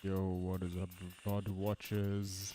Yo, what is up, VOD watchers?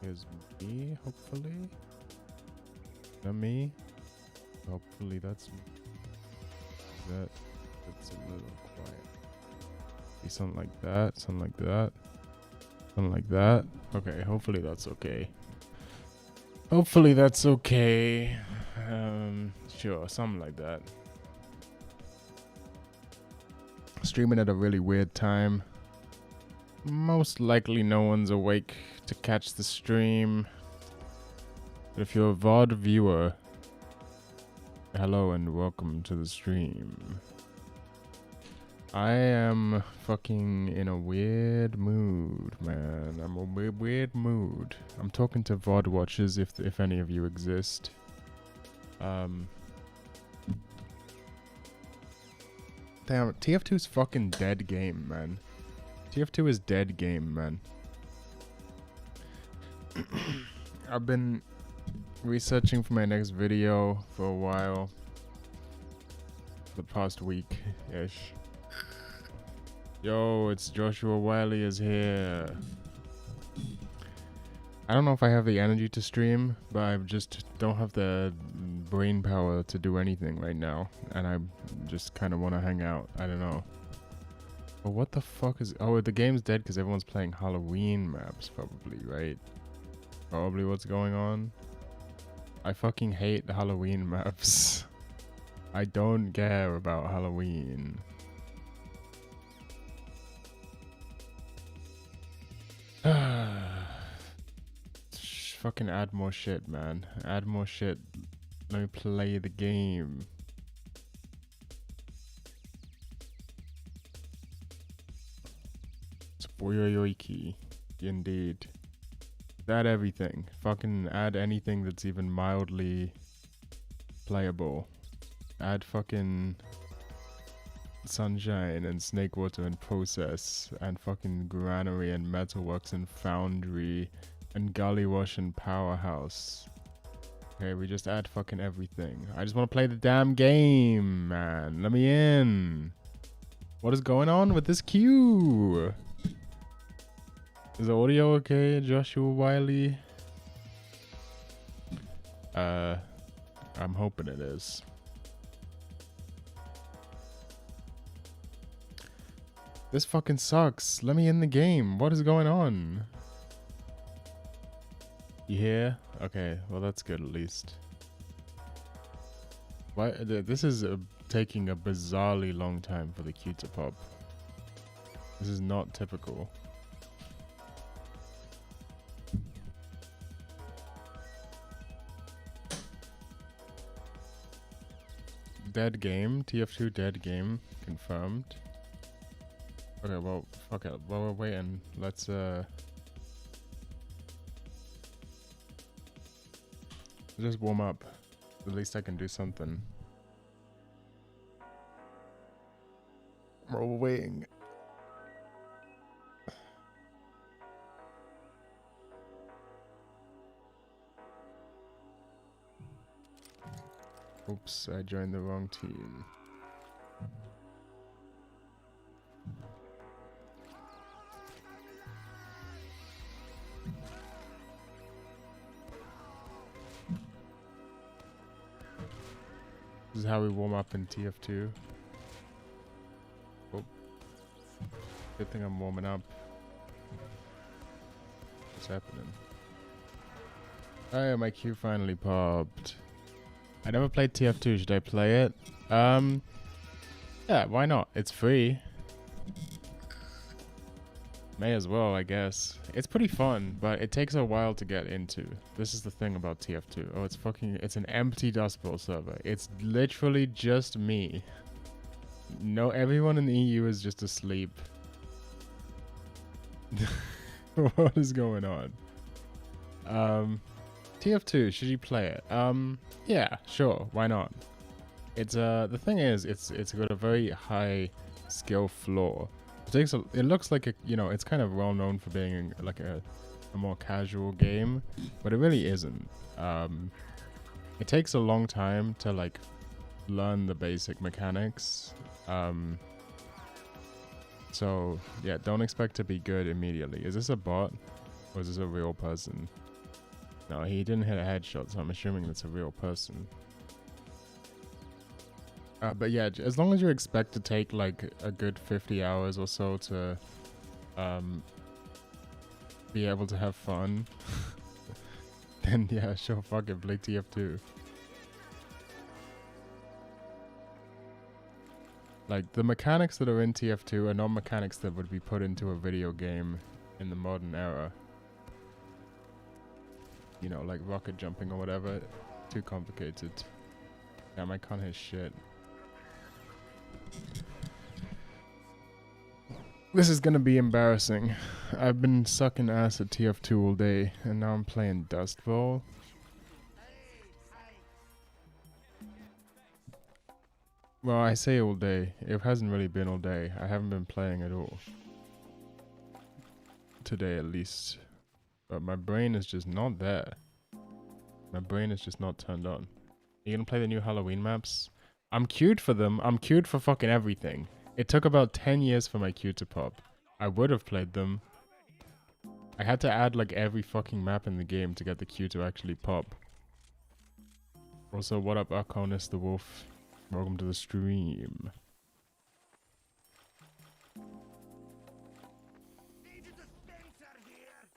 Here's me, hopefully. Not me. Hopefully that's that's a little quiet. Be something like that, something like that, something like that. Okay, hopefully that's okay. Hopefully that's okay. Sure, something like that. Streaming at a really weird time. Most likely no one's awake to catch the stream. But if you're a VOD viewer, hello and welcome to the stream. I am fucking in a weird mood, man. I'm a weird mood. I'm talking to VOD watchers if any of you exist. Damn, TF2's fucking dead game, man. TF2 is dead game, man. I've been researching for my next video for a while. For the past week-ish. Yo, it's Joshua Wiley is here. I don't know if I have the energy to stream, but I just don't have the brain power to do anything right now. And I just kind of want to hang out. I don't know. But what the fuck is... Oh, the game's dead because everyone's playing Halloween maps, probably, right? Probably what's going on. I fucking hate the Halloween maps. I don't care about Halloween. Fucking add more shit, man. Add more shit. Let me play the game. Spoyoyoiki. Indeed. Add everything. Fucking add anything that's even mildly playable. Add fucking Sunshine and Snakewater and Process and fucking Granary and Metalworks and Foundry and Gullywash and Powerhouse. Okay, we just add fucking everything. I just want to play the damn game, man. Let me in. What is going on with this queue? Is the audio okay, Joshua Wiley? I'm hoping it is. This fucking sucks. Let me in the game. What is going on? You here? Okay, well that's good at least. Why? This is taking a bizarrely long time for the queue to pop. This is not typical. Dead game. TF2 dead game. Confirmed. Okay, well, fuck it. While we're waiting, let's just warm up. At least I can do something. While we're waiting. Oops, I joined the wrong team. This is how we warm up in TF2. Oh. Good thing I'm warming up. What's happening? Oh yeah, my queue finally popped. I never played TF2. Should I play it? Yeah, why not? It's free. May as well, I guess. It's pretty fun, but it takes a while to get into. This is the thing about TF2. Oh, it's an empty Dust Bowl server. It's literally just me. No, everyone in the EU is just asleep. What is going on? TF2, should you play it? Yeah, sure, why not? It's the thing is, it's got a very high skill floor. It looks like it's kind of well known for being like a more casual game, but it really isn't. It takes a long time to like learn the basic mechanics. So yeah, don't expect to be good immediately. Is this a bot or is this a real person? No, he didn't hit a headshot, so I'm assuming that's a real person. But yeah, as long as you expect to take like a good 50 hours or so to be able to have fun, then yeah, sure, fuck it, play TF2. Like, the mechanics that are in TF2 are not mechanics that would be put into a video game in the modern era. You know, like rocket jumping or whatever. Too complicated. Damn, I can't hit shit. This is gonna be embarrassing. I've been sucking ass at TF2 all day, and now I'm playing Dust Bowl. Well, I say all day. It hasn't really been all day. I haven't been playing at all. Today, at least. But my brain is just not there. My brain is just not turned on. You gonna play the new Halloween maps? I'm queued for them. I'm queued for fucking everything. It took about 10 years for my queue to pop. I would have played them. I had to add like every fucking map in the game to get the queue to actually pop. Also, what up, Arconis the Wolf? Welcome to the stream.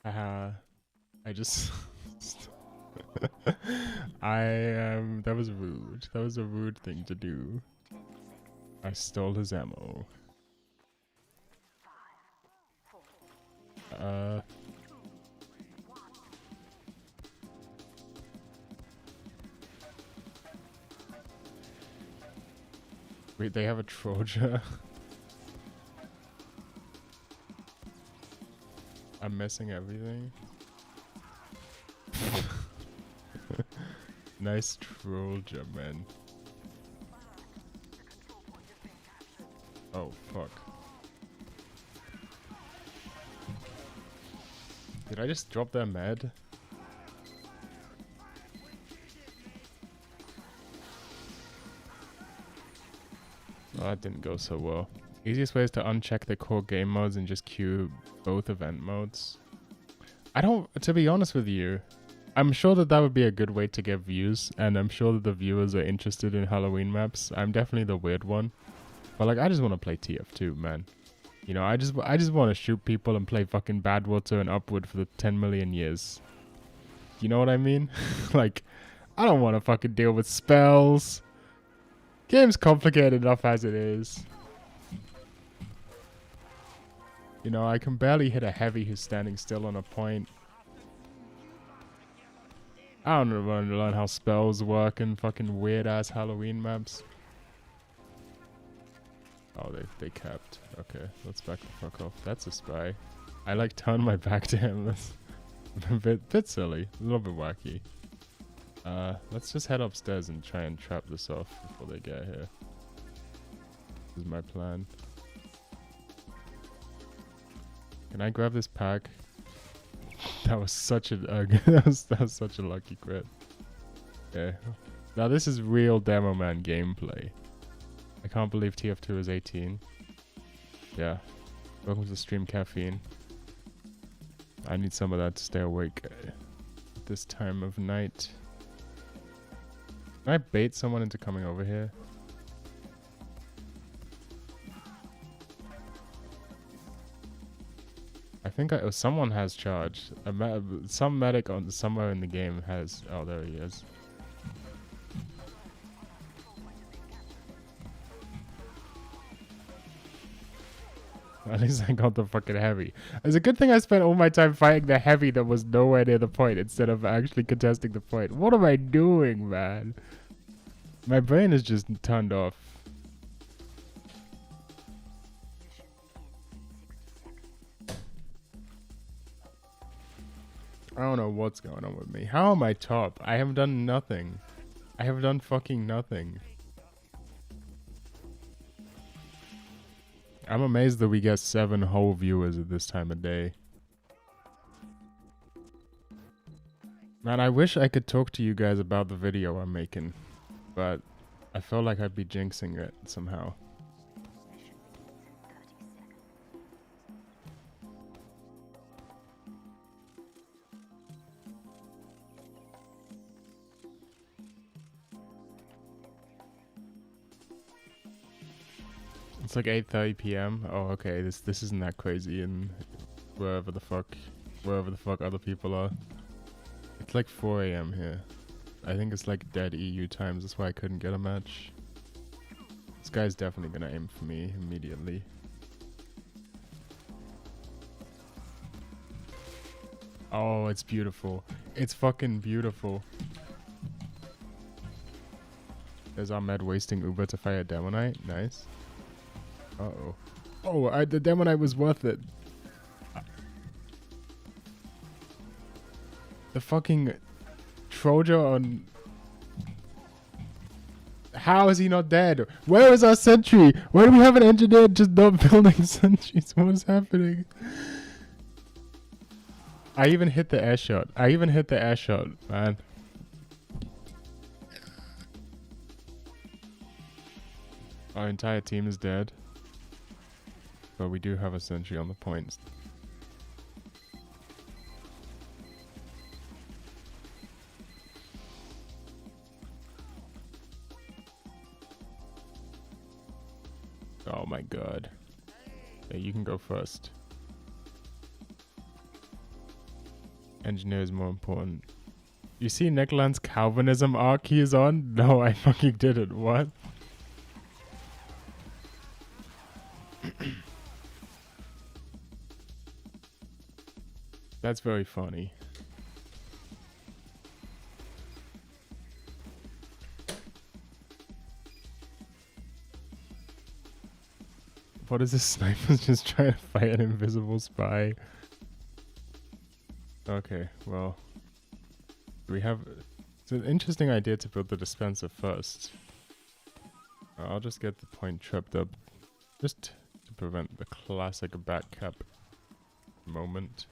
Haha. I just... that was rude. That was a rude thing to do. I stole his ammo. Wait, they have a Troja? I'm missing everything. Nice Troja, man. Oh, fuck. Did I just drop their med? Oh, that didn't go so well. Easiest way is to uncheck the core game modes and just queue both event modes. To be honest with you, I'm sure that would be a good way to get views, and I'm sure that the viewers are interested in Halloween maps. I'm definitely the weird one. But like, I just want to play TF2, man. You know, I just want to shoot people and play fucking Badwater and Upward for the 10 million years. You know what I mean? Like, I don't want to fucking deal with spells. Game's complicated enough as it is. You know, I can barely hit a heavy who's standing still on a point. I don't want to learn how spells work in fucking weird-ass Halloween maps. Oh, they capped. Okay, let's back the fuck off. That's a spy. I like turn my back to him. That's a bit silly. A little bit wacky. Let's just head upstairs and try and trap this off before they get here. This is my plan. Can I grab this pack? That was such a that was such a lucky crit. Okay. Now this is real Demo Man gameplay. I can't believe TF2 is 18. Yeah. Welcome to the stream, caffeine. I need some of that to stay awake at this time of night. Can I bait someone into coming over here? I think someone has charge. Some medic on somewhere in the game has. Oh, there he is. At least I got the fucking heavy. It's a good thing I spent all my time fighting the heavy that was nowhere near the point instead of actually contesting the point. What am I doing, man? My brain is just turned off. I don't know what's going on with me. How am I top? I have done nothing. I have done fucking nothing. I'm amazed that we get 7 whole viewers at this time of day. Man, I wish I could talk to you guys about the video I'm making, but I feel like I'd be jinxing it somehow. It's like 8:30 p.m. Oh, okay. This isn't that crazy in wherever the fuck other people are. It's like 4 a.m. here. I think it's like dead EU times. That's why I couldn't get a match. This guy's definitely gonna aim for me immediately. Oh, it's beautiful. It's fucking beautiful. There's Ahmed wasting Uber to fight a Demonite. Nice. Uh-oh. Oh, the Demonite was worth it. The fucking Troja on... How is he not dead? Where is our sentry? Why do we have an engineer just not building sentries? What is happening? I even hit the air shot. Man. Our entire team is dead. But we do have a sentry on the points. Oh my god. Yeah, you can go first. Engineer is more important. You see Nickland's Calvinism arc he is on? No, I fucking didn't. What? That's very funny. What is this sniper just trying to fight an invisible spy? Okay, well. We have... It's an interesting idea to build the dispenser first. I'll just get the point tripped up. Just to prevent the classic back cap moment.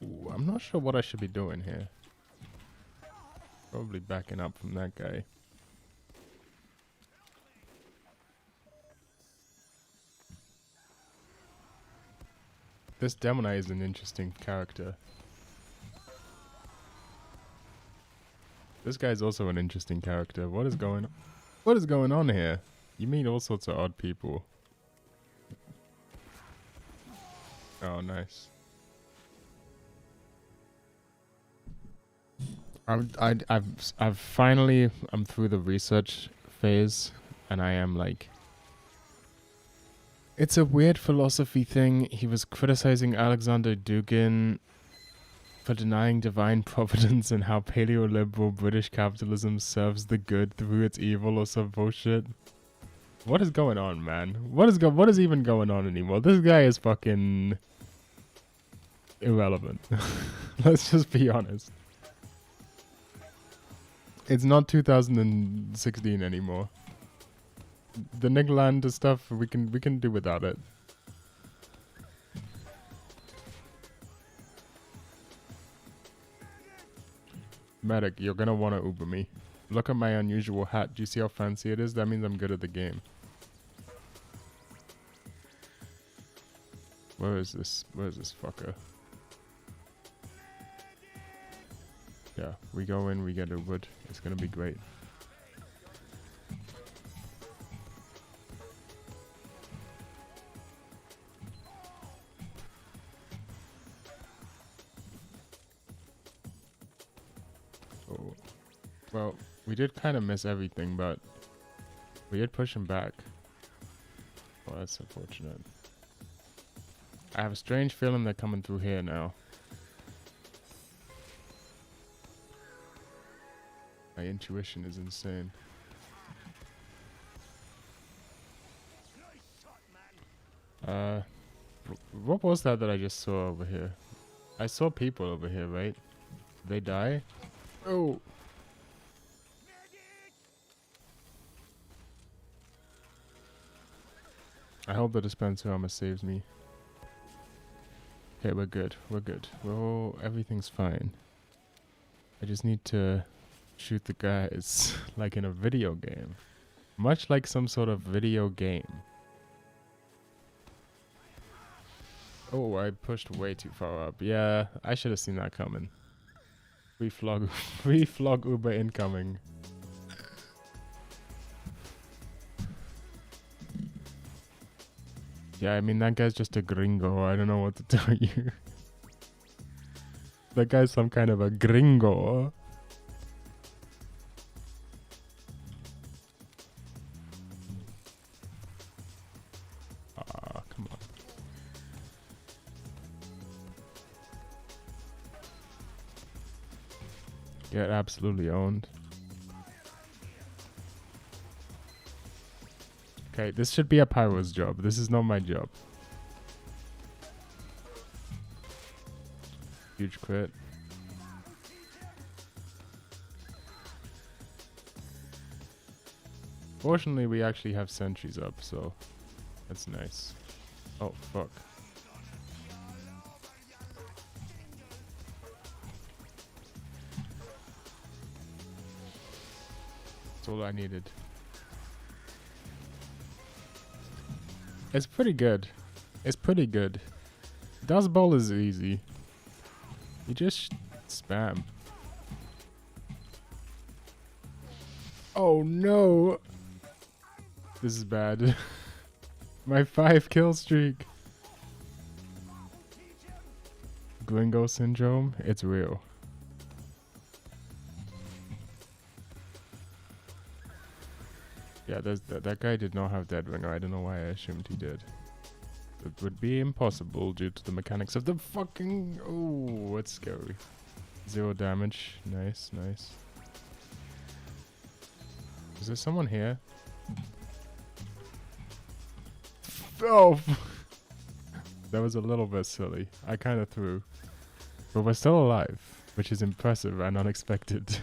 Ooh, I'm not sure what I should be doing here. Probably backing up from that guy. This Demonite is an interesting character. This guy's also an interesting character. What is going on here? You meet all sorts of odd people. Oh, nice. I've finally, I'm through the research phase, and I am like, it's a weird philosophy thing. He was criticizing Alexander Dugin for denying divine providence and how paleoliberal British capitalism serves the good through its evil or some bullshit. What is going on, man? What is even going on anymore? This guy is fucking irrelevant. Let's just be honest. It's not 2016 anymore. The Nickland stuff we can do without it. Medic, you're gonna wanna Uber me. Look at my unusual hat. Do you see how fancy it is? That means I'm good at the game. Where is this? Where is this fucker? Yeah, we go in, we get Ubered. It's gonna be great. Oh, well, we did kind of miss everything, but we did push him back. Well, that's unfortunate. I have a strange feeling they're coming through here now. My intuition is insane. What was that I just saw over here? I saw people over here, right? Did they die? Oh! I hope the dispenser armor saves me. Okay, we're good. We're good. Well, everything's fine. I just need to shoot the guys like in a video game. Much like some sort of video game. Oh, I pushed way too far up. Yeah, I should have seen that coming. Free flog Uber incoming. Yeah, I mean, that guy's just a gringo. I don't know what to tell you. That guy's some kind of a gringo. Ah, come on. Get absolutely owned. Okay, this should be a pyro's job. This is not my job. Huge crit. Fortunately, we actually have sentries up, so that's nice. Oh, fuck. That's all I needed. It's pretty good. It's pretty good. Dust Bowl is easy. You just spam. Oh no! This is bad. My 5 kill streak. Gringo syndrome? It's real. Yeah, that guy did not have Dead Ringer. I don't know why I assumed he did. It would be impossible due to the mechanics of the fucking... Oh, it's scary. 0 damage. Nice, nice. Is there someone here? Oh! That was a little bit silly. I kind of threw. But we're still alive, which is impressive and unexpected.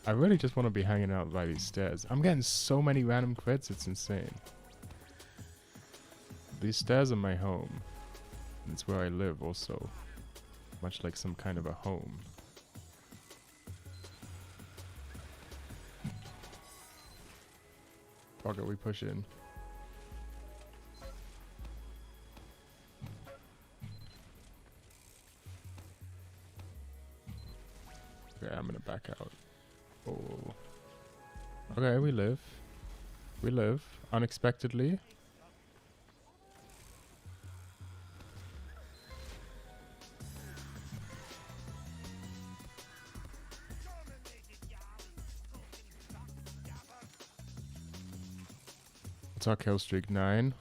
I really just want to be hanging out by these stairs. I'm getting so many random crits, it's insane. These stairs are my home. It's where I live also. Much like some kind of a home. Fuck it, we push in. Okay, I'm gonna back out. Oh. Okay, we live. We live. Unexpectedly. What's our kill streak? 9.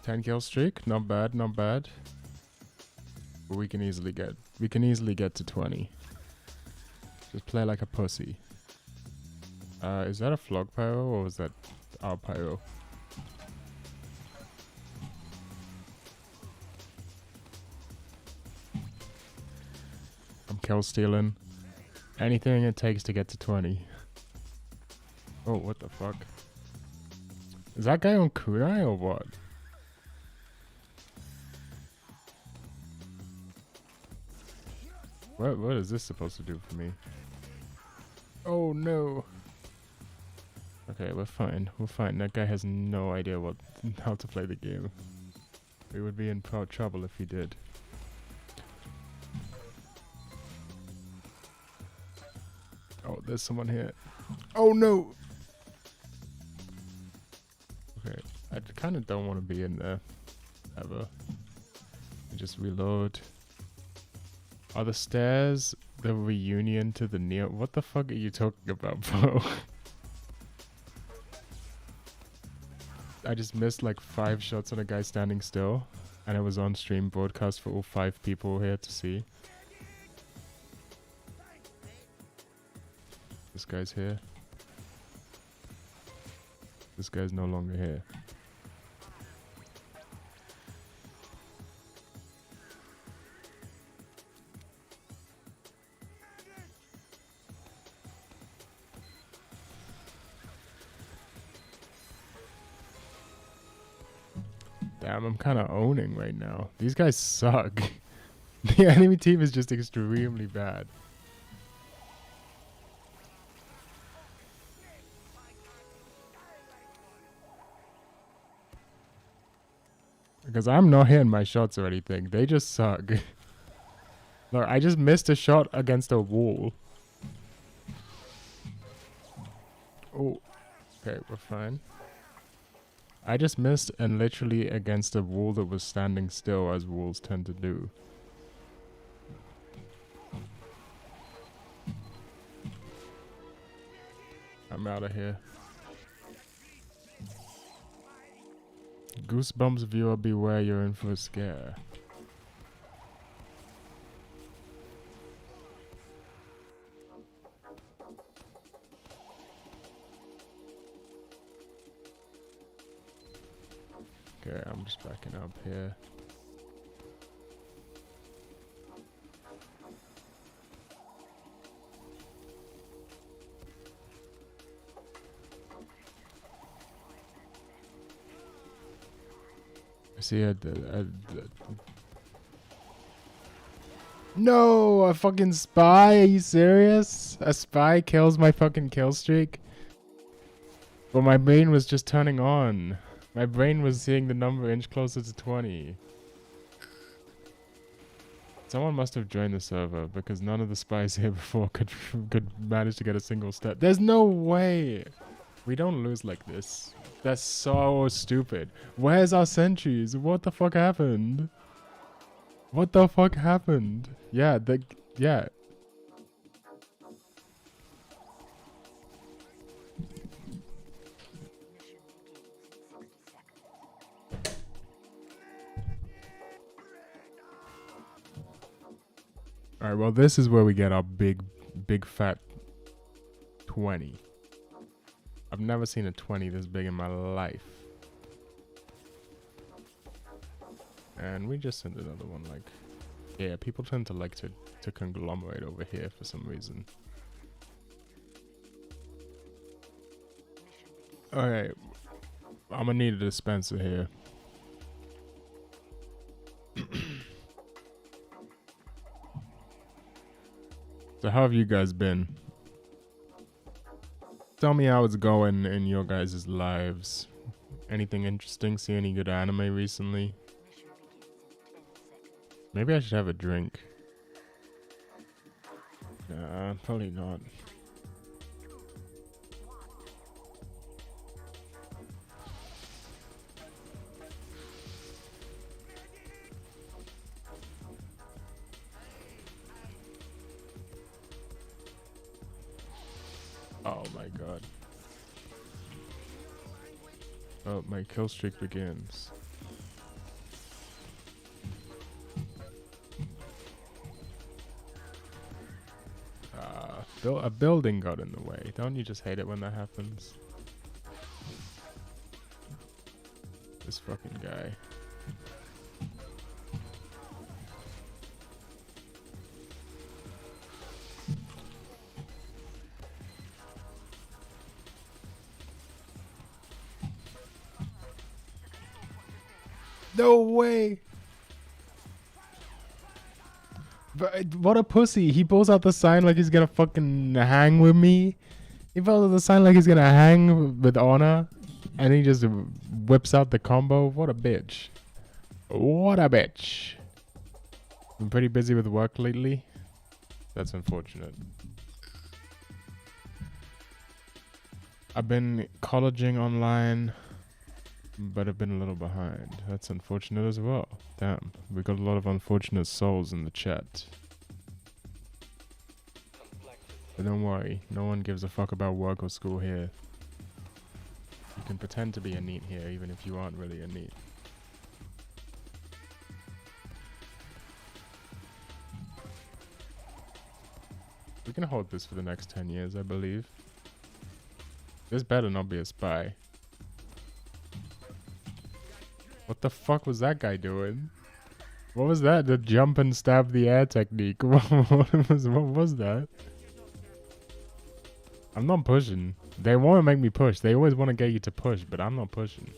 Ten kill streak. Not bad, not bad. But we can easily get to 20. Just play like a pussy. Is that a flog pyro or was that our pyro? I'm kill stealing. Anything it takes to get to 20. Oh, what the fuck? Is that guy on kunai or what? What is this supposed to do for me? Oh no. Okay, we're fine. We're fine. That guy has no idea how to play the game. We would be in trouble if he did. Oh, there's someone here. Oh no! Okay, I kind of don't want to be in there ever. Just reload. Are the stairs the reunion to the Neo? What the fuck are you talking about, bro? I just missed like 5 shots on a guy standing still, and it was on stream broadcast for all 5 people here to see. This guy's here. This guy's no longer here. Damn, I'm kind of owning right now. These guys suck. The enemy team is just extremely bad. Because I'm not hitting my shots or anything. They just suck. Look, I just missed a shot against a wall. Oh, okay, we're fine. I just missed and literally against a wall that was standing still, as walls tend to do. I'm out of here. Goosebumps viewer, beware, you're in for a scare. Okay, I'm just backing up here. I see No, a fucking spy? Are you serious? A spy kills my fucking kill streak? Well, my brain was just turning on. My brain was seeing the number inch closer to 20. Someone must have joined the server because none of the spies here before could manage to get a single step. There's no way. We don't lose like this. That's so stupid. Where's our sentries? What the fuck happened? What the fuck happened? Yeah, yeah. Alright, well this is where we get our big fat 20. I've never seen a 20 this big in my life. And we just sent another one, like... Yeah, people tend to like to conglomerate over here for some reason. Alright. I'm gonna need a dispenser here. So how have you guys been? Tell me how it's going in your guys' lives. Anything interesting? See any good anime recently? Maybe I should have a drink. Nah, probably not. Oh my god. Oh, my kill streak begins. A building got in the way. Don't you just hate it when that happens? This fucking guy. No way! But what a pussy. He pulls out the sign like he's gonna fucking hang with me. He follows the sign like he's gonna hang with honor, and he just whips out the combo. What a bitch. What a bitch. Been pretty busy with work lately. That's unfortunate. I've been colleging online, but I've been a little behind. That's unfortunate as well. Damn, we got a lot of unfortunate souls in the chat. But don't worry, no one gives a fuck about work or school here. You can pretend to be a NEET here, even if you aren't really a NEET. We can hold this for the next 10 years, I believe. This better not be a spy. What the fuck was that guy doing? What was that? The jump and stab the air technique. What was that? I'm not pushing. They want to make me push. They always want to get you to push, but I'm not pushing.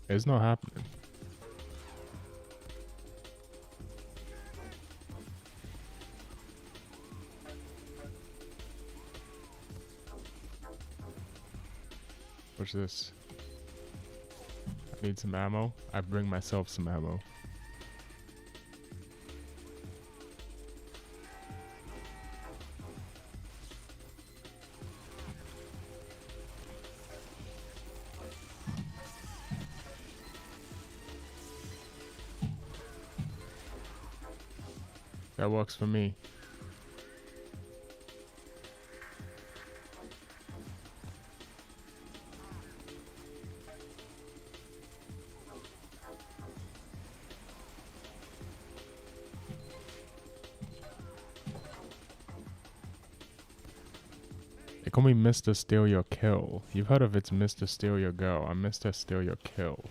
It's not happening. What's this? I need some ammo. I bring myself some ammo. That works for me. They call me Mr. Steal Your Kill. You've heard of it's Mr. Steal Your Go. I'm Mr. Steal Your Kill.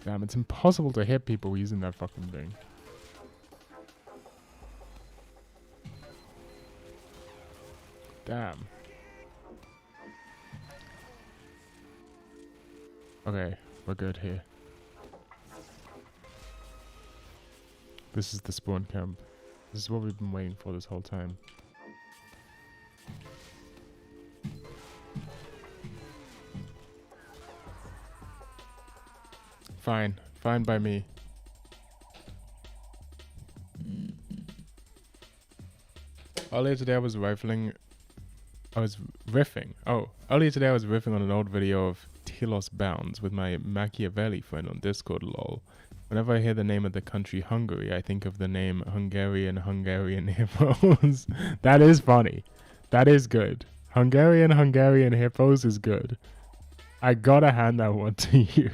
Damn, it's impossible to hit people using that fucking thing. Damn. Okay, we're good here. This is the spawn camp. This is what we've been waiting for this whole time. Fine. Fine by me. Earlier today I was riffing. Oh, earlier today I was riffing on an old video of Telos Bounds with my Machiavelli friend on Discord, lol. Whenever I hear the name of the country Hungary, I think of the name Hungarian hippos. That is funny. That is good. Hungarian hippos is good. I gotta hand that one to you.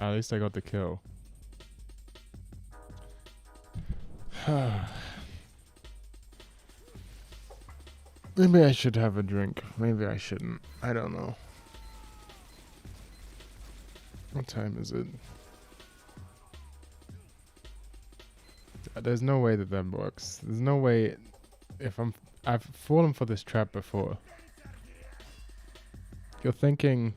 At least I got the kill. Maybe I should have a drink. Maybe I shouldn't. I don't know. What time is it? There's no way that that works. There's no way. I've fallen for this trap before. You're thinking,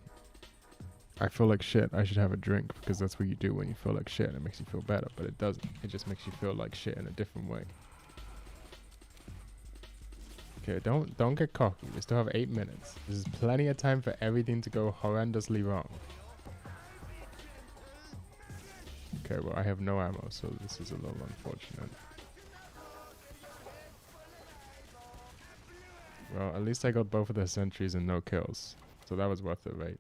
I feel like shit, I should have a drink, because that's what you do when you feel like shit. It makes you feel better, but it doesn't. It just makes you feel like shit in a different way. Okay, don't get cocky. We still have 8 minutes. There's plenty of time for everything to go horrendously wrong. Okay, well, I have no ammo, so this is a little unfortunate. Well, at least I got both of the sentries and no kills. So that was worth it, right?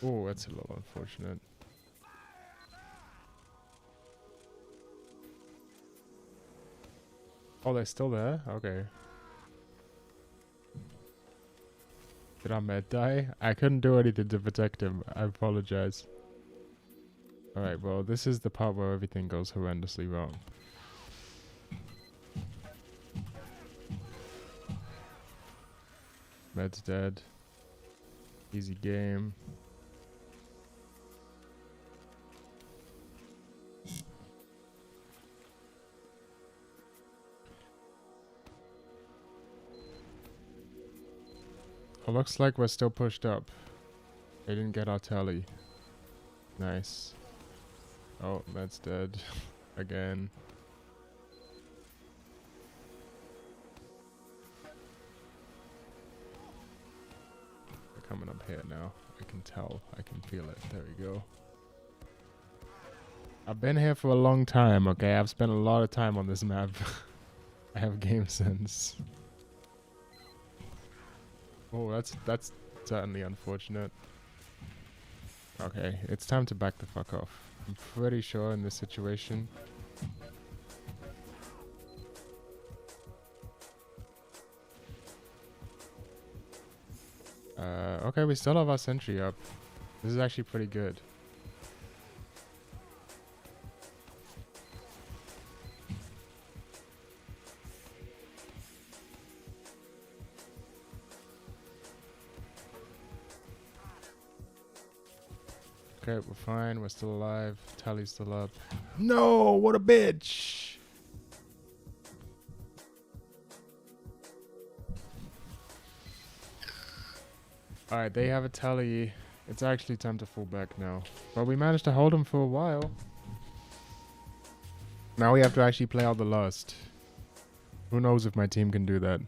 Oh, that's a little unfortunate. Oh, they're still there? Okay. Did Ahmed die? I couldn't do anything to protect him. I apologize. Alright, well, this is the part where everything goes horrendously wrong. Med's dead. Easy game. It looks like we're still pushed up. They didn't get our tally. Nice. Oh, Med's dead. Again. They're coming up here now. I can tell. I can feel it. There we go. I've been here for a long time, okay? I've spent a lot of time on this map. I have game sense. Oh, that's certainly unfortunate. Okay, it's time to back the fuck off. I'm pretty sure in this situation. Okay, we still have our sentry up. This is actually pretty good. Okay, we're fine. We're still alive. Tally's still up. No, what a bitch! Alright, they have a tally. It's actually time to fall back now. But we managed to hold them for a while. Now we have to actually play out the last. Who knows if my team can do that.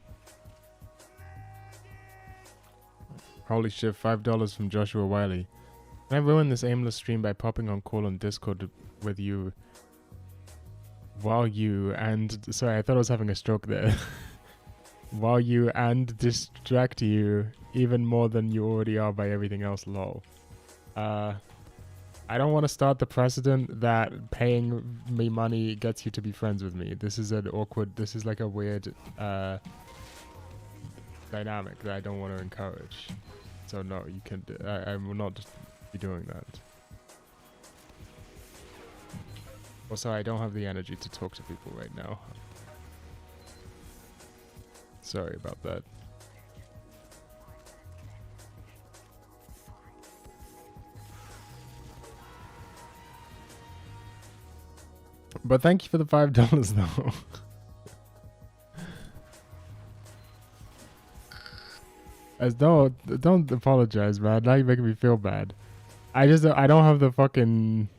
Holy shit, $5 from Joshua Wiley. Can I ruin this aimless stream by popping on call on Discord with you while you and... Sorry, I thought I was having a stroke there. While you and distract you even more than you already are by everything else, lol. I don't want to start the precedent that paying me money gets you to be friends with me. This is an awkward... This is like a weird dynamic that I don't want to encourage. So no, you can... I will not be doing that. Also, I don't have the energy to talk to people right now. Sorry about that. But thank you for the $5 though. As don't apologize, man. Now you're making me feel bad. I don't have the fucking...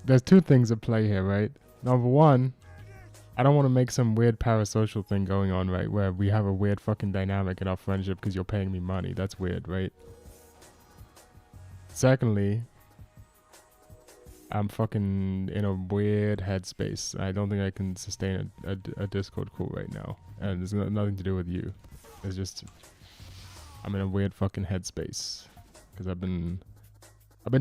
There's two things at play here, right? Number one, I don't want to make some weird parasocial thing going on, right? Where we have a weird fucking dynamic in our friendship because you're paying me money. That's weird, right? Secondly, I'm fucking in a weird headspace. I don't think I can sustain a Discord call right now. And it's nothing to do with you. It's just... I'm in a weird fucking headspace. Because I've been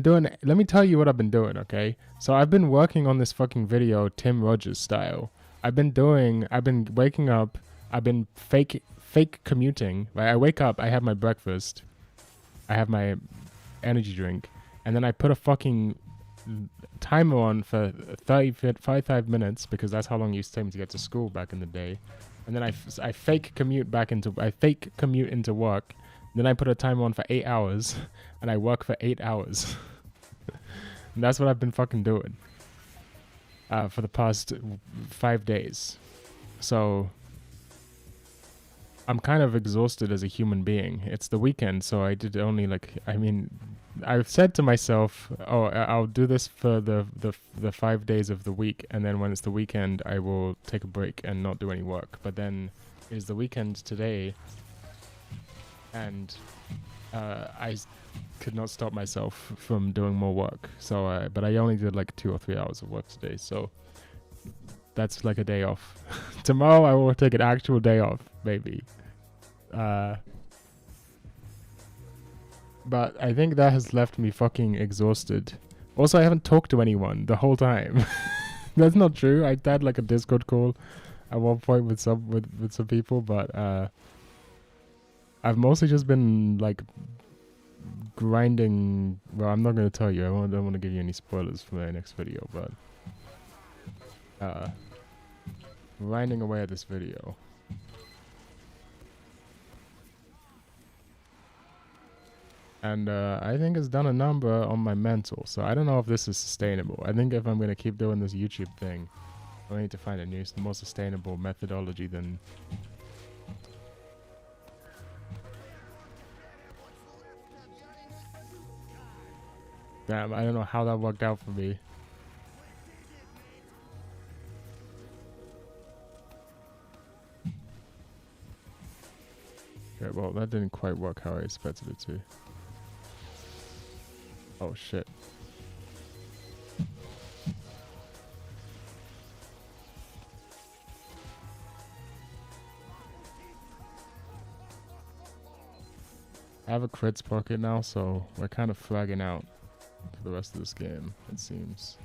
doing... Let me tell you what I've been doing, okay? So I've been working on this fucking video Tim Rogers style. I've been waking up, I've been fake commuting, right? I wake up, I have my breakfast, I have my energy drink, and then I put a fucking timer on for 35 minutes, because that's how long it used to take me to get to school back in the day. And then I fake commute into work, then I put a timer on for 8 hours, and I work for 8 hours. And that's what I've been fucking doing. For the past 5 days. So I'm kind of exhausted as a human being. It's the weekend, so I did only I've said to myself, oh, I'll do this for the 5 days of the week, and then when it's the weekend I will take a break and not do any work. But then it is the weekend today, and I could not stop myself from doing more work. So, but I only did like 2 or 3 hours of work today. So that's like a day off. Tomorrow I will take an actual day off, maybe. But I think that has left me fucking exhausted. Also, I haven't talked to anyone the whole time. That's not true. I had like a Discord call at one point with some people, but I've mostly just been like grinding. Well, I'm not going to tell you. I don't want to give you any spoilers for my next video, but grinding away at this video. And I think it's done a number on my mental. So I don't know if this is sustainable. I think if I'm going to keep doing this YouTube thing, I need to find a new, more sustainable methodology than... Damn, I don't know how that worked out for me. Okay, well, that didn't quite work how I expected it to. Oh, shit. I have a crits pocket now, so we're kind of flagging out for the rest of this game, it seems.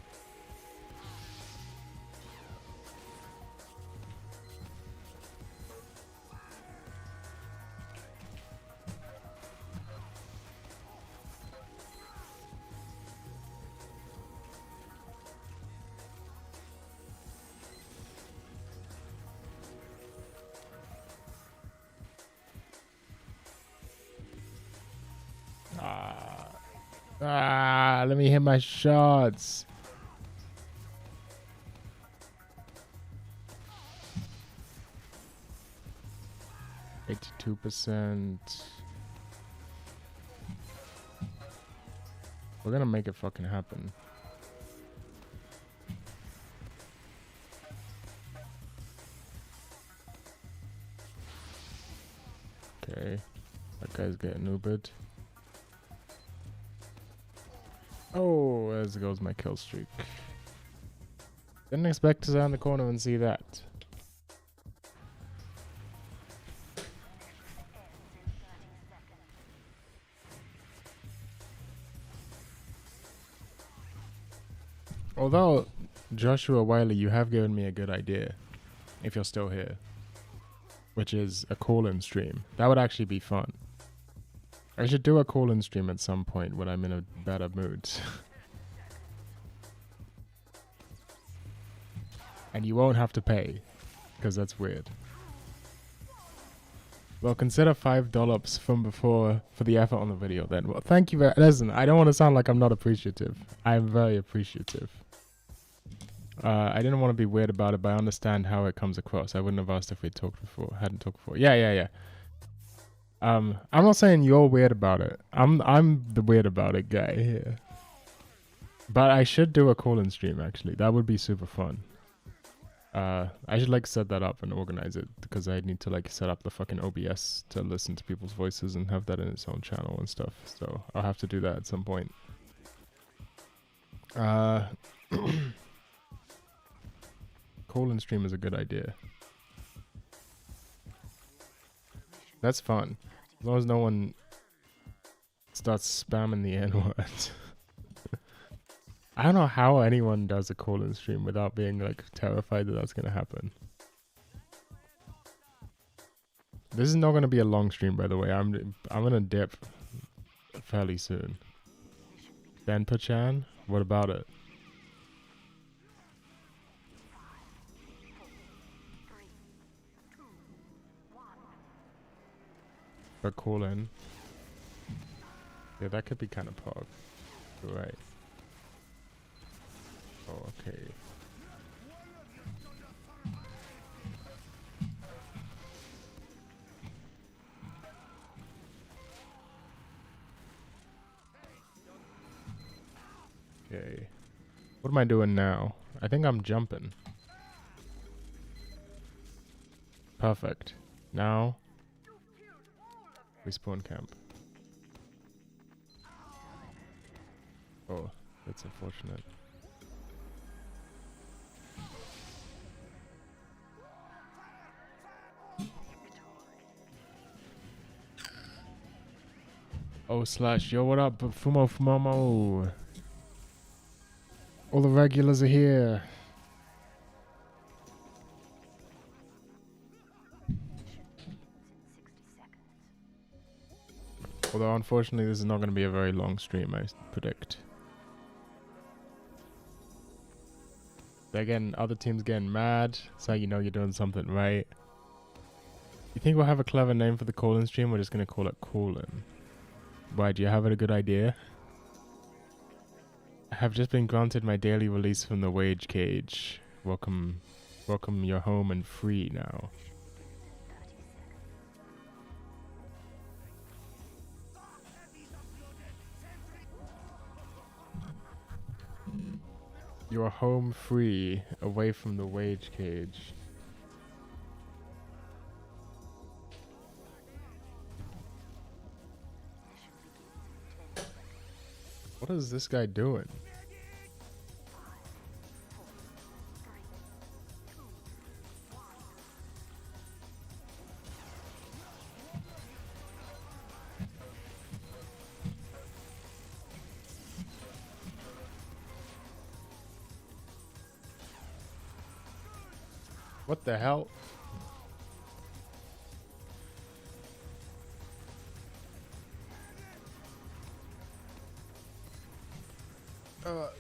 Let me hit my shots. %. We're gonna make it fucking happen. Okay. That guy's getting Ubered. Oh, there goes my kill streak. Didn't expect to stand the corner and see that. Although, Joshua Wiley, you have given me a good idea, if you're still here, which is a call-in stream. That would actually be fun. I should do a call-in stream at some point when I'm in a better mood. And you won't have to pay, because that's weird. Well, consider $5 from before for the effort on the video then. Well, thank you very... Listen, I don't want to sound like I'm not appreciative. I'm very appreciative. I didn't want to be weird about it, but I understand how it comes across. I wouldn't have asked if we talked before. Hadn't talked before. Yeah. I'm not saying you're weird about it. I'm the weird about it guy here. But I should do a call-in stream, actually. That would be super fun. I should like set that up and organize it, because I need to like set up the fucking OBS to listen to people's voices and have that in its own channel and stuff. So I'll have to do that at some point. Call-in stream is a good idea. That's fun. As long as no one starts spamming the N-word. I don't know how anyone does a call-in stream without being like terrified that that's gonna happen. This is not gonna be a long stream, by the way. I'm gonna dip fairly soon. Denpa-chan, what about it? But call-in. Yeah, that could be kind of pog. You're right. Oh, okay. Okay. What am I doing now? I think I'm jumping. Perfect. Now, we spawn camp. Oh, that's unfortunate. Oh, Slash, yo, what up? Fumomo. All the regulars are here. Although, unfortunately, this is not going to be a very long stream, I predict. They're getting, other teams getting mad. It's how you know you're doing something right. You think we'll have a clever name for the call-in stream? We're just going to call it call-in. Why, do you have a good idea? I have just been granted my daily release from the wage cage. Welcome, you're home and free now. You're home free, away from the wage cage. What is this guy doing? What the hell?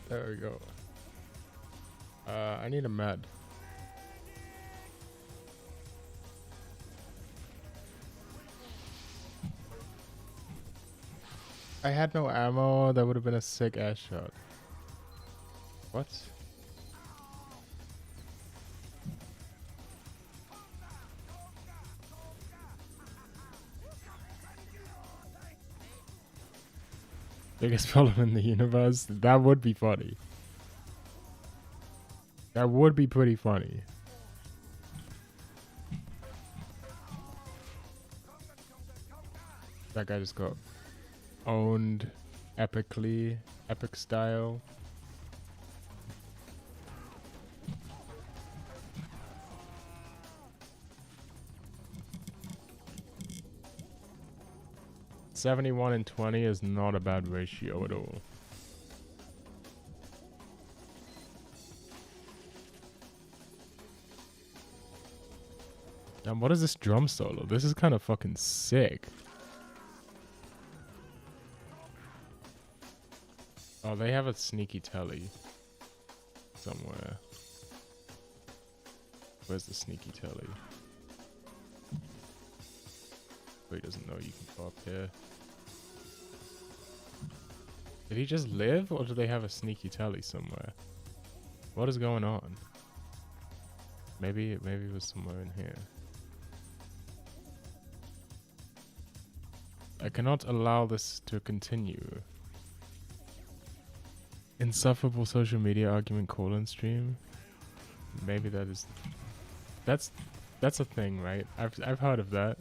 There we go. I need a med. I had no ammo. That would have been a sick ass shot. What? Biggest problem in the universe? That would be funny. That would be pretty funny. That guy just got owned epically, epic style. $71 and $20 is not a bad ratio at all. And what is this drum solo? This is kind of fucking sick. Oh, they have a sneaky telly somewhere. Where's the sneaky telly? Oh, he doesn't know you can go up here. Did he just live, or do they have a sneaky telly somewhere? What is going on? Maybe it was somewhere in here. I cannot allow this to continue. Insufferable social media argument call-in stream. Maybe that is. That's a thing, right? I've heard of that.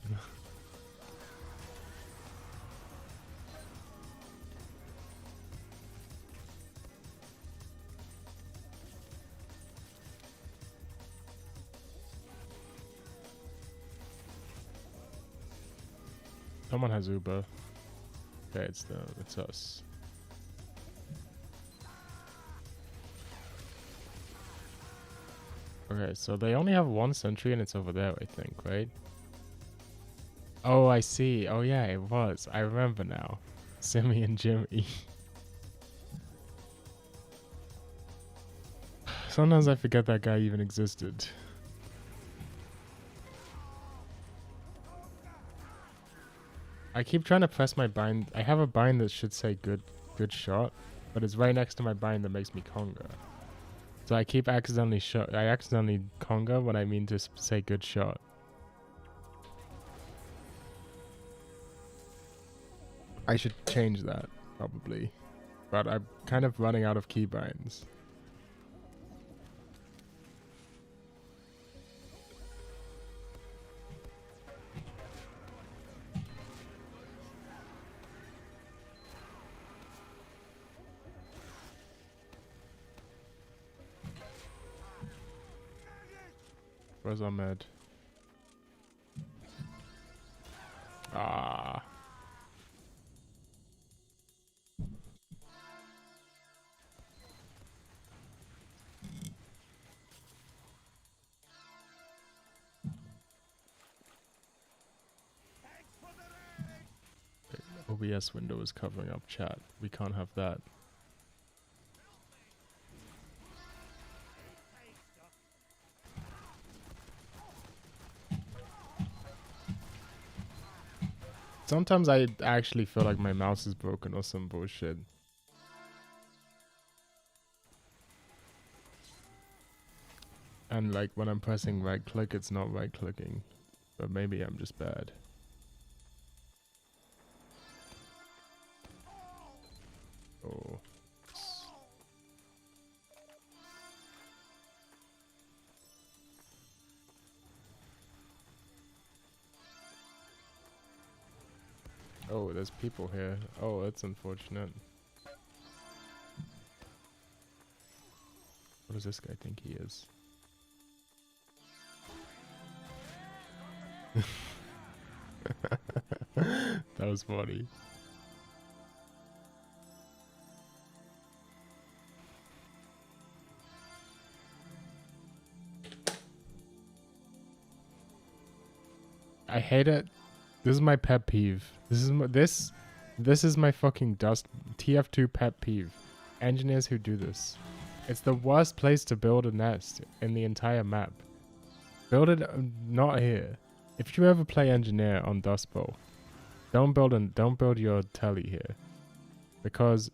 Someone has Uber. Okay, it's us. Okay, so they only have one sentry and it's over there, I think, right? Oh, I see. Oh yeah, it was. I remember now. Simmy and Jimmy. Sometimes I forget that guy even existed. I keep trying to press my bind. I have a bind that should say good shot, but it's right next to my bind that makes me conga. So I keep accidentally conga when I mean to say good shot. I should change that, probably. But I'm kind of running out of keybinds. Where's Ahmed? Ah. OBS window is covering up chat. We can't have that. Sometimes I actually feel like my mouse is broken or some bullshit. And like when I'm pressing right click, it's not right clicking. But maybe I'm just bad. Oh. Oh, there's people here. Oh, that's unfortunate. What does this guy think he is? That was funny. I hate it. This is my pet peeve. This is my fucking TF2 pet peeve. Engineers who do this. It's the worst place to build a nest in the entire map. Build it not here. If you ever play engineer on Dust Bowl, don't build your telly here, because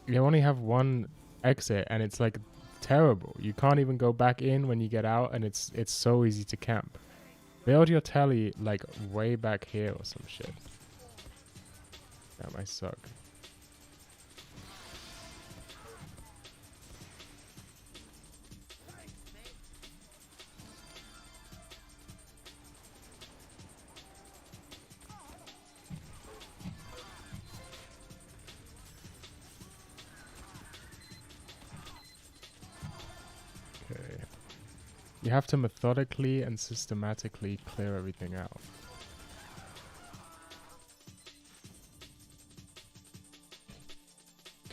you only have one exit and it's like terrible. You can't even go back in when you get out, and it's so easy to camp. Build your telly like way back here or some shit. Damn, I suck. Okay. You have to methodically and systematically clear everything out.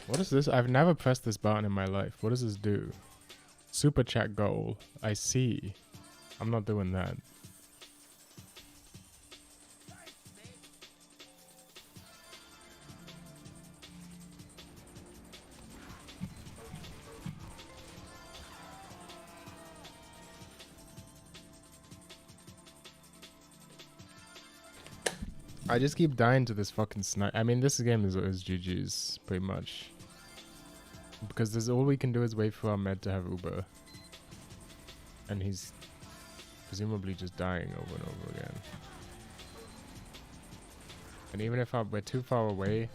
What is this? I've never pressed this button in my life. What does this do? Super chat goal. I see. I'm not doing that. I just keep dying to this fucking snipe. I mean, this game is GG's, pretty much. Because there's all we can do is wait for our med to have Uber. And he's presumably just dying over and over again. And even if we're too far away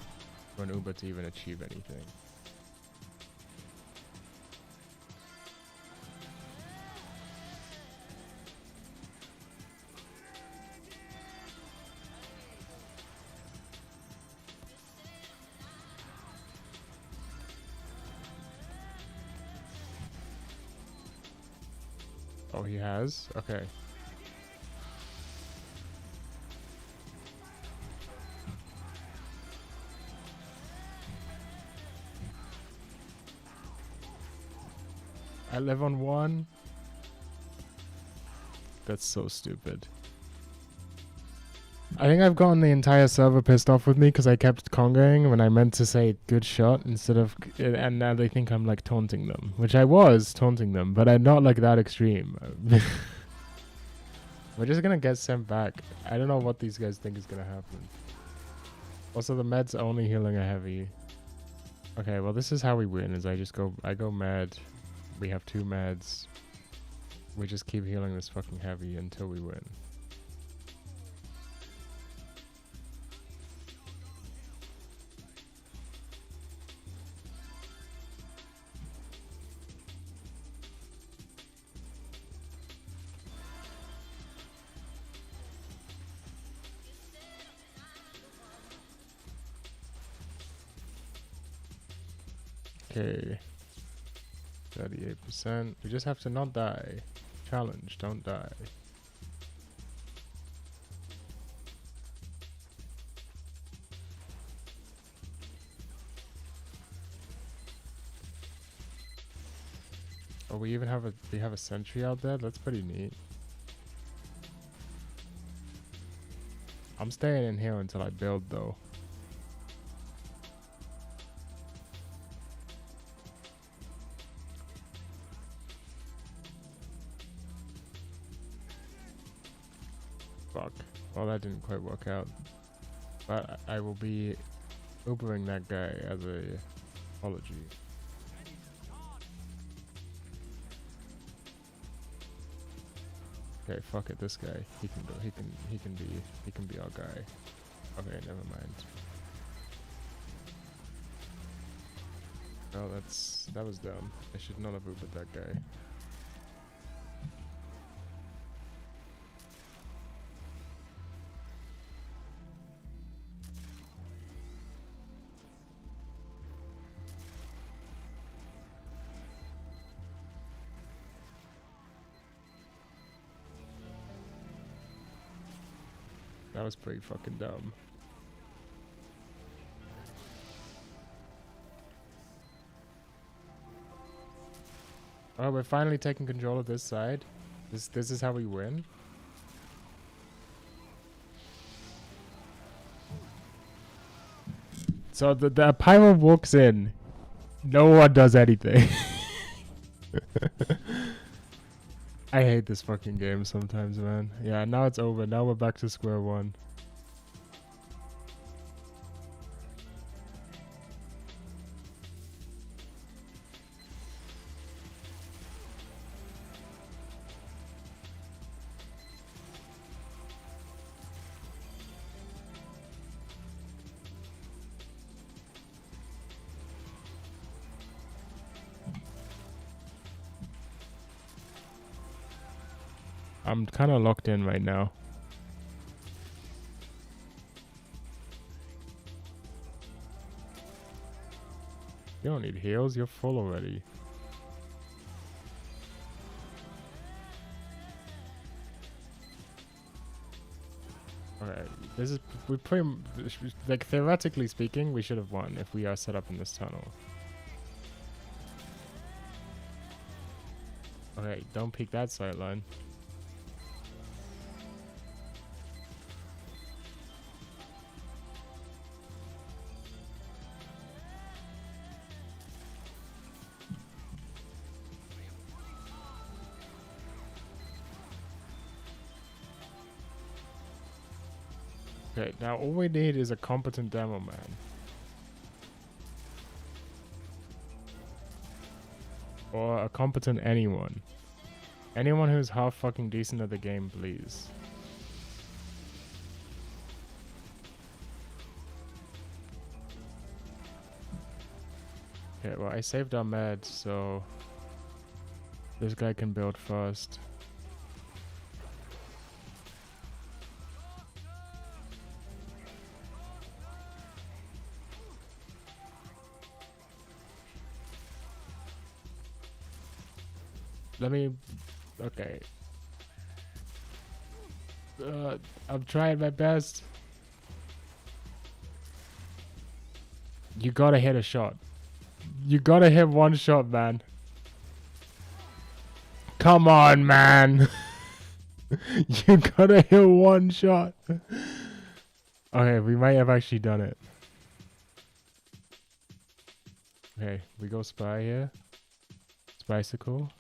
for an Uber to even achieve anything. Oh, he has? Okay. I live on one? That's so stupid. I think I've gotten the entire server pissed off with me because I kept congoing when I meant to say good shot instead of... And now they think I'm like taunting them. Which I was taunting them, but I'm not like that extreme. We're just gonna get sent back. I don't know what these guys think is gonna happen. Also, the med's only healing a heavy. Okay, well this is how we win, is I go med. We have 2 meds. We just keep healing this fucking heavy until we win. Okay. 38%. We just have to not die. Challenge, don't die. Oh, we have a sentry out there? That's pretty neat. I'm staying in here until I build though. Fuck. Well, that didn't quite work out. But I will be Ubering that guy as a apology. Okay, fuck it, this guy. He can be our guy. Okay, never mind. Oh, that was dumb. I should not have Ubered that guy. That was pretty fucking dumb. Oh, we're finally taking control of this side. This is how we win. So the pyro walks in. No one does anything. I hate this fucking game sometimes, man. Yeah, now it's over. Now we're back to square one. I'm kind of locked in right now. You don't need heals. You're full already. Alright, this is... We pretty... Like, theoretically speaking, we should have won if we are set up in this tunnel. Okay, don't peek that sideline. Okay, now all we need is a competent demo man. Or a competent anyone. Anyone who's half fucking decent at the game, please. Okay, well I saved our med, so this guy can build first. Let me... Okay. I'm trying my best. You gotta hit a shot. You gotta hit one shot, man. Come on, man. You gotta hit one shot. Okay, we might have actually done it. Okay, we go spy here. Bicycle.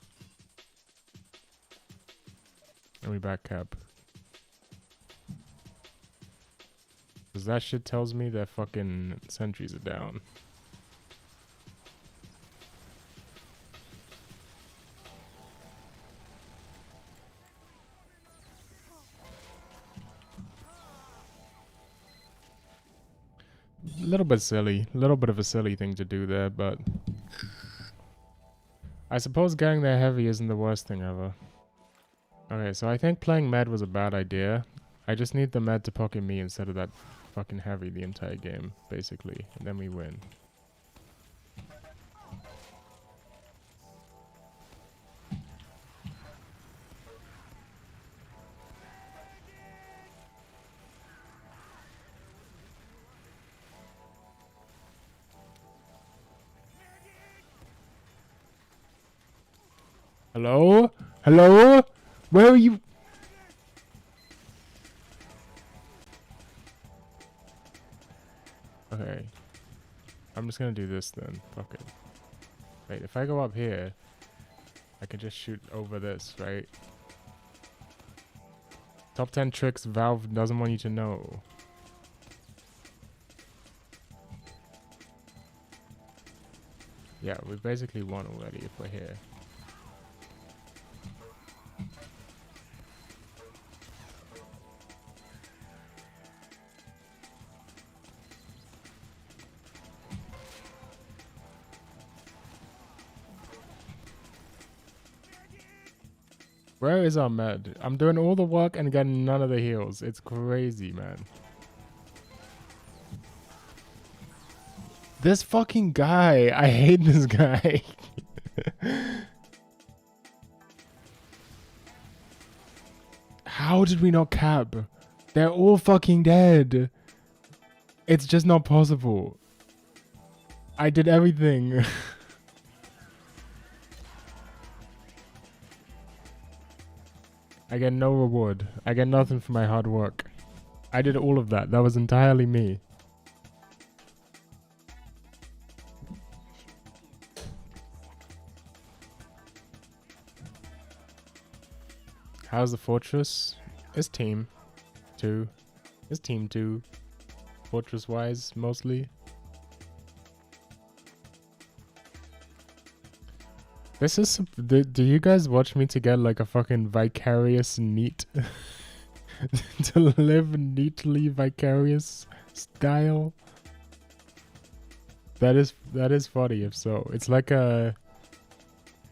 And we back cap. Cause that shit tells me that fucking sentries are down. A little bit silly. A little bit of a silly thing to do there, but... I suppose getting there heavy isn't the worst thing ever. Okay, so I think playing med was a bad idea. I just need the med to pocket me instead of that fucking heavy the entire game, basically. And then we win. Hello? Hello? Where are you? Okay. I'm just gonna do this then. Fuck it. Wait, if I go up here, I can just shoot over this, right? Top 10 tricks Valve doesn't want you to know. Yeah, we basically won already if we're here. Where is our med? I'm doing all the work and getting none of the heals. It's crazy, man. This fucking guy. I hate this guy. How did we not cap? They're all fucking dead. It's just not possible. I did everything. I get no reward. I get nothing for my hard work. I did all of that. That was entirely me. How's the fortress? It's team 2. It's team 2. Fortress wise, mostly. This is. Do you guys watch me to get like a fucking vicarious neat? To live neatly vicarious style? That is funny if so. It's like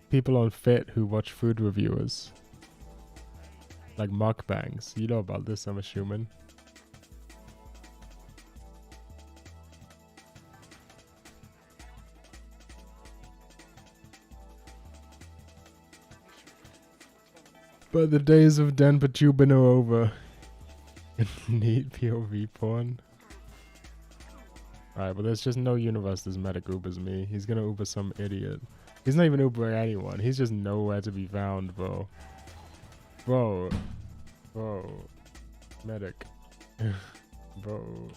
people on Fit who watch food reviewers. Like mukbangs. You know about this, I'm assuming. But the days of Dan Patubin are over. Neat POV porn. Alright, but there's just no universe this medic Ubers me. He's gonna Uber some idiot. He's not even Ubering anyone. He's just nowhere to be found, bro. Bro. Medic. Bro.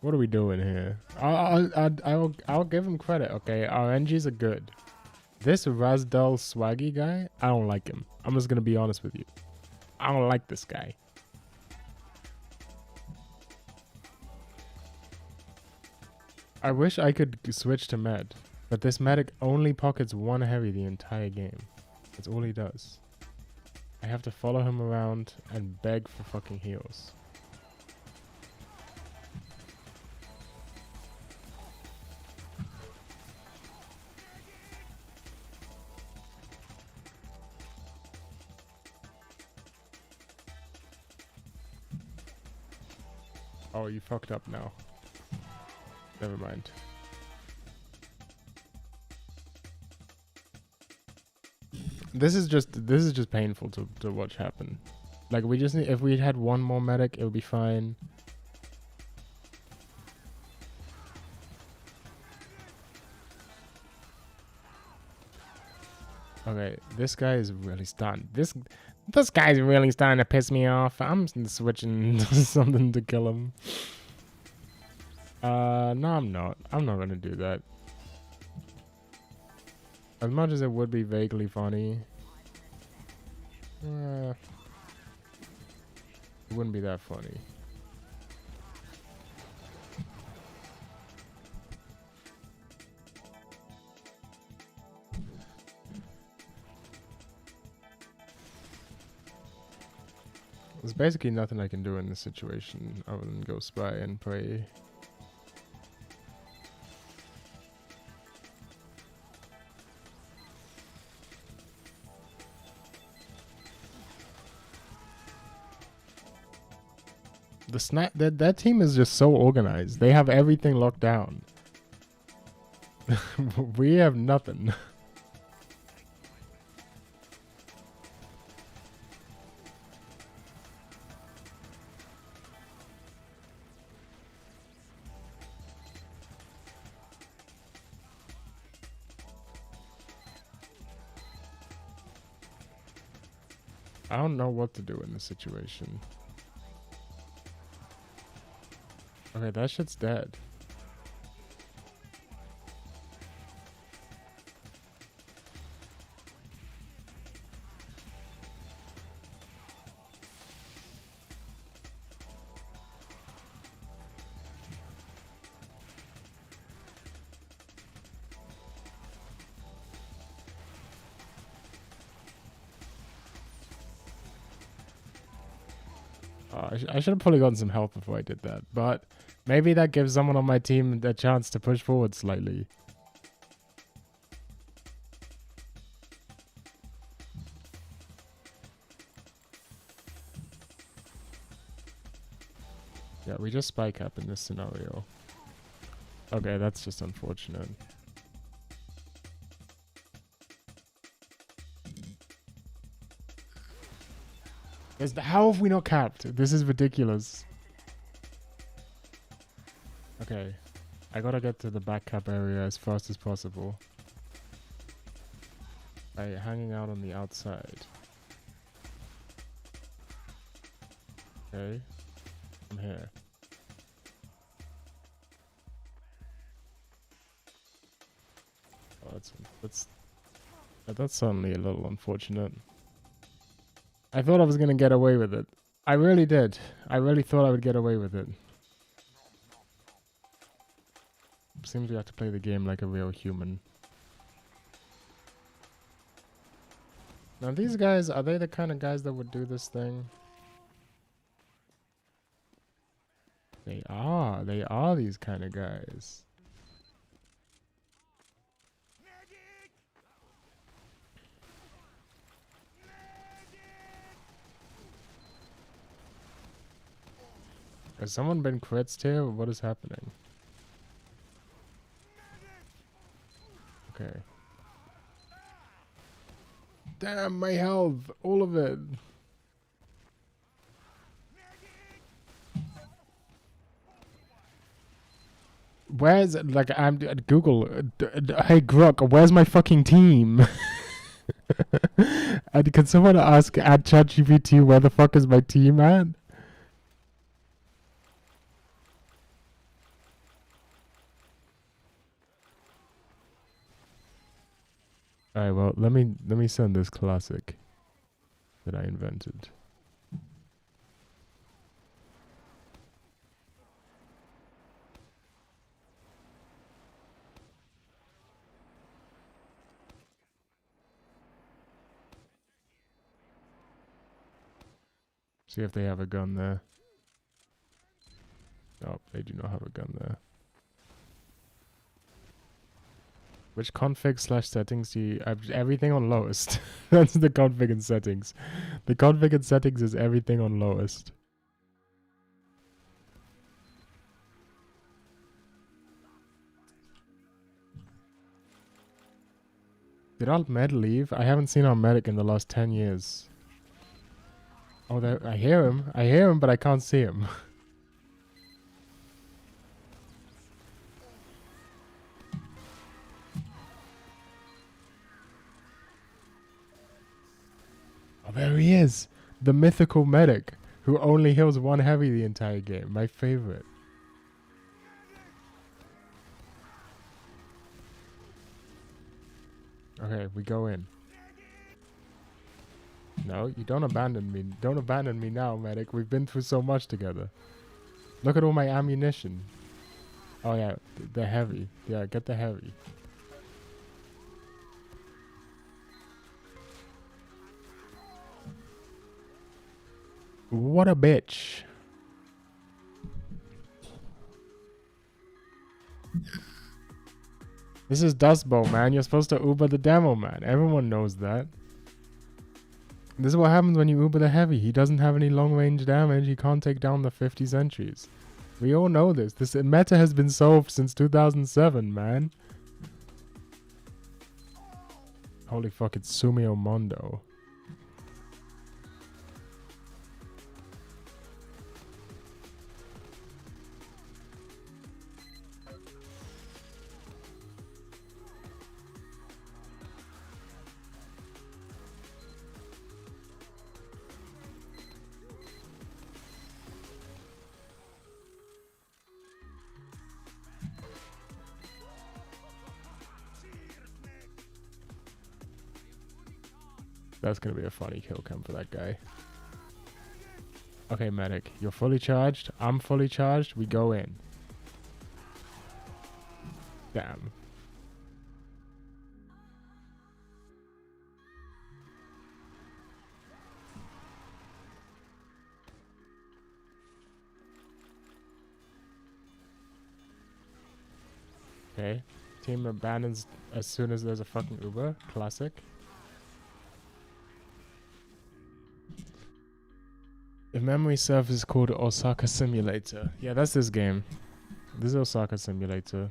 What are we doing here? I'll give him credit, okay? Our NGs are good. This Razdal Swaggy guy, I don't like him. I'm just gonna be honest with you. I don't like this guy. I wish I could switch to med, but this medic only pockets one heavy the entire game. That's all he does. I have to follow him around and beg for fucking heals. Oh, you fucked up now. Never mind. This is just painful to watch happen. Like we just need, if we had one more medic, it would be fine. Okay, this guy is really starting. This guy's really starting to piss me off. I'm switching to something to kill him. No, I'm not. I'm not gonna do that. As much as it would be vaguely funny, it wouldn't be that funny. There's basically nothing I can do in this situation other than go spy and pray. That team is just so organized. They have everything locked down. We have nothing. I don't know what to do in this situation. Okay, that shit's dead. I should have probably gotten some help before I did that, but maybe that gives someone on my team a chance to push forward slightly. Yeah, we just spike up in this scenario. Okay, that's just unfortunate. How have we not capped? This is ridiculous. Okay, I gotta get to the back cap area as fast as possible by hanging out on the outside. Okay, I'm here. Oh, that's certainly a little unfortunate. I thought I was gonna get away with it. I really did. I really thought I would get away with it. Seems we have to play the game like a real human. Now these guys, are they the kind of guys that would do this thing? They are these kind of guys. Has someone been crits here? What is happening? Okay. Damn, my health! All of it! Where's, like, I'm Google. Hey, Grok, where's my fucking team? And can someone ask at ChatGPT where the fuck is my team at? Alright, well, let me send this classic that I invented. See if they have a gun there. Nope, they do not have a gun there. Which config / settings do you... everything on lowest. That's the config and settings. The config and settings is everything on lowest. Did our med leave? I haven't seen our medic in the last 10 years. Oh, there, I hear him. I hear him, but I can't see him. Oh, there he is. The mythical medic who only heals one heavy the entire game. My favorite. Okay, we go in. No, you don't abandon me. Don't abandon me now, medic. We've been through so much together. Look at all my ammunition. Oh yeah, the heavy. Yeah, get the heavy. What a bitch. This is Dust Bowl, man. You're supposed to Uber the demo, man. Everyone knows that. This is what happens when you Uber the heavy. He doesn't have any long range damage. He can't take down the 50 sentries. We all know this. This meta has been solved since 2007, man. Holy fuck, it's Sumio Mondo. That's gonna be a funny kill cam for that guy. Okay, medic, you're fully charged. I'm fully charged. We go in. Damn. Okay. Team abandons as soon as there's a fucking Uber. Classic. If memory serves, is called Osaka Simulator. Yeah, that's this game. This is Osaka Simulator.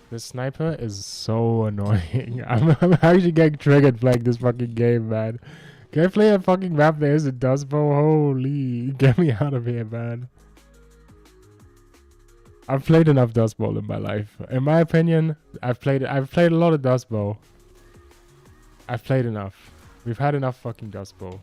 The sniper is so annoying. I'm actually getting triggered playing this fucking game, man. Can I play a fucking map that is a Dust Bowl? Holy, get me out of here, man. I've played enough Dust Bowl in my life. In my opinion, I've played a lot of Dust Bowl. I've played enough. We've had enough fucking Dust Bowl.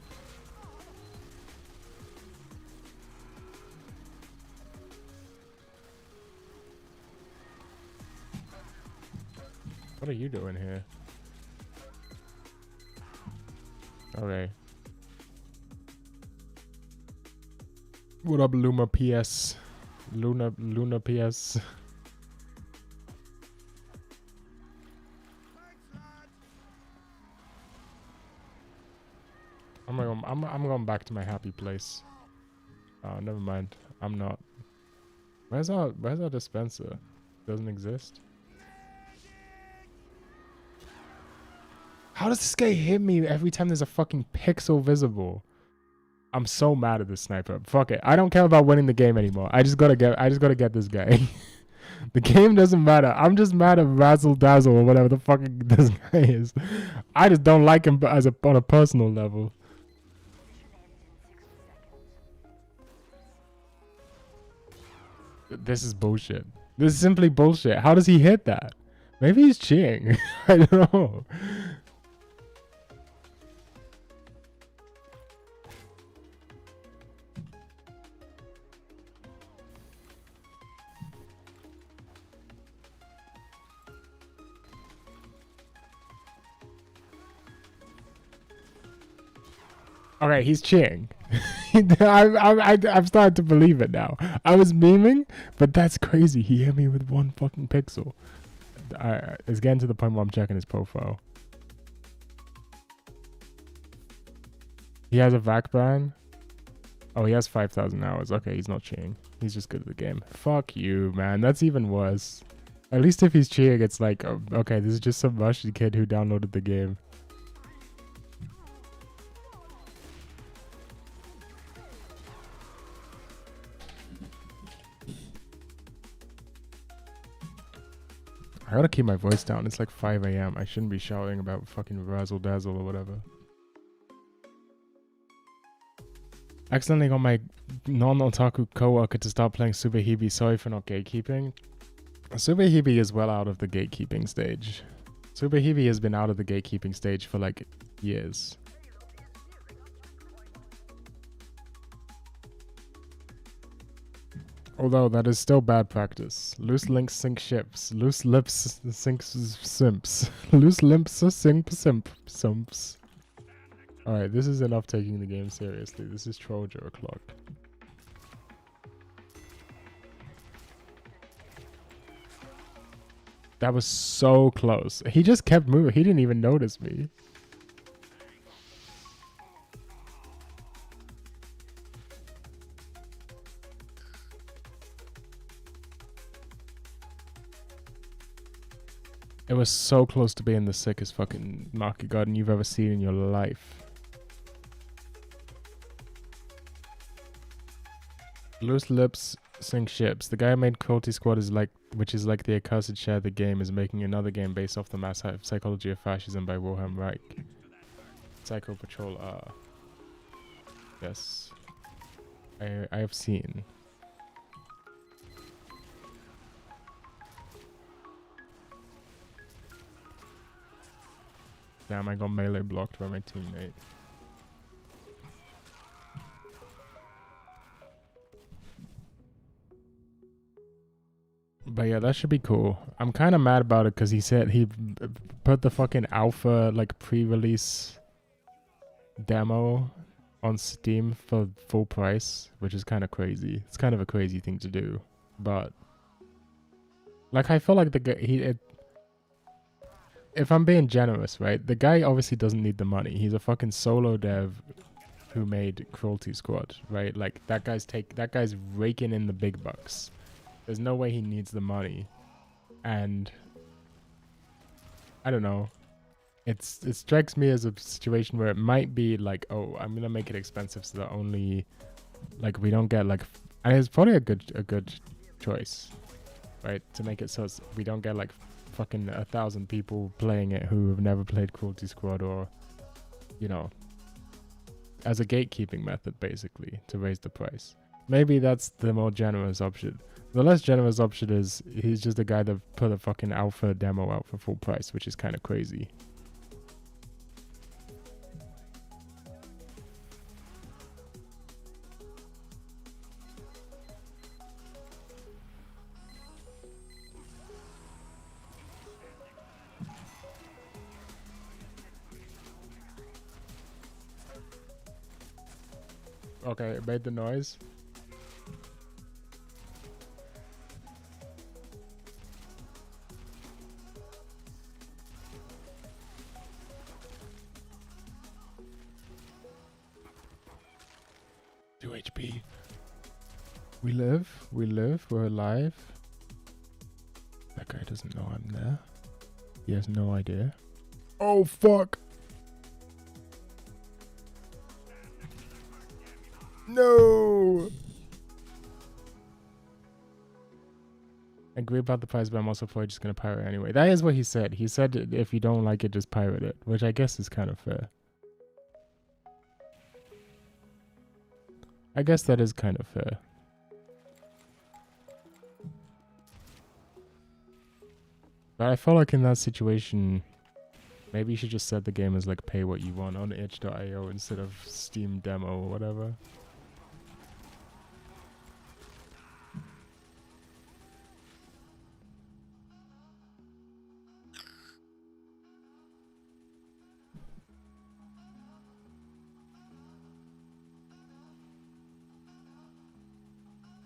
What are you doing here? Okay. What up, Luma PS? Luna PS. I'm going back to my happy place. Oh, never mind. I'm not. Where's our dispenser? Doesn't exist. How does this guy hit me every time there's a fucking pixel visible? I'm so mad at this sniper. Fuck it. I don't care about winning the game anymore. I just gotta get this guy. The game doesn't matter. I'm just mad at Razzle Dazzle or whatever the fuck this guy is. I just don't like him on a personal level. This is bullshit. This is simply bullshit. How does he hit that? Maybe he's cheating. I don't know. Okay, he's cheating. I've started to believe it now. I was memeing, but that's crazy. He hit me with one fucking pixel. It's getting to the point where I'm checking his profile. He has a VAC ban. Oh, he has 5,000 hours. Okay, he's not cheating. He's just good at the game. Fuck you, man. That's even worse. At least if he's cheating, it's like, okay, this is just some Russian kid who downloaded the game. I gotta keep my voice down. It's like 5 a.m. I shouldn't be shouting about fucking Razzle Dazzle or whatever. Accidentally got my non-otaku co-worker to start playing Super Hebe. Sorry for not gatekeeping. Super Hebe is well out of the gatekeeping stage. Super Hebe has been out of the gatekeeping stage for like years. Although that is still bad practice. Loose links sink ships. Loose lips sink simps. Loose lips sink simps. Alright, this is enough taking the game seriously. This is Trojan o'clock. That was so close. He just kept moving. He didn't even notice me. It was so close to being the sickest fucking market garden you've ever seen in your life. Loose lips sink ships. The guy who made Cruelty Squad which is like the accursed share of the game, is making another game based off the mass psychology of fascism by Wilhelm Reich. Psycho Patrol R. Yes. I have seen. Damn, I got melee blocked by my teammate. But yeah, that should be cool. I'm kind of mad about it because he said he put the fucking alpha, like, pre-release demo on Steam for full price, which is kind of crazy. It's kind of a crazy thing to do. But, like, I feel like if I'm being generous, right? The guy obviously doesn't need the money. He's a fucking solo dev who made Cruelty Squad, right? Like that guy's raking in the big bucks. There's no way he needs the money. And I don't know. It strikes me as a situation where it might be like, oh, I'm gonna make it expensive so that only like we don't get like, and it's probably a good choice, right? To make it so we don't get like fucking 1,000 people playing it who have never played Cruelty Squad, or you know, as a gatekeeping method basically to raise the price. Maybe that's the more generous option. The less generous option is he's just a guy that put a fucking alpha demo out for full price, which is kind of crazy. Okay, it made the noise. HP. We live, we're alive. That guy doesn't know I'm there. He has no idea. Oh fuck! No! Agree about the price, but I'm also probably just gonna pirate anyway. That is what he said. He said if you don't like it, just pirate it, which I guess is kind of fair. I guess that is kind of fair. But I feel like in that situation, maybe you should just set the game as like pay what you want on itch.io instead of Steam demo or whatever.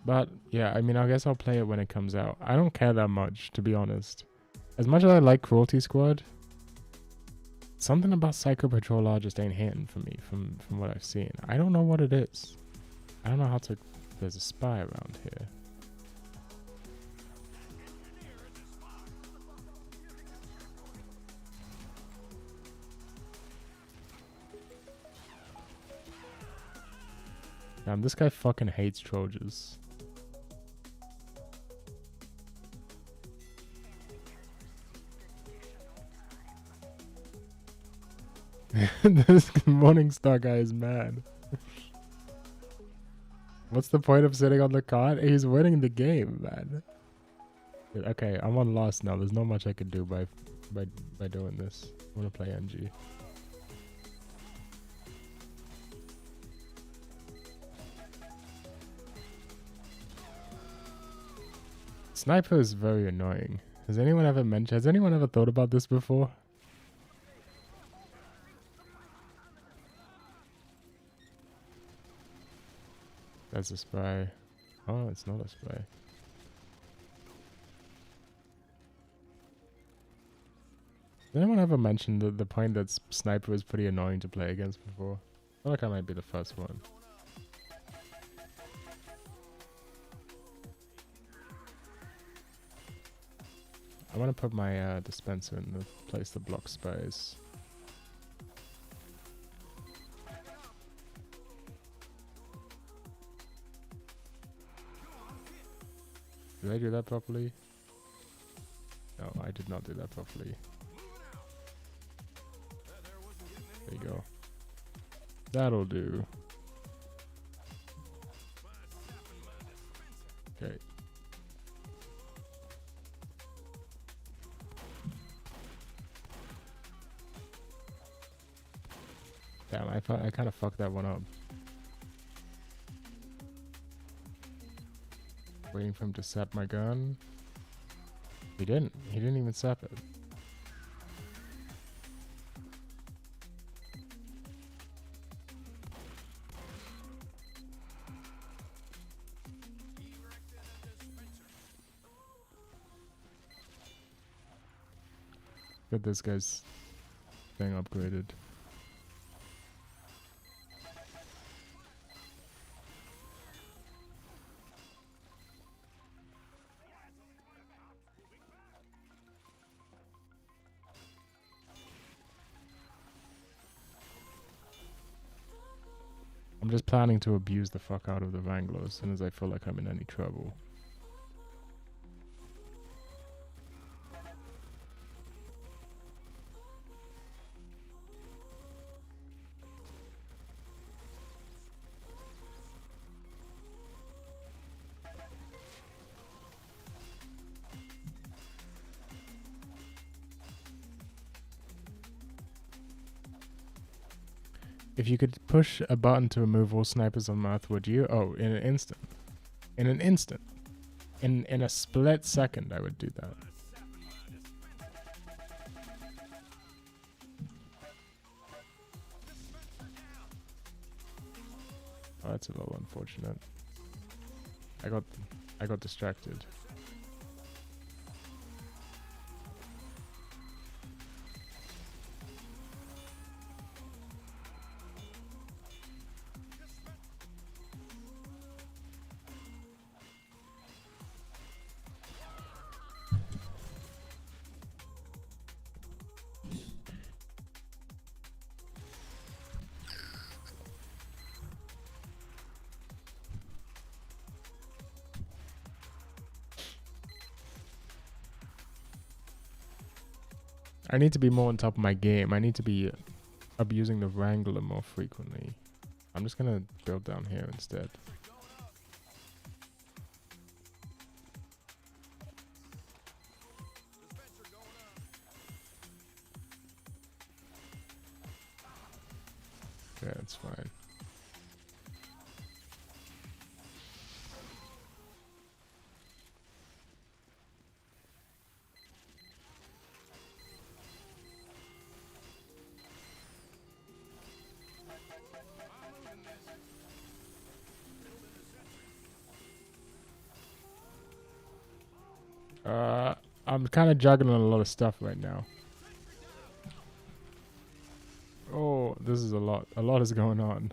But yeah, I mean, I guess I'll play it when it comes out. I don't care that much, to be honest. As much as I like Cruelty Squad, something about Psycho Patrol Law just ain't hitting for me from what I've seen. I don't know what it is. I don't know how to... There's a spy around here. Damn, this guy fucking hates Trojans. This Morningstar guy is mad. What's the point of sitting on the card? He's winning the game, man. Okay, I'm on loss now. There's not much I can do by doing this. I want to play NG. Sniper is very annoying. Has anyone ever thought about this before? That's a spy. Oh, it's not a spy. Did anyone ever mention the point that Sniper is pretty annoying to play against before? I feel like I might be the first one. I want to put my dispenser in the place to block spies. Did I do that properly? No, I did not do that properly. There you go. That'll do. Okay. Damn, I kind of fucked that one up. Waiting for him to sap my gun. He didn't. He didn't even sap it. Get this guy's thing upgraded. I'm just planning to abuse the fuck out of the Wrangler as soon as I feel like I'm in any trouble. If you could push a button to remove all snipers on Earth, would you? Oh, in an instant. In an instant. In a split second, I would do that. Oh, that's a little unfortunate. I got distracted. I need to be more on top of my game. I need to be abusing the Wrangler more frequently. I'm just gonna build down here instead. Yeah, it's fine. I'm kind of juggling a lot of stuff right now. Oh, this is a lot. A lot is going on.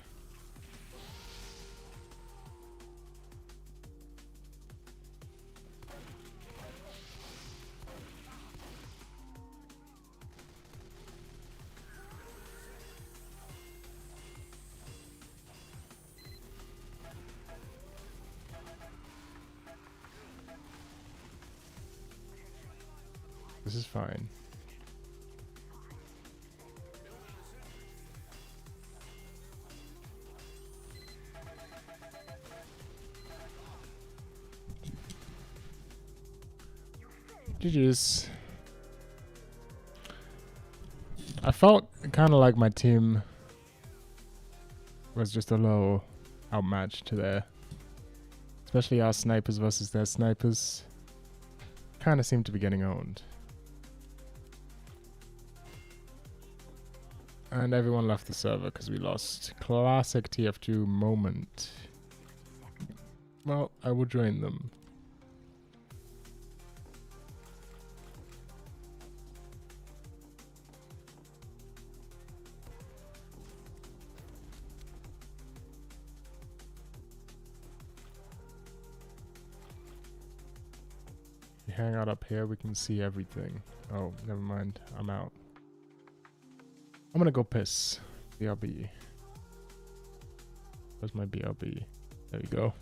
This is fine. GG's. I felt kind of like my team was just a little outmatched there. Especially our snipers versus their snipers. Kind of seemed to be getting owned. And everyone left the server because we lost. Classic TF2 moment. Well, I will join them. We hang out up here, we can see everything. Oh, never mind. I'm out. I'm gonna go piss. BRB. Where's my BRB? There we go.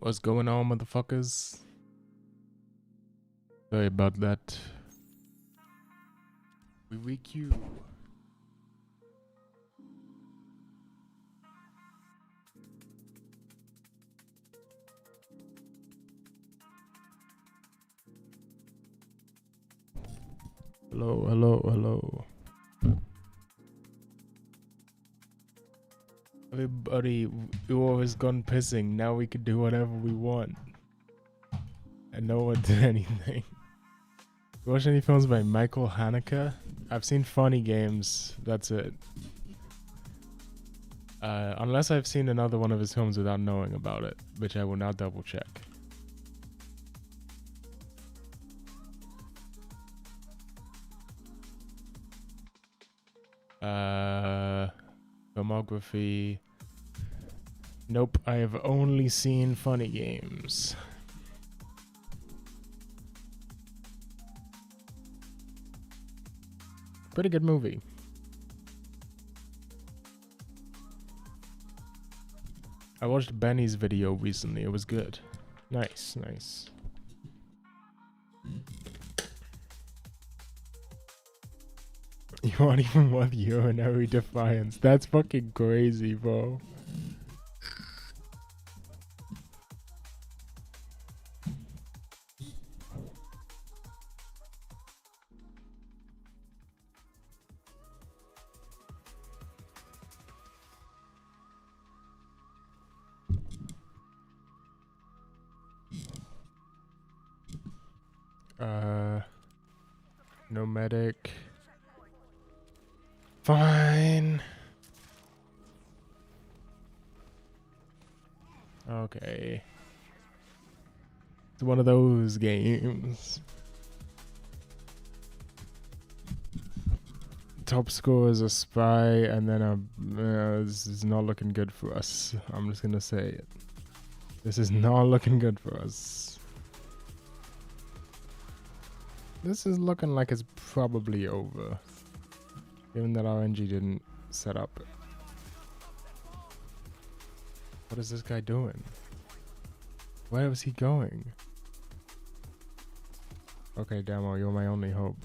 What's going on, motherfuckers? Sorry about that. We requeue. Hello, hello, hello. Everybody, we always gone pissing. Now we can do whatever we want. And no one did anything. You watch any films by Michael Haneke? I've seen Funny Games. That's it. Unless I've seen another one of his films without knowing about it, which I will now double check. Filmography. Nope, I have only seen Funny Games. Pretty good movie. I watched Benny's video recently. It was good. Nice, nice. You aren't even worth urinary defiance. That's fucking crazy, bro. No medic. Fine. Okay. It's one of those games. Top score is a spy, and then this is not looking good for us. I'm just gonna say it. This is not looking good for us. This is looking like it's probably over. Given that RNG didn't set up. What is this guy doing? Where was he going? Okay, Damo, you're my only hope.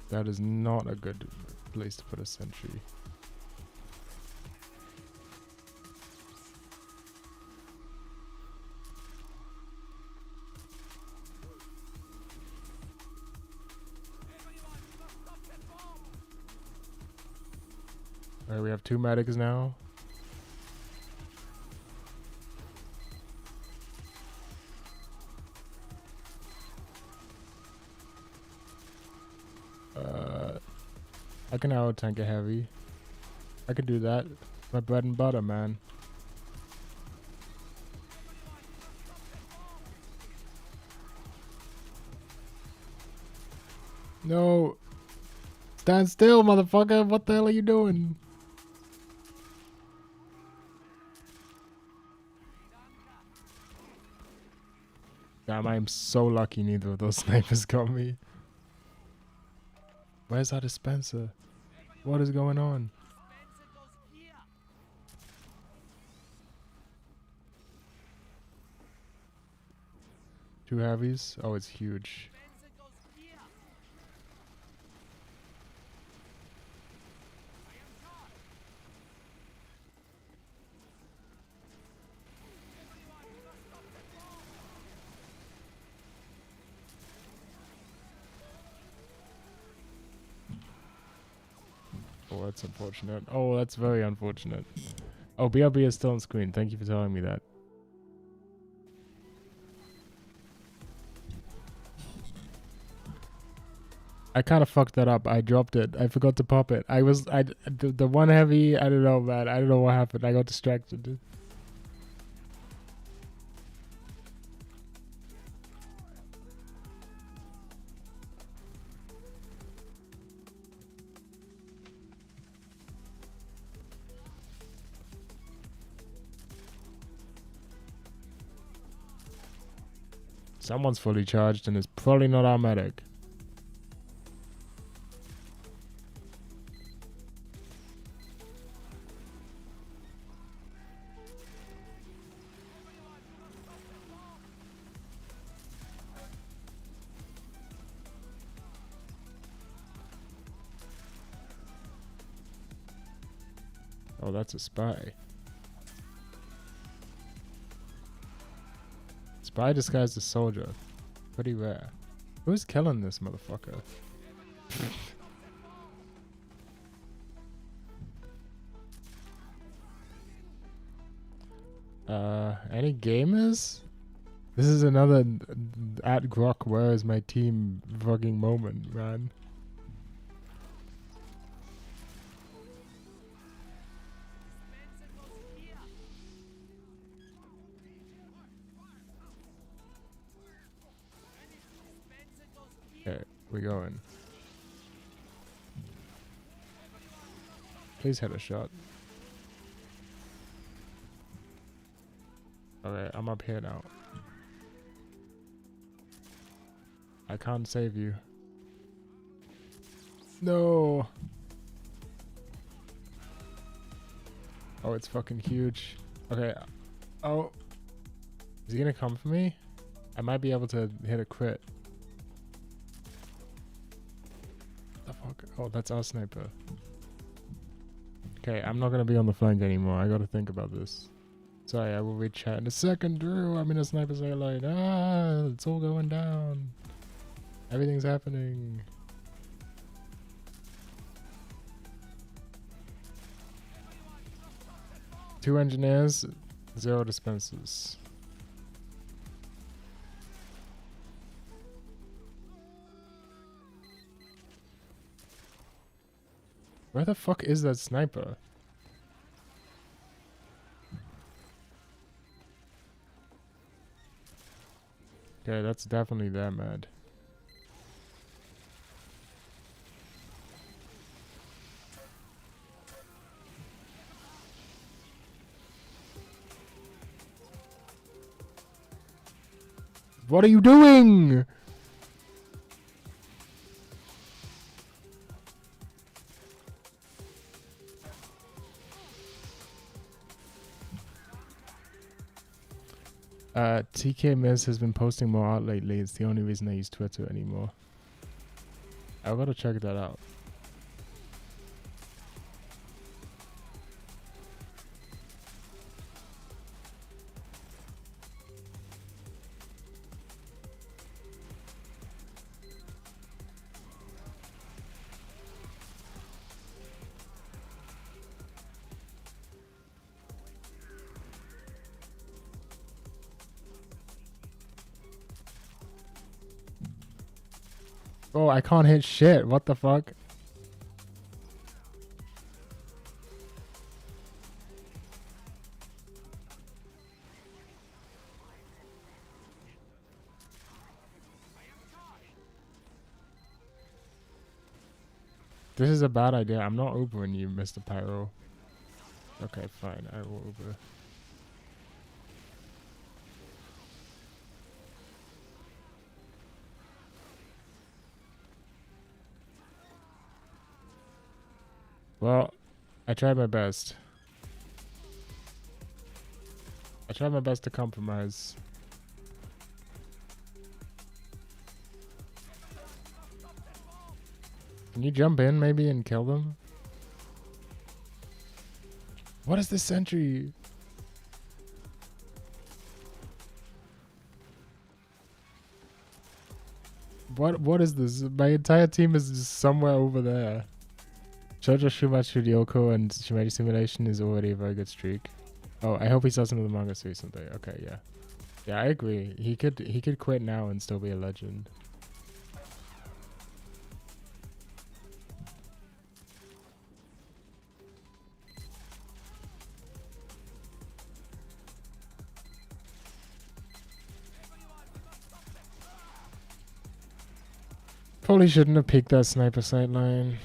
That is not a good place to put a sentry. Alright, we have 2 medics now. I can out tank a heavy. I can do that. My bread and butter, man. No. Stand still, motherfucker. What the hell are you doing? Damn, I'm so lucky neither of those snipers got me. Where's our dispenser? What is going on? Two heavies? Oh, it's huge. Oh, that's unfortunate. Oh, that's very unfortunate. Oh, BRB is still on screen. Thank you for telling me that. I kind of fucked that up. I dropped it. I forgot to pop it. The one heavy, I don't know, man. I don't know what happened. I got distracted. Someone's fully charged and it's probably not our medic. Oh, that's a spy. Spy disguised as soldier. Pretty rare. Who's killing this motherfucker? Any gamers? This is another at Grok, where is my team fucking moment, man. Okay, we going. Please hit a shot. Okay, I'm up here now. I can't save you. No. Oh, it's fucking huge. Okay. Oh. Is he gonna come for me? I might be able to hit a crit. The fuck? Oh, that's our sniper. Okay, I'm not gonna be on the flank anymore. I gotta think about this. Sorry, I will read chat in a second, Drew. I'm in a sniper satellite. Ah, it's all going down. Everything's happening. Two engineers, 0 dispensers. Where the fuck is that sniper? Okay, that's definitely them, Ed. What are you doing? TK Miz has been posting more art lately. It's the only reason I use Twitter anymore. I gotta check that out. Oh, I can't hit shit. What the fuck? This is a bad idea. I'm not Ubering you, Mr. Pyro. Okay, fine. I will Uber. Well, I tried my best. I tried my best to compromise. Can you jump in maybe and kill them? What is this sentry? What is this? My entire team is just somewhere over there. Shoujo Shumachu Ryoko and Shimaji Simulation is already a very good streak. Oh, I hope he starts another manga series someday. Okay, yeah. Yeah, I agree. He could quit now and still be a legend. Probably shouldn't have picked that sniper sight line.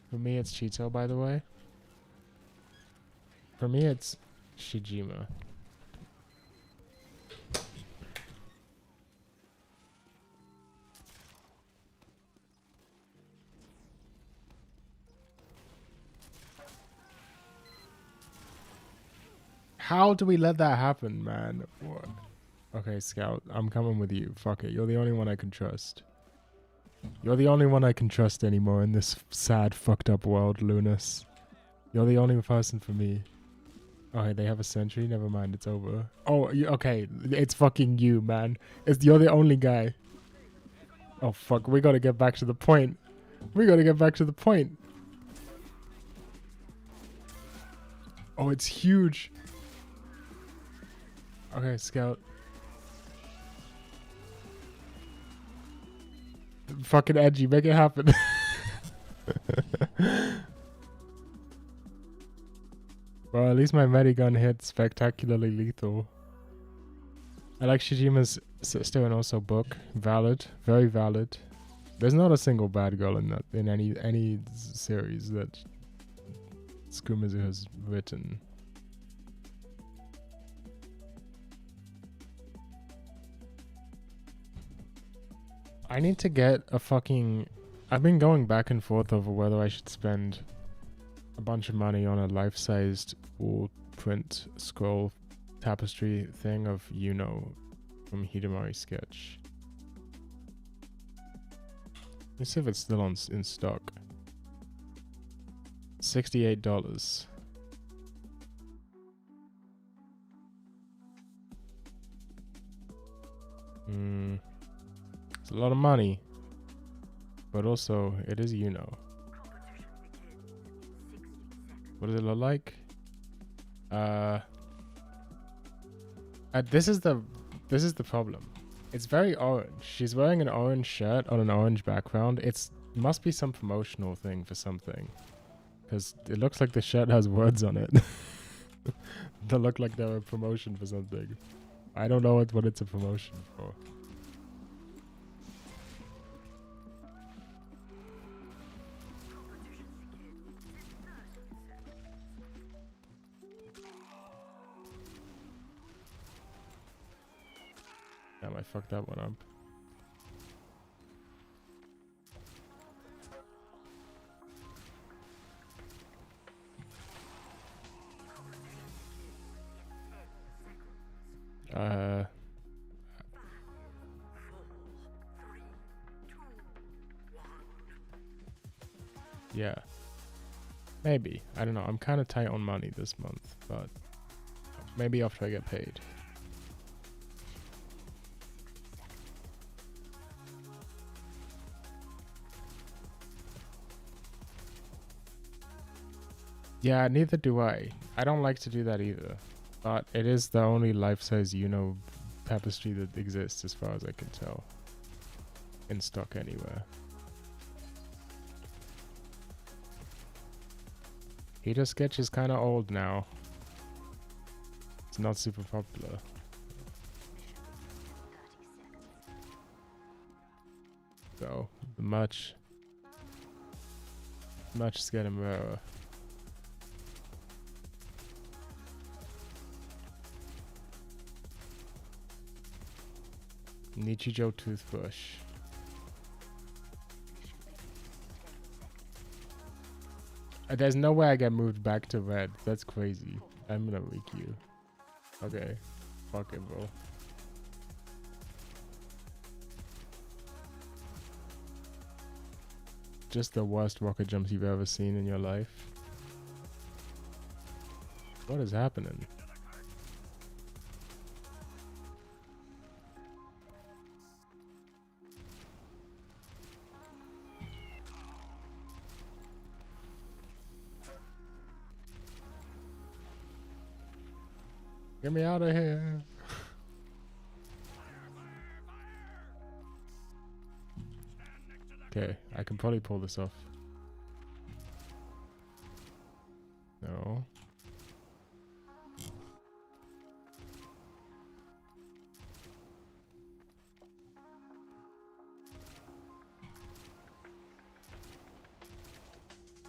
For me, it's Cheeto, by the way. For me, it's Shijima. How do we let that happen, man? What? Okay, Scout, I'm coming with you. Fuck it. You're the only one I can trust. You're the only one I can trust anymore in this sad, fucked up world, Lunas. You're the only person for me. Oh, hey, they have a sentry? Never mind, it's over. Oh, okay, it's fucking you, man. You're the only guy. Oh, fuck, we gotta get back to the point. We gotta get back to the point. Oh, it's huge. Okay, scout. Fucking edgy, make it happen. Well, at least my medigun hit spectacularly lethal. I like Shijima's sister and also book. Valid, very valid. There's not a single bad girl in that in any series that Skumizu has written. I need to get a fucking... I've been going back and forth over whether I should spend a bunch of money on a life-sized wall print scroll tapestry thing of Yuno from Hidamari Sketch. Let's see if it's still in stock. $68. It's a lot of money, but also it is Yuno. What does it look like? This is the problem. It's very orange. She's wearing an orange shirt on an orange background. Must be some promotional thing for something, because it looks like the shirt has words on it. They look like they're a promotion for something. I don't know what it's a promotion for. Damn, I fucked that one up. Yeah. Maybe. I don't know. I'm kind of tight on money this month, but maybe after I get paid. Yeah, neither do I. I don't like to do that either. But it is the only life-size Yuno tapestry that exists as far as I can tell. In stock anywhere. Hita Sketch is kind of old now. It's not super popular. So, the much is getting rarer. Nichijou toothbrush. There's no way I get moved back to red. That's crazy. I'm gonna leak you. Okay. Fuck it, bro. Just the worst rocket jumps you've ever seen in your life. What is happening? Get me out of here. Okay, I can probably pull this off. No.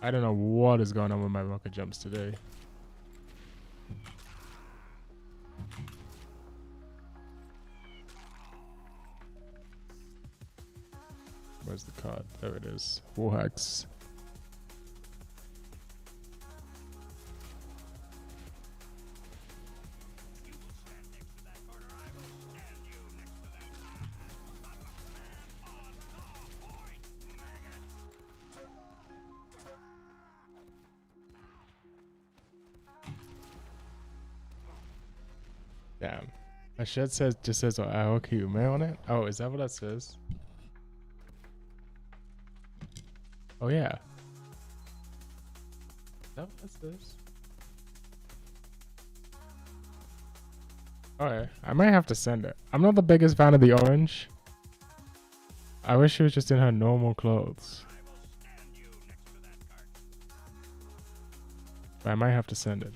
I don't know what is going on with my rocket jumps today. Where's the card? There it is. Warhacks. Damn. My shirt says just says Aoki on it. Oh, is that what that says? Oh yeah. Is that what that says? Alright, I might have to send it. I'm not the biggest fan of the orange. I wish she was just in her normal clothes. But I might have to send it.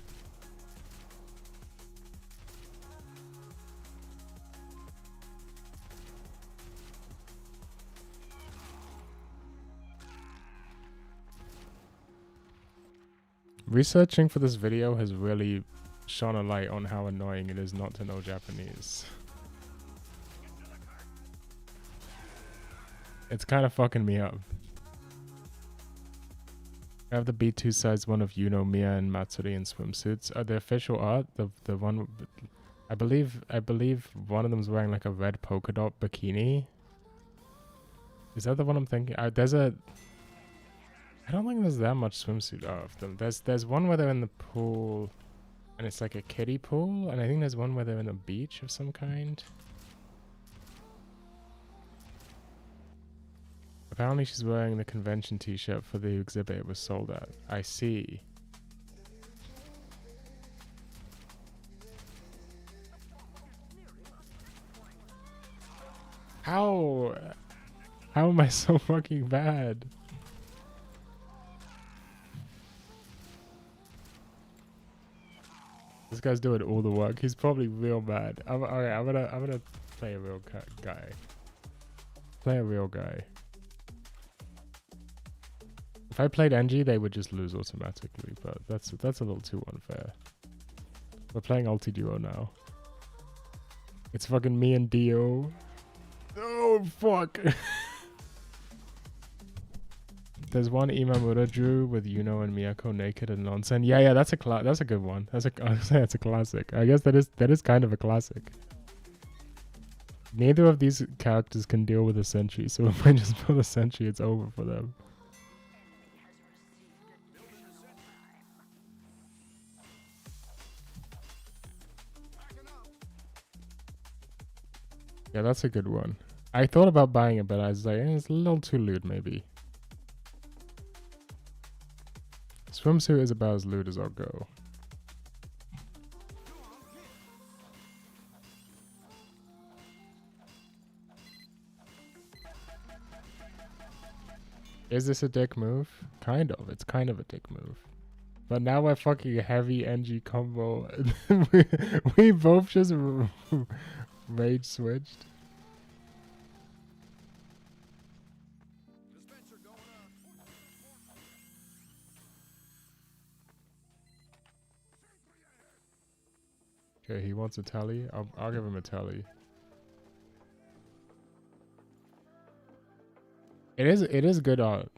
Researching for this video has really shone a light on how annoying it is not to know Japanese. It's kind of fucking me up. I have the B2 size one of Yuno, Mia, and Matsuri in swimsuits. The official art, the one, I believe one of them's wearing like a red polka dot bikini. Is that the one I'm thinking? I don't think there's that much swimsuit of them. There's one where they're in the pool, and it's like a kiddie pool, and I think there's one where they're in a beach of some kind. Apparently she's wearing the convention t-shirt for the exhibit it was sold at. I see. How am I so fucking bad? This guy's doing all the work. He's probably real bad. Alright, I'm gonna play a real guy. Play a real guy. If I played NG, they would just lose automatically, but that's a little too unfair. We're playing Ulti-Duo now. It's fucking me and Dio. Oh, fuck. There's one Imamura drew with Yuno and Miyako naked and nonsense. Yeah, that's a good one. That's a classic. I guess that is kind of a classic. Neither of these characters can deal with a sentry, so if I just put a sentry, it's over for them. Yeah, that's a good one. I thought about buying it, but I was like, it's a little too lewd, maybe. Swimsuit is about as lewd as I'll go. Is this a dick move? Kind of. It's kind of a dick move. But now we're fucking heavy NG combo. we both just rage switched. Okay, he wants a tally. I'll give him a tally. It is good art.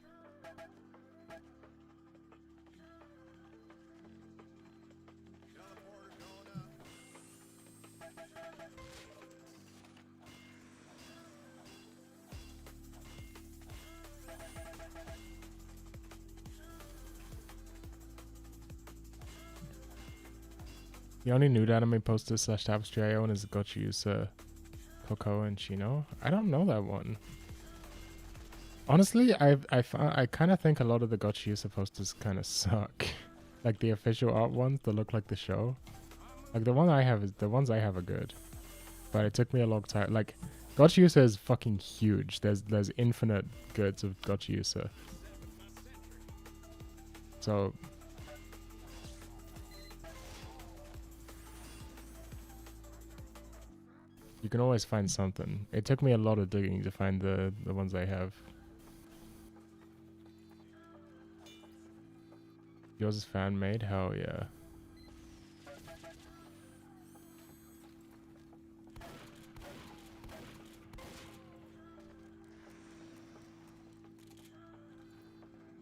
The only nude anime poster / tapestry I own is Gochiyusa, Coco, and Chino. I don't know that one. Honestly, I kind of think a lot of the Gochiyusa posters kind of suck. Like the official art ones that look like the show. Like the ones I have are good, but it took me a long time. Like Gochiyusa is fucking huge. There's infinite goods of Gochiyusa. So. You can always find something. It took me a lot of digging to find the ones I have. Yours is fan made? Hell yeah.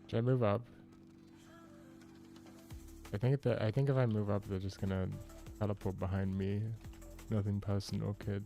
Should I move up? I think if I move up, they're just gonna teleport behind me. Nothing personal, kid.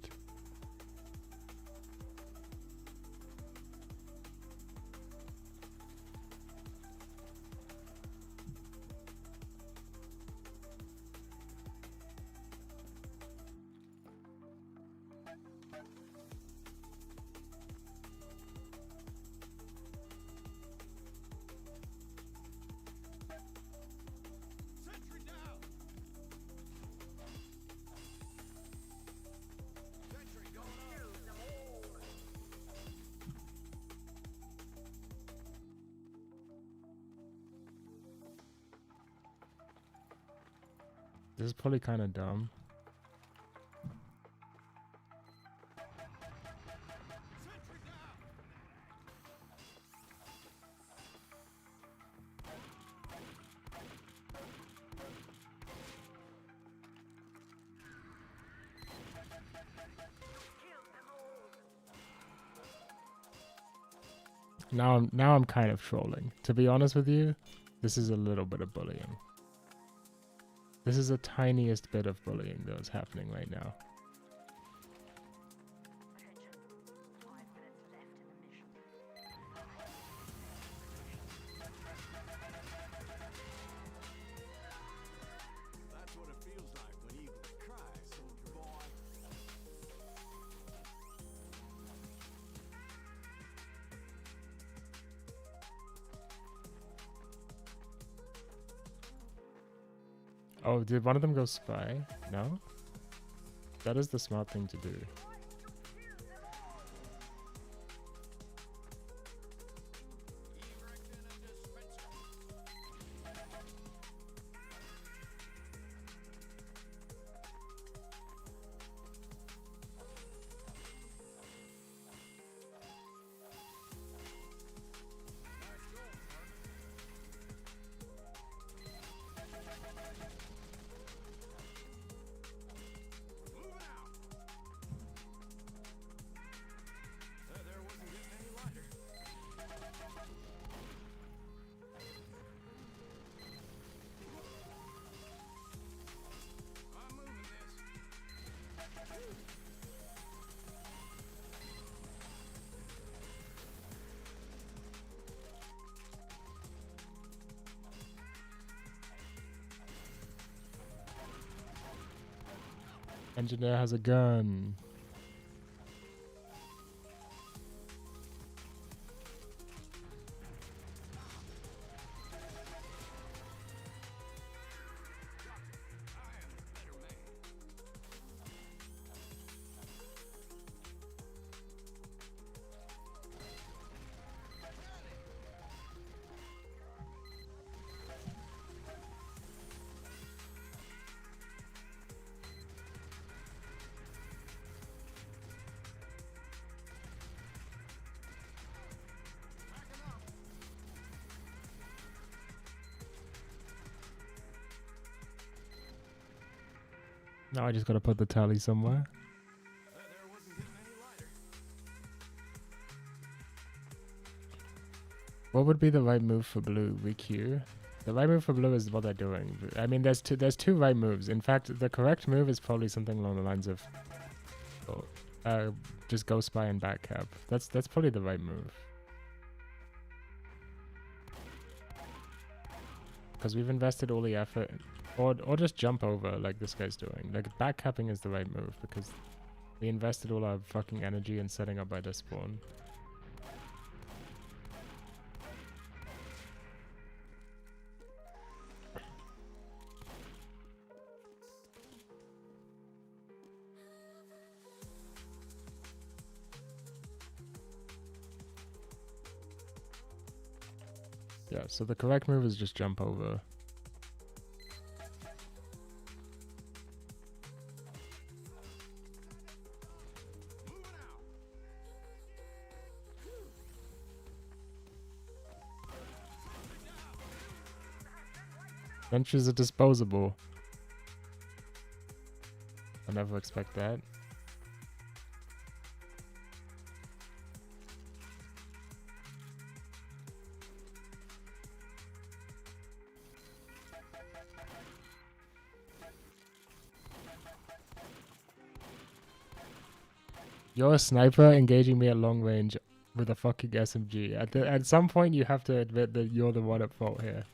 This is probably kind of dumb. Now I'm kind of trolling. To be honest with you, this is a little bit of bullying. This is the tiniest bit of bullying that is happening right now. Oh, did one of them go spy? No? That is the smart thing to do. Engineer has a gun. Now I just gotta put the tally somewhere. What would be the right move for blue? VQ? The right move for blue is what they're doing. I mean, there's two right moves. In fact, the correct move is probably something along the lines of just go spy and back cap. That's probably the right move. Because we've invested all the effort. Or just jump over like this guy's doing. Like, backcapping is the right move because we invested all our fucking energy in setting up by this spawn. Yeah, so the correct move is just jump over. Ventures are disposable. I never expect that. You're a sniper engaging me at long range with a fucking SMG. At some point you have to admit that you're the one at fault here.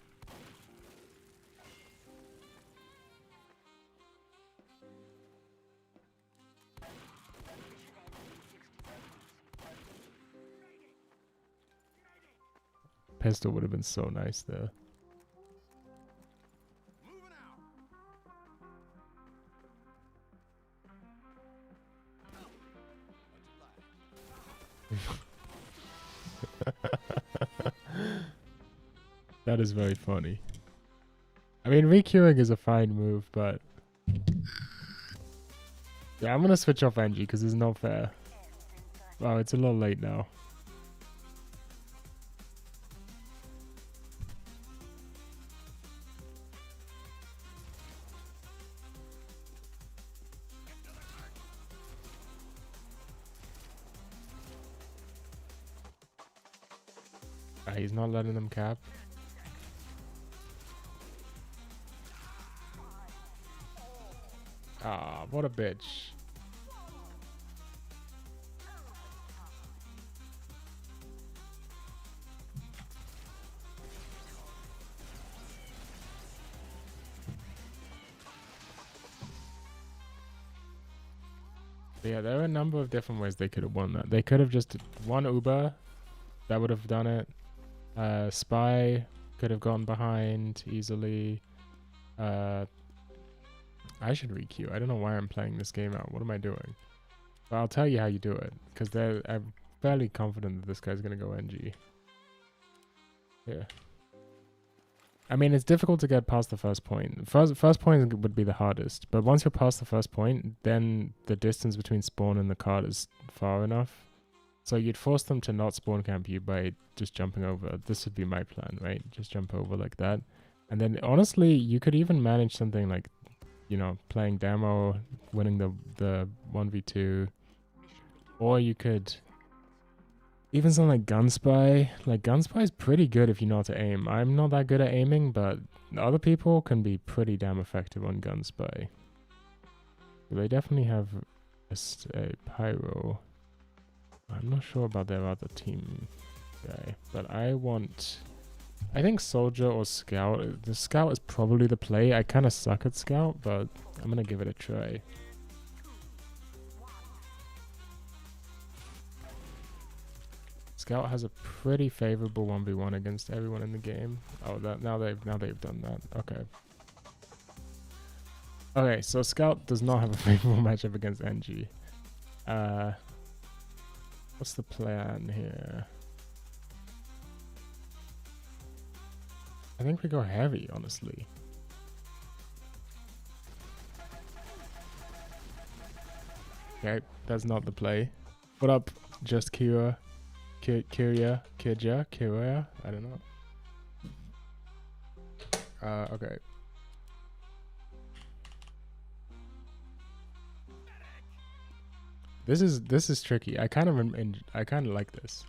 Pistol would have been so nice there. That is very funny. I mean, requeuing is a fine move, but Yeah, I'm gonna switch off Angie because it's not fair. Oh, it's a little late now. He's not letting them cap. Ah, what a bitch. But yeah, there are a number of different ways they could have won that. They could have just won Uber. That would have done it. Spy could have gone behind easily. I should requeue. I don't know why I'm playing this game out. What am I doing? But I'll tell you how you do it. Because I'm fairly confident that this guy's going to go NG. Yeah. I mean, it's difficult to get past the first point. First point would be the hardest. But once you're past the first point, then the distance between spawn and the card is far enough. So you'd force them to not spawn camp you by just jumping over. This would be my plan, right? Just jump over like that. And then, honestly, you could even manage something like, you know, playing demo, winning the 1v2. Or you could... Even something like Gunspy. Like, Gunspy is pretty good if you know how to aim. I'm not that good at aiming, but other people can be pretty damn effective on Gunspy. They definitely have a Pyro. I'm not sure about their other team guy, but I think Soldier or Scout. The Scout is probably the play. I kind of suck at Scout, but I'm going to give it a try. Scout has a pretty favorable 1v1 against everyone in the game. Oh, now they've done that. Okay. Okay, so Scout does not have a favorable matchup against NG. What's the plan here? I think we go heavy, honestly. Okay, that's not the play. What up, Just Kira? Kira? I don't know. Okay. This is tricky. I kind of like this.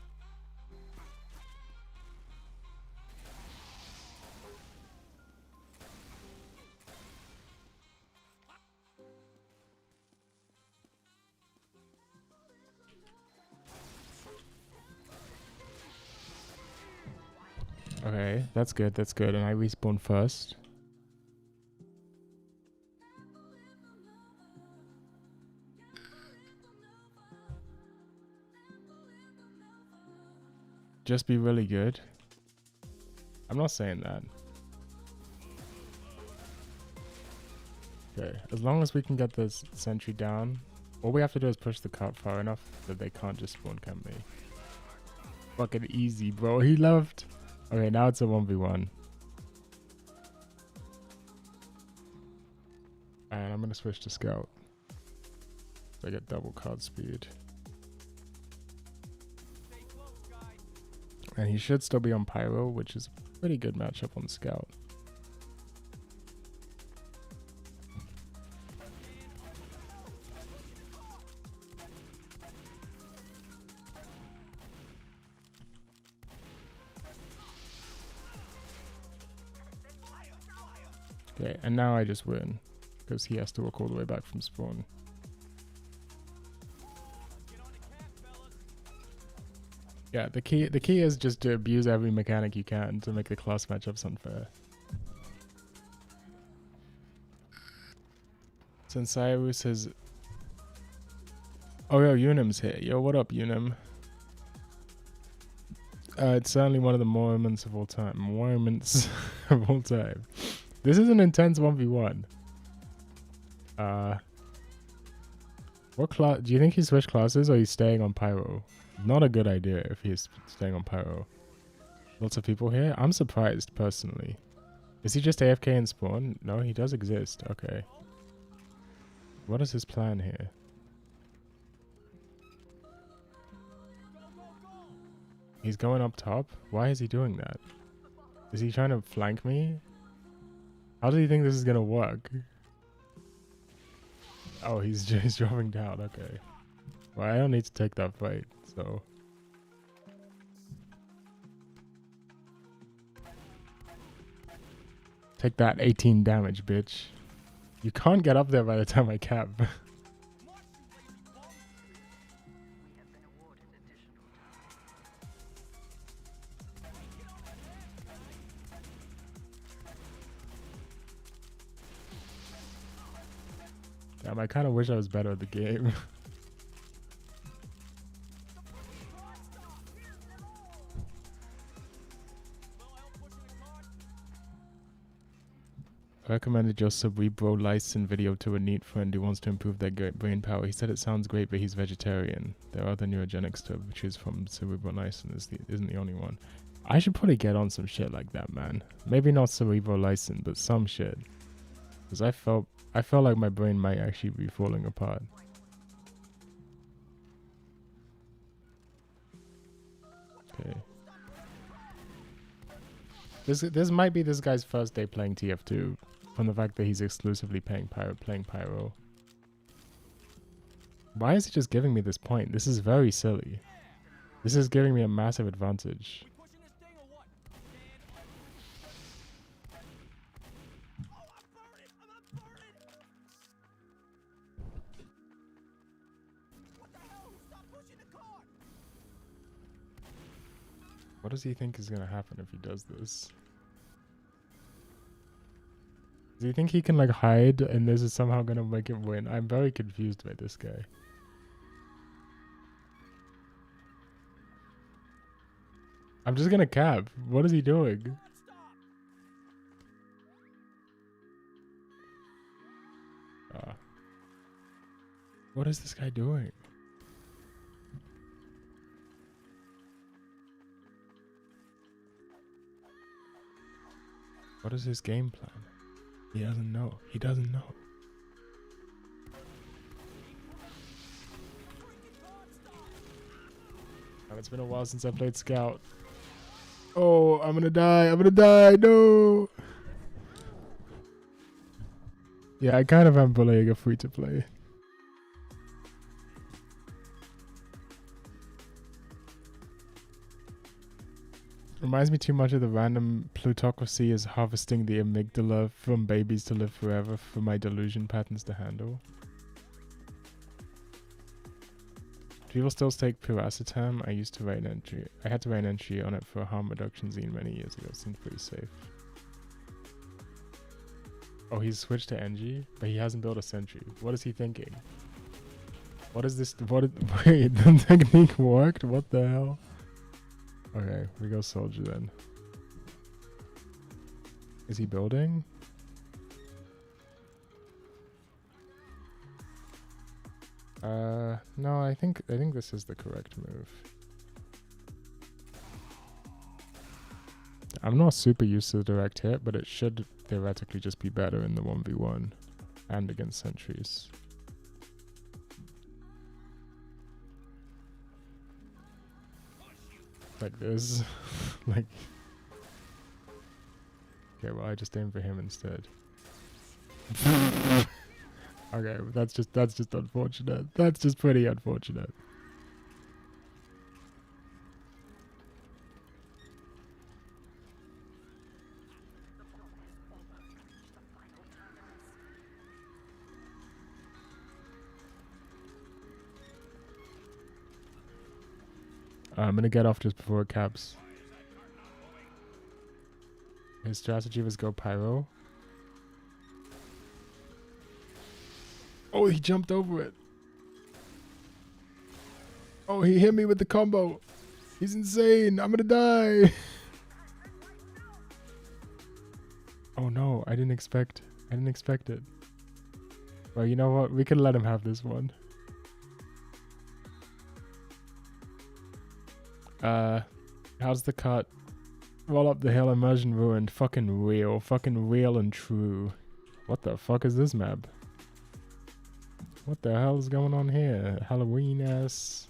Okay, that's good. That's good. And I respawn first. Just be really good. I'm not saying that. Okay, as long as we can get this sentry down, all we have to do is push the cart far enough that they can't just spawn camp me. Fucking easy, bro. He loved. Okay, now it's a 1v1. And I'm gonna switch to Scout. So I get double card speed. And he should still be on Pyro, which is a pretty good matchup on Scout. Okay, and now I just win, because he has to walk all the way back from spawn. Yeah, the key is just to abuse every mechanic you can to make the class matchups unfair. Since Cyrus has... Oh, yo, Unim's here. Yo, what up, Unim? It's certainly one of the moments of all time. Moments of all time. This is an intense 1v1. What class... Do you think he switched classes or he's staying on Pyro? Not a good idea if he's staying on Pyro. Lots of people here. I'm surprised, personally. Is he just AFK in spawn? No, he does exist. Okay. What is his plan here? He's going up top? Why is he doing that? Is he trying to flank me? How do you think this is gonna work? Oh, he's just dropping down. Okay. Well, I don't need to take that fight, so... Take that 18 damage, bitch. You can't get up there by the time I cap. Damn, I kind of wish I was better at the game. I recommended your Cerebro license video to a neat friend who wants to improve their brain power. He said it sounds great, but he's vegetarian. There are other neurogenics to choose from. Cerebro license isn't the only one. I should probably get on some shit like that, man. Maybe not Cerebro license, but some shit. Because I felt like my brain might actually be falling apart. Okay. This might be this guy's first day playing TF2, from the fact that he's exclusively playing Pyro. Why is he just giving me this point? This is very silly. This is giving me a massive advantage. What does he think is gonna happen if he does this? Does he think he can like hide and this is somehow gonna make him win? I'm very confused by this guy. I'm just gonna cap. What is he doing? What is this guy doing? What is his game plan? He doesn't know. He doesn't know. Oh, it's been a while since I played Scout. Oh, I'm gonna die. I'm gonna die. No. Yeah, I kind of am bullying a free to play. Reminds me too much of the random plutocracy is harvesting the amygdala from babies to live forever for my delusion patterns to handle. Do people still take piracetam? I used to write an entry. I had to write an entry on it for a harm reduction zine many years ago. It seemed pretty safe. Oh, he's switched to NG, but he hasn't built a sentry. What is he thinking? What is this? Wait, the technique worked? What the hell? Okay, we go soldier then. Is he building? No, I think this is the correct move. I'm not super used to the direct hit, but it should theoretically just be better in the 1v1 and against sentries. Like this. Like... Okay, well I just aimed for him instead. Okay, that's just unfortunate. That's just pretty unfortunate. I'm gonna get off just before it caps. His strategy was go pyro. Oh, he jumped over it. Oh, he hit me with the combo. He's insane. I'm gonna die. Oh no, I didn't expect it. Well, you know what? We can let him have this one. How's the cut? Roll up the hill, immersion ruined. Fucking real and true. What the fuck is this map? What the hell is going on here? Halloween ass.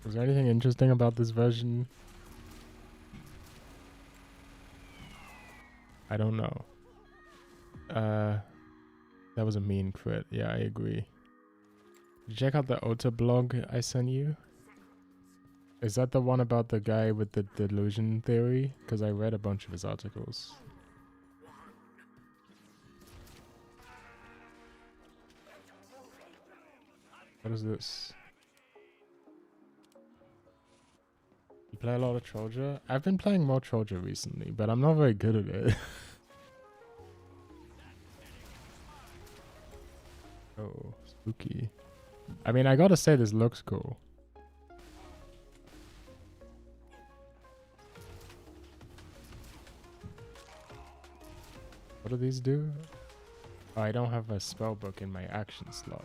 Was there anything interesting about this version? I don't know. That was a mean crit. Yeah, I agree. Check out the Ota blog I sent you. Is that the one about the guy with the delusion theory? Because I read a bunch of his articles. What is this? You play a lot of Troja? I've been playing more Troja recently, but I'm not very good at it. Oh, spooky. I mean, I gotta say this looks cool. What do these do? Oh, I don't have a spell book in my action slot.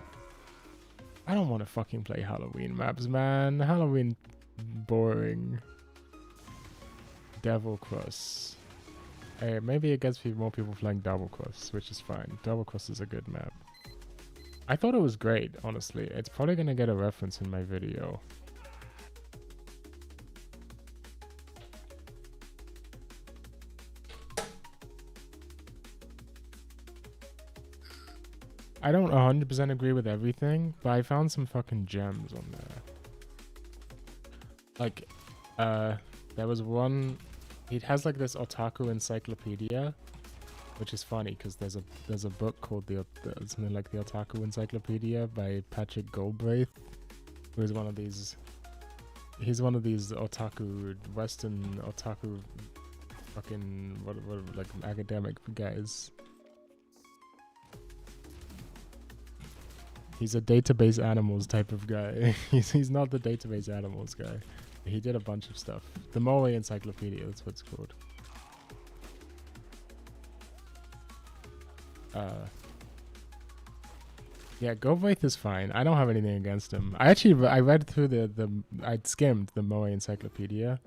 I don't want to fucking play Halloween maps, man. Halloween boring. Devil Cross. Hey, maybe it gets more people playing Double Cross, which is fine. Double Cross is a good map. I thought it was great, honestly. It's probably gonna get a reference in my video. I don't 100% agree with everything, but I found some fucking gems on there. Like, there was one. It has like this otaku encyclopedia, which is funny because there's a book called something like the Otaku Encyclopedia by Patrick Goldbraith, who is one of these. He's one of these otaku, Western otaku, fucking what like academic guys. He's a database animals type of guy. he's not the database animals guy. He did a bunch of stuff. The Moe Encyclopedia, that's what it's called. Yeah, Goldbraith is fine. I don't have anything against him. I read through I skimmed the Moe Encyclopedia.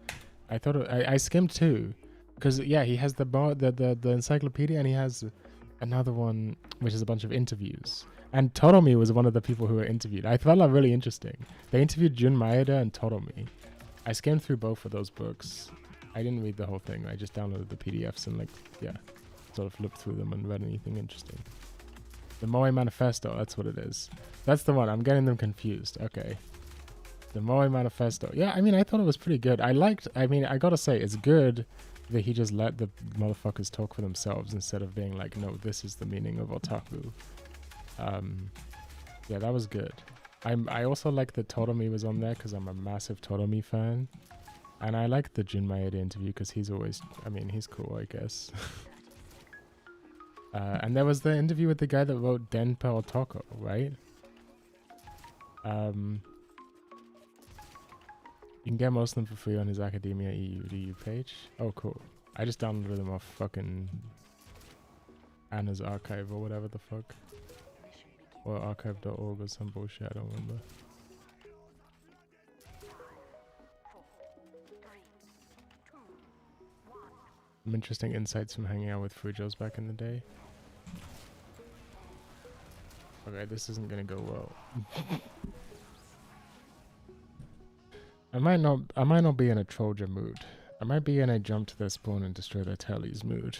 I thought I skimmed too, because yeah, he has the encyclopedia and he has another one which is a bunch of interviews. And Toromi was one of the people who were interviewed. I found that really interesting. They interviewed Jun Maeda and Toromi. I skimmed through both of those books. I didn't read the whole thing. I just downloaded the PDFs and sort of looked through them and read anything interesting. The Moe Manifesto, that's what it is. That's the one. I'm getting them confused. Okay. The Moe Manifesto. Yeah, I mean, I thought it was pretty good. I gotta say, it's good that he just let the motherfuckers talk for themselves instead of being like, no, this is the meaning of otaku. Yeah, that was good. I also like that Toromi was on there because I'm a massive Toromi fan. And I like the Jun Maeda interview because he's always, I mean, he's cool, I guess. And there was the interview with the guy that wrote Denpa Otoko, right? You can get most of them for free on his Academia EU page. Oh, cool. I just downloaded them off fucking Anna's archive or whatever the fuck. Or archive.org or some bullshit, I don't remember. Some interesting insights from hanging out with Fujos back in the day. Okay, this isn't gonna go well. I might not be in a Troja mood. I might be in a jump to their spawn and destroy their tallies mood.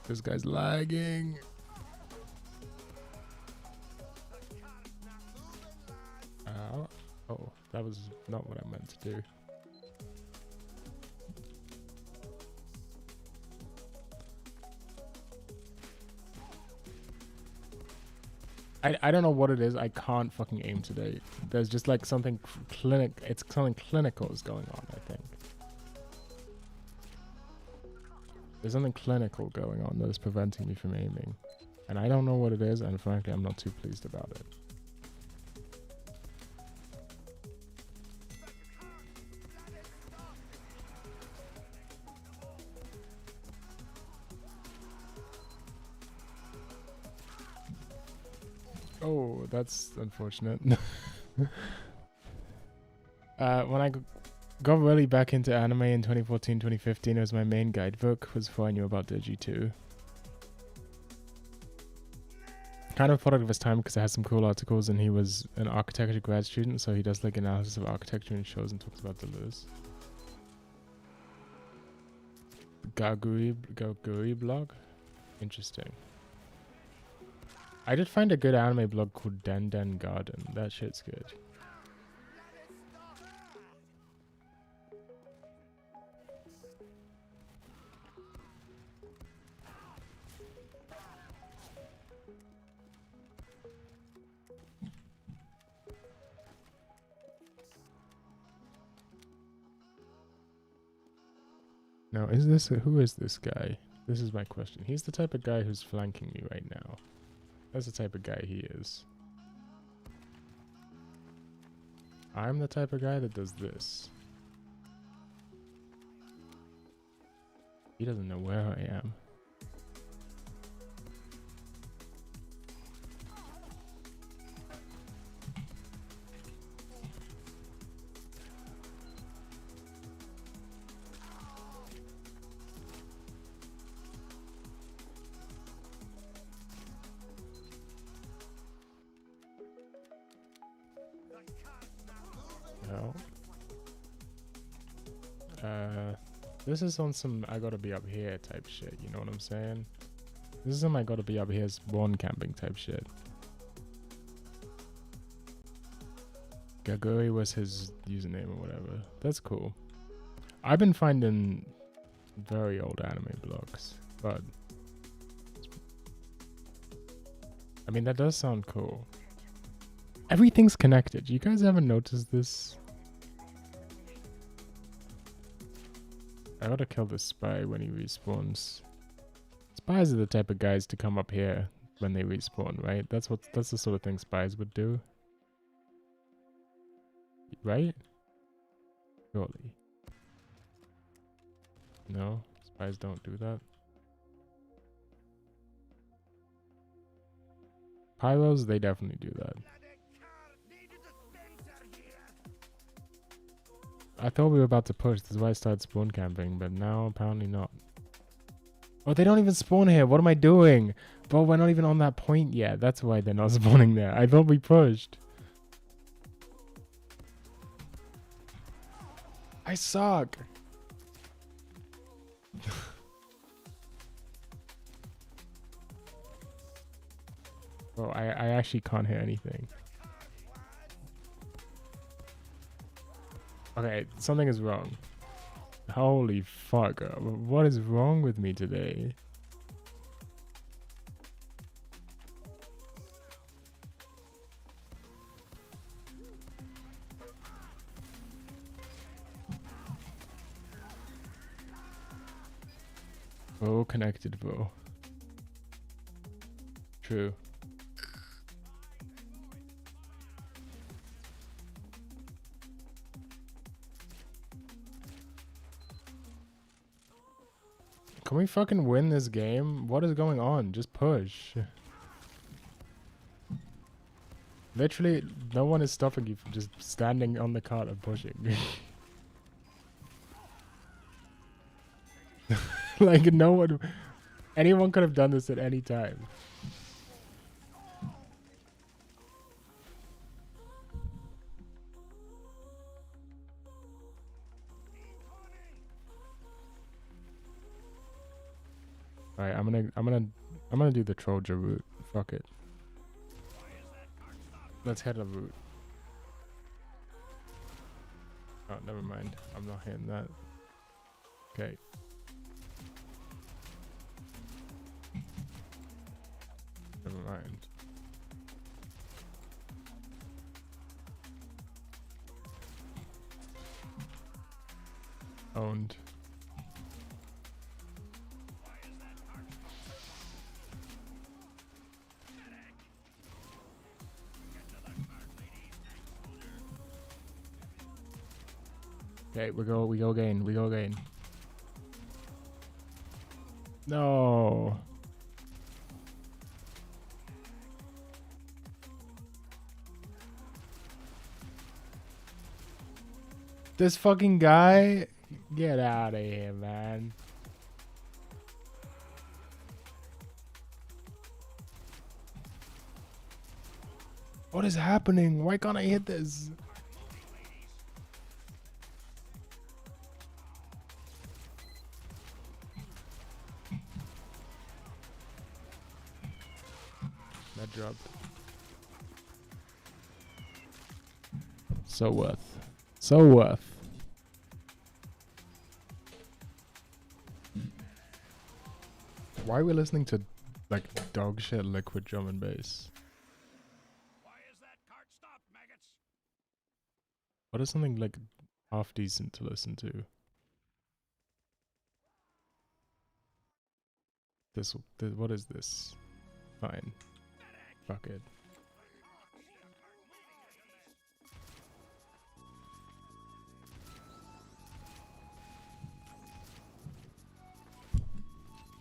This guy's lagging. Oh, that was not what I meant to do. I don't know what it is. I can't fucking aim today. There's just like something something clinical is going on, I think. There's something clinical going on that is preventing me from aiming. And I don't know what it is, and frankly, I'm not too pleased about it. Oh, that's unfortunate. When I got really back into anime in 2014, 2015, it was my main guidebook, was before I knew about Digi 2. Kind of a product of his time because it has some cool articles, and he was an architecture grad student, so he does like analysis of architecture and shows and talks about the Lewis. Gaguri blog? Interesting. I did find a good anime blog called Den Den Garden. That shit's good. Now, who is this guy? This is my question. He's the type of guy who's flanking me right now. That's the type of guy he is. I'm the type of guy that does this. He doesn't know where I am. No. This is on some I gotta be up here type shit, you know what I'm saying? This is some I gotta be up here spawn camping type shit. Gaguri was his username or whatever. That's cool. I've been finding very old anime blogs, but I mean that does sound cool. Everything's connected. You guys ever noticed this? I gotta kill this spy when he respawns. Spies are the type of guys to come up here when they respawn, right? That's the sort of thing spies would do. Right? Surely. No, spies don't do that. Pyros, they definitely do that. I thought we were about to push, that's why I started spawn camping, but now apparently not. Oh, they don't even spawn here. What am I doing? Bro, we're not even on that point yet. That's why they're not spawning there. I thought we pushed. I suck. Bro, I actually can't hear anything. Okay, something is wrong. Holy fuck. What is wrong with me today? Oh, connected, bro. True. Can we fucking win this game? What is going on? Just push. Literally, no one is stopping you from just standing on the cart and pushing. Like, no one... Anyone could have done this at any time. Alright, I'm gonna do the Troja route. Fuck it. Let's head a route. Oh, never mind. I'm not hitting that. Okay. Never mind. Owned. Okay, we go again. We go again. No. This fucking guy, get out of here, man. What is happening? Why can't I hit this? That dropped. So worth. So worth. Why are we listening to like dog shit liquid drum and bass? Why is that cart stopped, maggots? What is something like half decent to listen to? This what is this? Fine. Fuck it.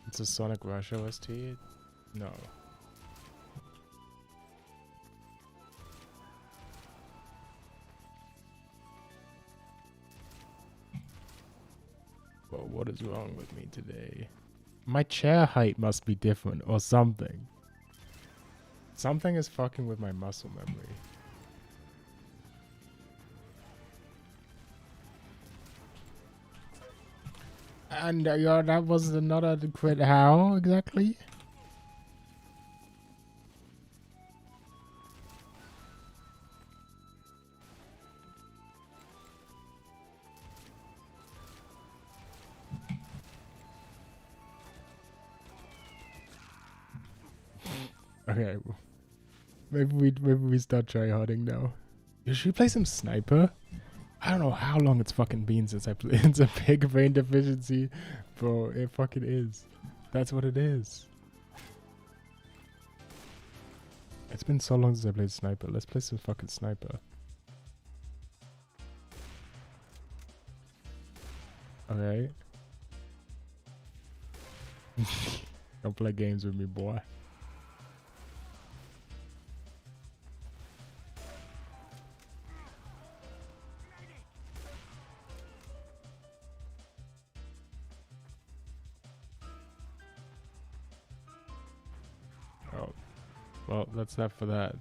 It's a Sonic Rush OST? No. Well, what is wrong with me today? My chair height must be different or something. Something is fucking with my muscle memory. And that was not adequate. How exactly? Okay, maybe we start tryharding now. Should we play some sniper? I don't know how long it's fucking been since I played. It's a big brain deficiency, bro. It fucking is. That's what it is. It's been so long since I played sniper. Let's play some fucking sniper. Okay. Don't play games with me, boy. Oh, well, that's that for that.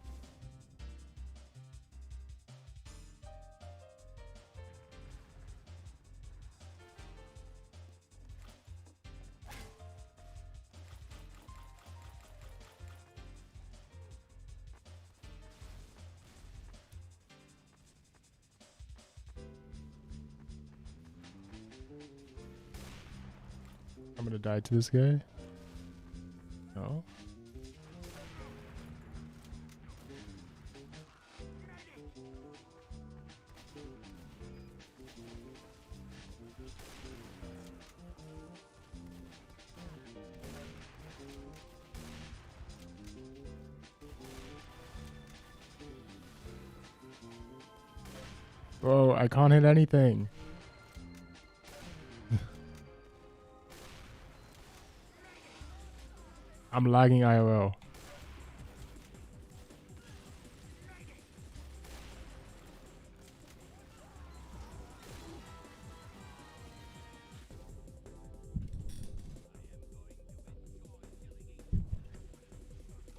I'm gonna die to this guy. No. Bro, I can't hit anything. I'm lagging IRL.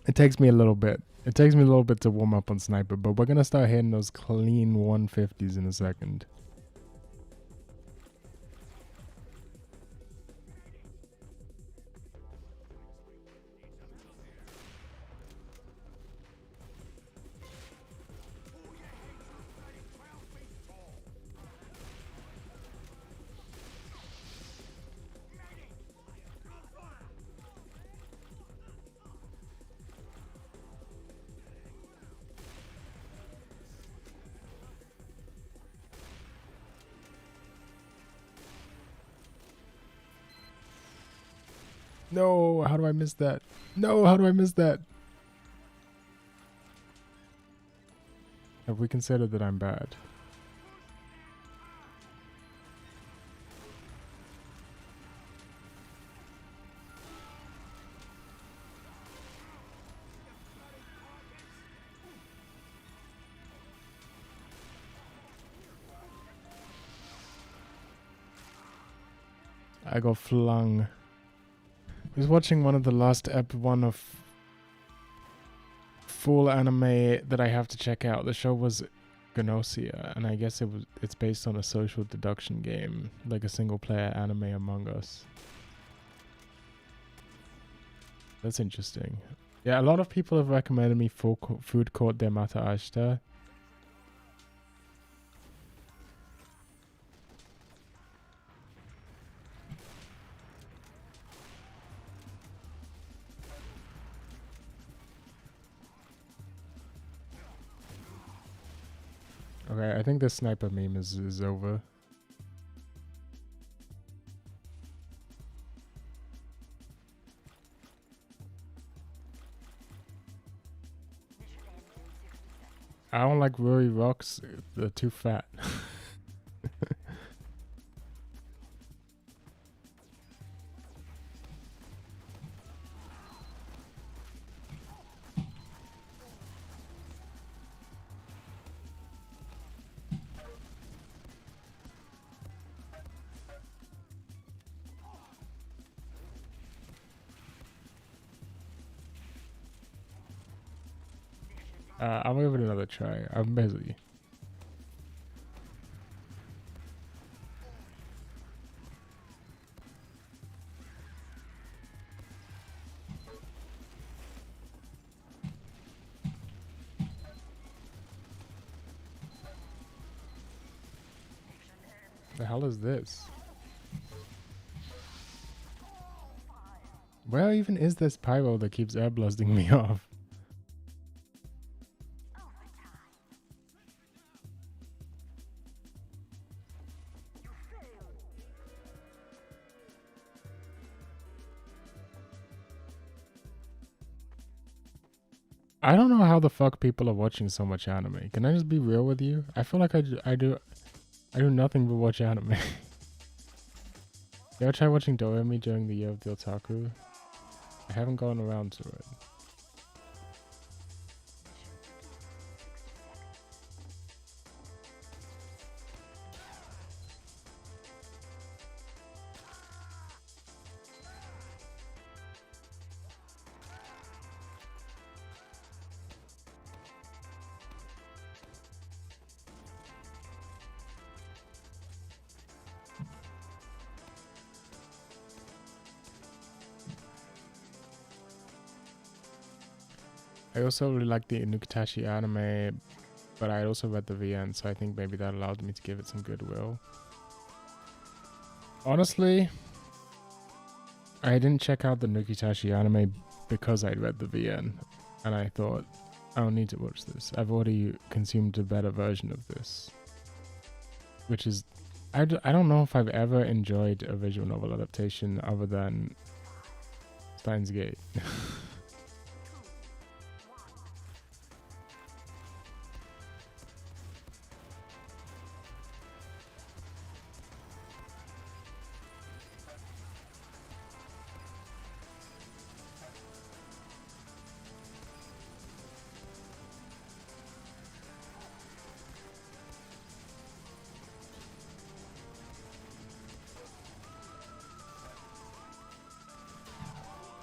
It takes me a little bit. It takes me a little bit to warm up on sniper, but we're gonna start hitting those clean 150s in a second. No, how do I miss that? No, how do I miss that? Have we considered that I'm bad? I got flung. I was watching one of the last one of full anime that I have to check out. The show was Gnosia, and I guess it's based on a social deduction game, like a single player anime Among Us. That's interesting. Yeah, a lot of people have recommended me Food Court der Mata Ashta. Okay, I think the sniper meme is over. I don't like Rory Rocks. They're too fat. I'll give it another try. I'm busy. The hell is this? Where even is this pyro that keeps air blasting me off? I don't know how the fuck people are watching so much anime. Can I just be real with you? I feel like I do nothing but watch anime. You ever try watching Doremi during the year of the otaku? I haven't gone around to it. I also really like the Inukitashi anime, but I also read the VN, so I think maybe that allowed me to give it some goodwill. Honestly, I didn't check out the Nukitashi anime because I'd read the VN, and I thought, I don't need to watch this. I've already consumed a better version of this. Which is, I don't know if I've ever enjoyed a visual novel adaptation other than Steins Gate.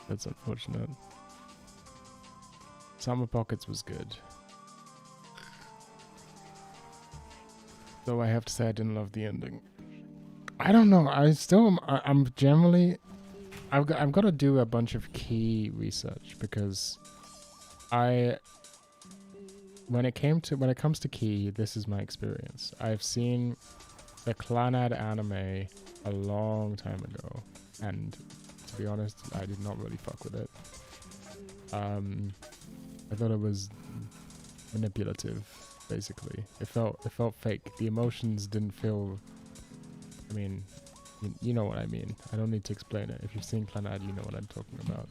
That's unfortunate. Summer Pockets was good. Though I have to say I didn't love the ending. I don't know. I'm generally... I've got to do a bunch of key research because when it comes to key, this is my experience. I've seen the Clannad anime a long time ago, and to be honest, I did not really fuck with it. I thought it was manipulative, basically. It felt fake. The emotions didn't feel... I mean, you know what I mean. I don't need to explain it. If you've seen Clannad, you know what I'm talking about.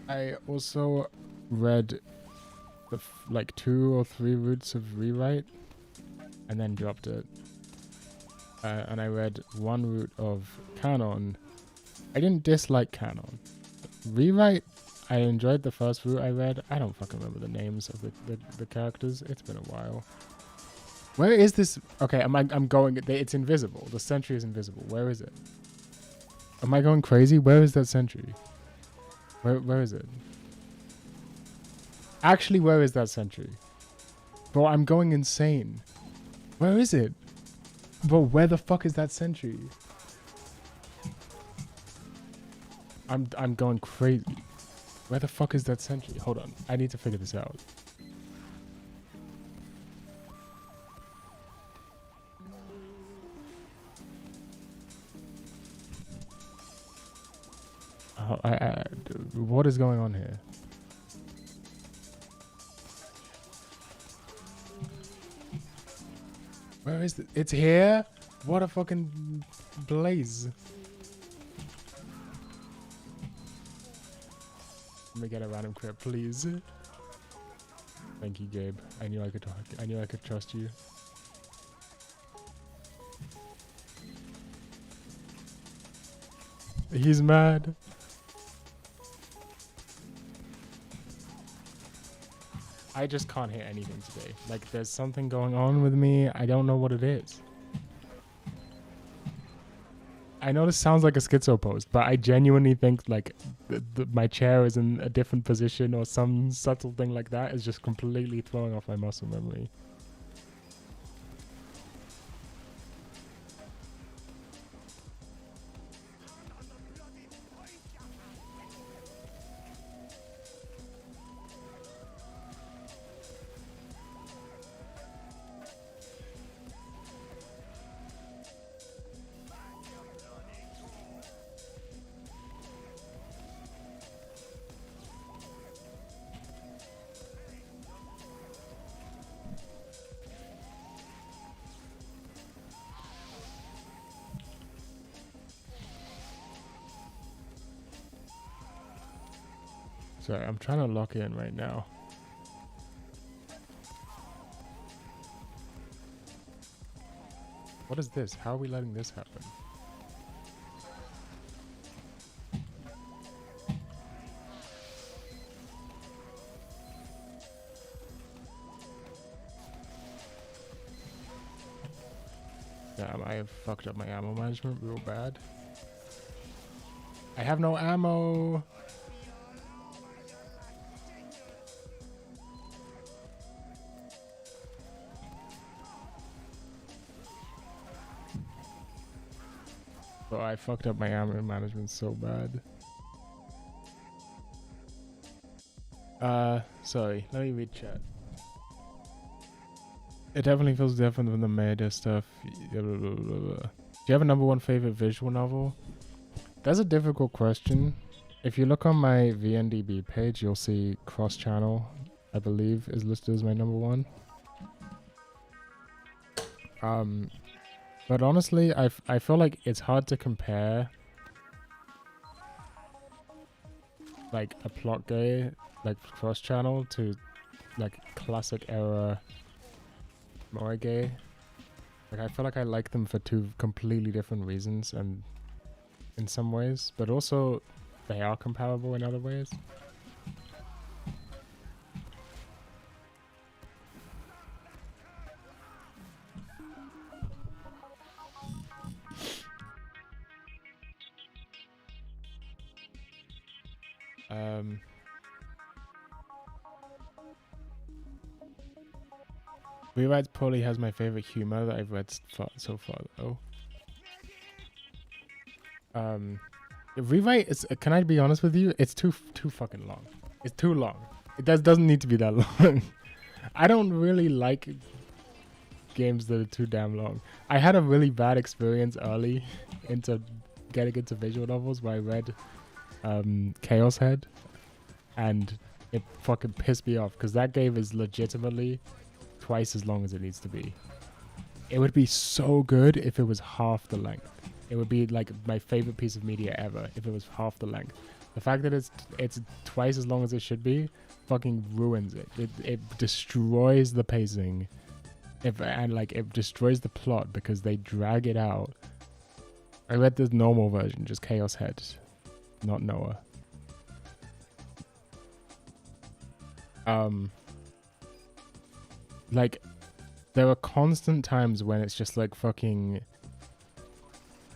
I also read like 2 or 3 routes of rewrite and then dropped it. And I read 1 route of canon. I didn't dislike canon. Rewrite, I enjoyed the first route I read. I don't fucking remember the names of the characters. It's been a while. Where is this? Okay, I'm going. It's invisible. The sentry is invisible. Where is it? Am I going crazy? Where is that sentry? Where is it? Actually, where is that sentry? Bro, I'm going insane. Where is it? Bro, where the fuck is that sentry? I'm going crazy. Where the fuck is that sentry? Hold on. I need to figure this out. What is going on here? Where is it? It's here? What a fucking blaze. Let me get a random crit, please. Thank you, Gabe. I knew I could trust you. He's mad. I just can't hit anything today. Like, there's something going on with me. I don't know what it is. I know this sounds like a schizo post, but I genuinely think, like, my chair is in a different position or some subtle thing like that is just completely throwing off my muscle memory. Sorry, I'm trying to lock in right now. What is this? How are we letting this happen? Damn, I have fucked up my ammo management real bad. I have no ammo! Oh, I fucked up my ammo management so bad. Sorry. Let me read chat. It definitely feels different than the meta stuff. Do you have a number one favorite visual novel? That's a difficult question. If you look on my VNDB page, you'll see Cross Channel, I believe, is listed as my number one. But honestly, I feel like it's hard to compare like a plot gay, like Cross Channel, to like classic era Moe gay. Like, I feel like I like them for two completely different reasons, and in some ways, but also they are comparable in other ways. Rewrite probably has my favorite humor that I've read so far, though. Rewrite is. Can I be honest with you? It's too fucking long. It's too long. It doesn't need to be that long. I don't really like games that are too damn long. I had a really bad experience early into getting into visual novels where I read Chaos Head, and it fucking pissed me off because that game is legitimately twice as long as it needs to be. It would be so good if it was half the length. It would be like my favorite piece of media ever if it was half the length. The fact that it's twice as long as it should be fucking ruins it. It destroys the pacing. It destroys the plot because they drag it out. I read the normal version, just Chaos Head, not Noah. Um, like, there are constant times when it's just like fucking,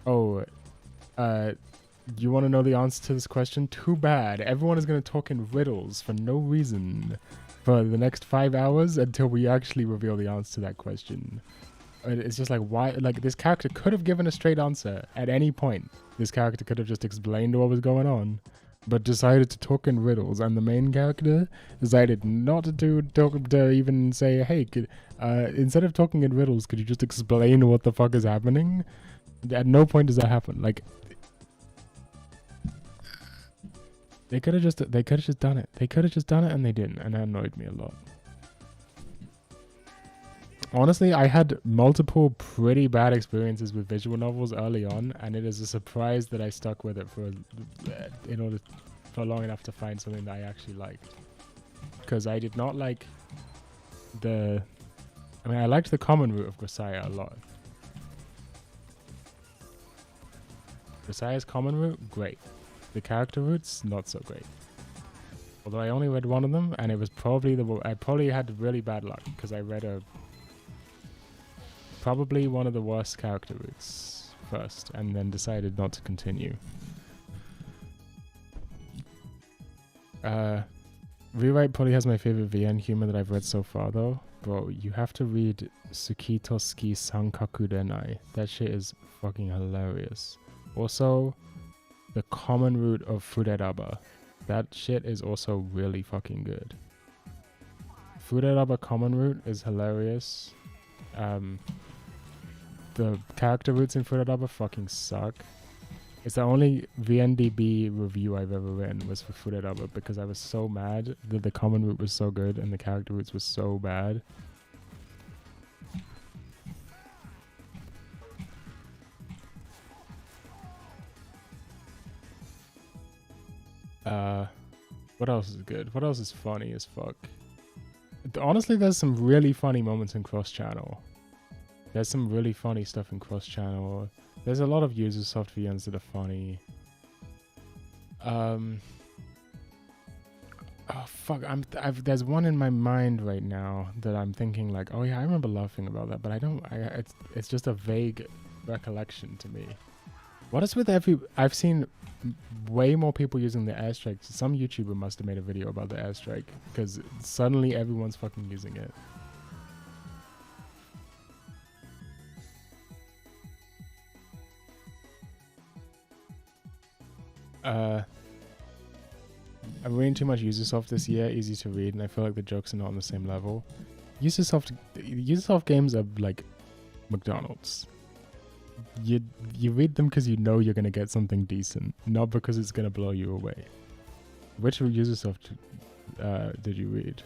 oh, you want to know the answer to this question? Too bad. Everyone is going to talk in riddles for no reason for the next 5 hours until we actually reveal the answer to that question. It's just like, why? Like, this character could have given a straight answer at any point. This character could have just explained what was going on, but decided to talk in riddles. And the main character decided not to even say, hey, instead of talking in riddles, could you just explain what the fuck is happening? At no point does that happen. Like, they could have just done it. They could have just done it, and they didn't, and that annoyed me a lot. Honestly, I had multiple pretty bad experiences with visual novels early on, and it is a surprise that I stuck with it for long enough to find something that I actually liked. Because I did not like I liked the common root of Grisaya a lot. Grisaya's common root, great. The character roots, not so great. Although I only read one of them, and it was probably I probably had really bad luck because I read probably one of the worst character roots first, and then decided not to continue. Rewrite probably has my favorite VN humor that I've read so far, though. Bro, you have to read Tsukitosuki Sankaku Renai. That shit is fucking hilarious. Also, the common root of Fureraba. That shit is also really fucking good. Fureraba common root is hilarious. The character roots in Fureraba fucking suck. It's the only VNDB review I've ever written was for Fureraba because I was so mad that the common root was so good and the character roots was so bad. What else is good? What else is funny as fuck? Honestly, there's some really funny moments in cross-channel. There's some really funny stuff in cross-channel. There's a lot of Ubisoft VNs that are funny. Oh fuck! There's one in my mind right now that I'm thinking like, oh yeah, I remember laughing about that, but I don't. It's just a vague recollection to me. What is with I've seen way more people using the airstrike. Some YouTuber must have made a video about the airstrike because suddenly everyone's fucking using it. I'm reading too much Ubisoft this year, easy to read, and I feel like the jokes are not on the same level. Ubisoft games are like McDonald's. You read them because you know you're gonna get something decent, not because it's gonna blow you away. Which Ubisoft did you read?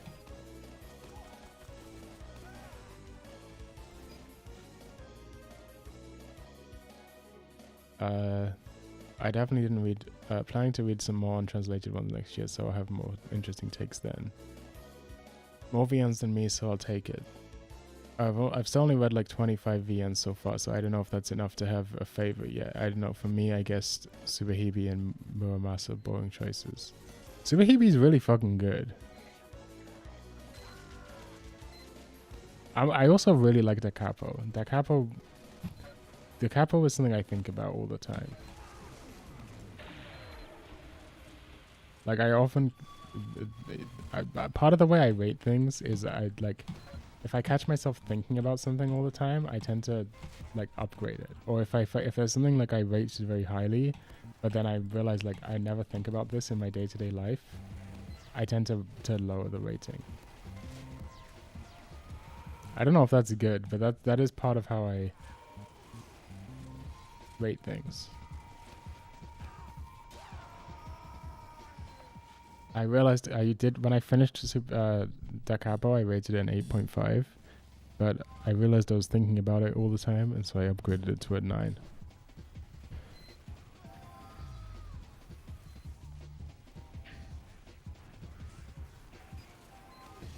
I definitely didn't read. Planning to read some more untranslated ones next year, so I'll have more interesting takes then. More VNs than me, so I'll take it. I've still only read like 25 VNs so far, so I don't know if that's enough to have a favorite yet. I don't know. For me, I guess Tsubahibi and Muramasa are boring choices. Tsubahibi is really fucking good. I also really like Da Capo. Da Capo is something I think about all the time. Like I often, part of the way I rate things is if I catch myself thinking about something all the time, I tend to like upgrade it. Or if there's something like I rate very highly, but then I realize like I never think about this in my day-to-day life, I tend to lower the rating. I don't know if that's good, but that is part of how I rate things. I realized when I finished Da Capo, I rated it an 8.5, but I realized I was thinking about it all the time, and so I upgraded it to a 9.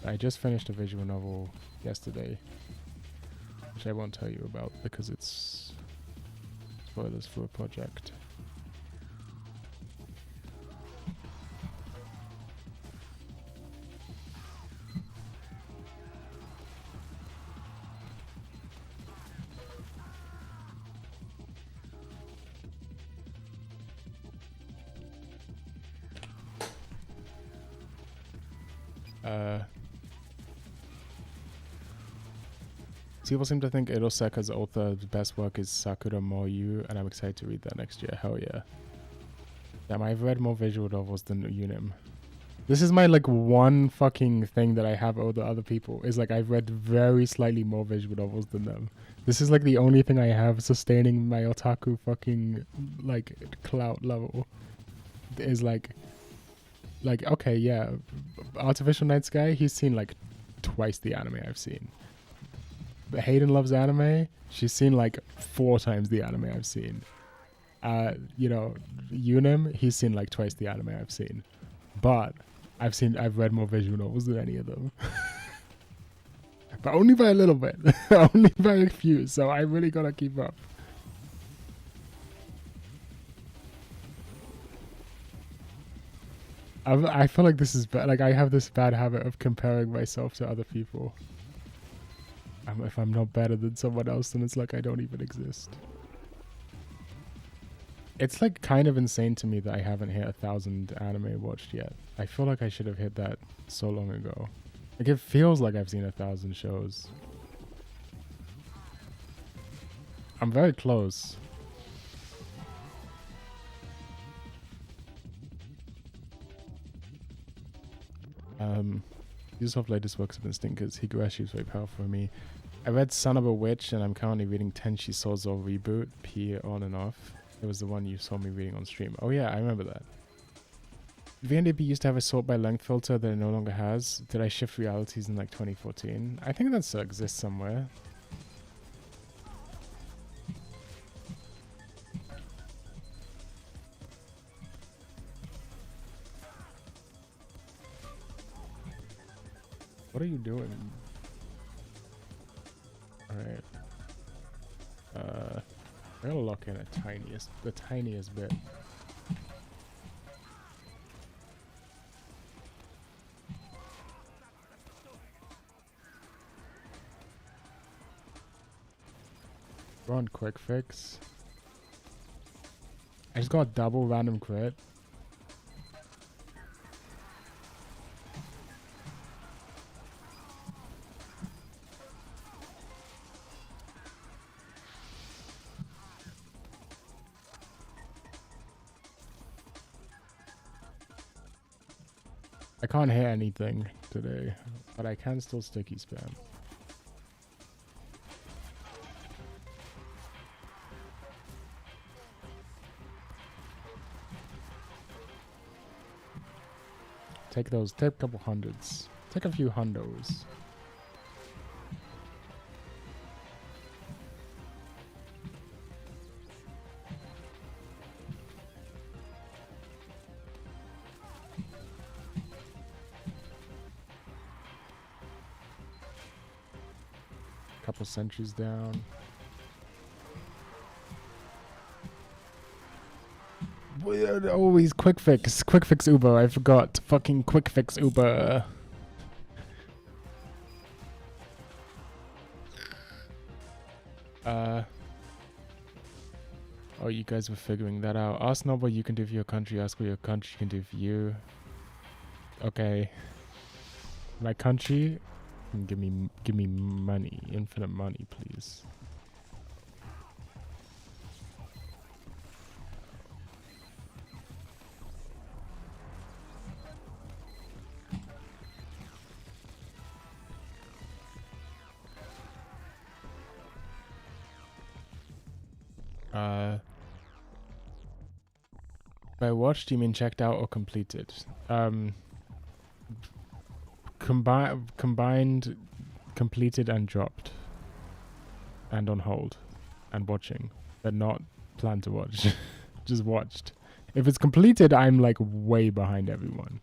I just finished a visual novel yesterday, which I won't tell you about because it's spoilers for a project. People seem to think Iroseka's author's best work is Sakura Moyu, and I'm excited to read that next year. Hell yeah. Damn, I've read more visual novels than Unim. This is my like one fucking thing that I have over other people, is like I've read very slightly more visual novels than them. This is like the only thing I have sustaining my otaku fucking like clout level. Is like okay, yeah, Artificial Night Sky, he's seen like twice the anime I've seen. But Hayden loves anime, she's seen like 4 times the anime I've seen. You know, Unim, he's seen like twice the anime I've seen. But I've read more visual novels than any of them. But only by a little bit. Only by a few, so I really gotta keep up. I feel like this is bad. Like, I have this bad habit of comparing myself to other people. If I'm not better than someone else, then it's like I don't even exist. It's like kind of insane to me that I haven't hit 1,000 anime watched yet. I feel like I should have hit that so long ago. Like, it feels like I've seen 1,000 shows. I'm very close. Ubisoft's latest works have been stinkers. Higurashi was very powerful for me. I read Son of a Witch, and I'm currently reading Tenchi Sozo Reboot, P on and off. It was the one you saw me reading on stream. Oh yeah, I remember that. VNDP used to have a sort by length filter that it no longer has. Did I shift realities in like 2014? I think that still exists somewhere. What are you doing? Alright. I'm gonna lock in the tiniest bit. We're on quick fix. I just got a double random crit. I can't hit anything today, but I can still sticky spam. Take those, take a couple hundreds. Take a few hundos. Couple sentries down. Oh, he's quick fix Uber. I forgot. Fucking quick fix Uber. Oh, you guys were figuring that out. Ask not what you can do for your country. Ask what your country can do for you. Okay. My country, give me money, infinite money, please. By watched, you mean checked out or completed? Combined, completed and dropped. And on hold. And watching. But not planned to watch. Just watched. If it's completed, I'm like way behind everyone.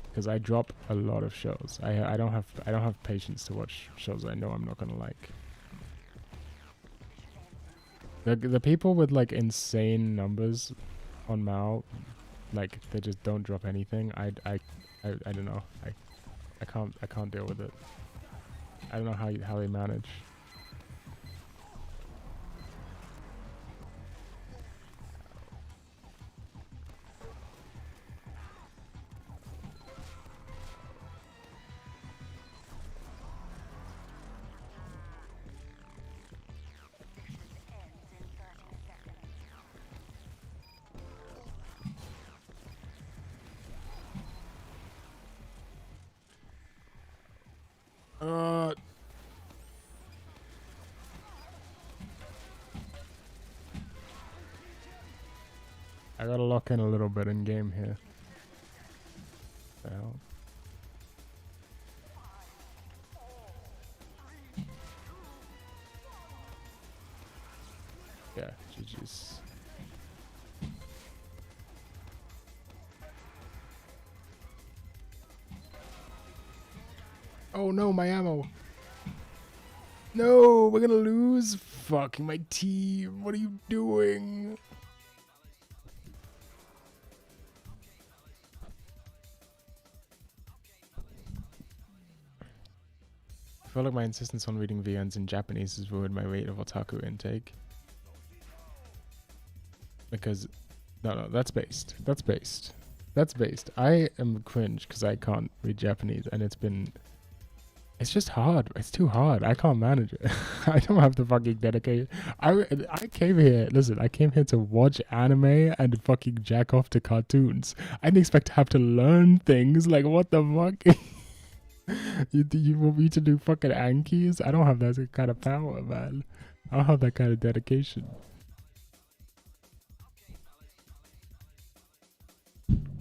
Because I drop a lot of shows. I don't have patience to watch shows I know I'm not gonna like. The people with like insane numbers on Mao, like they just don't drop anything. I don't know. I can't deal with it. I don't know how they manage. fucking a little bit in game here. The hell? Yeah, GG's. Oh no, my ammo. No, we're gonna lose. Fuck my team. What are you doing? I feel like my insistence on reading VNs in Japanese has ruined my rate of otaku intake. Because, no, that's based. That's based. That's based. I am cringe because I can't read Japanese, and it's just hard. It's too hard. I can't manage it. I don't have the fucking dedication. I came here, listen, I came here to watch anime and fucking jack off to cartoons. I didn't expect to have to learn things. Like, what the fuck? You want me to do fucking Ankis? I don't have that kind of power, man. I don't have that kind of dedication.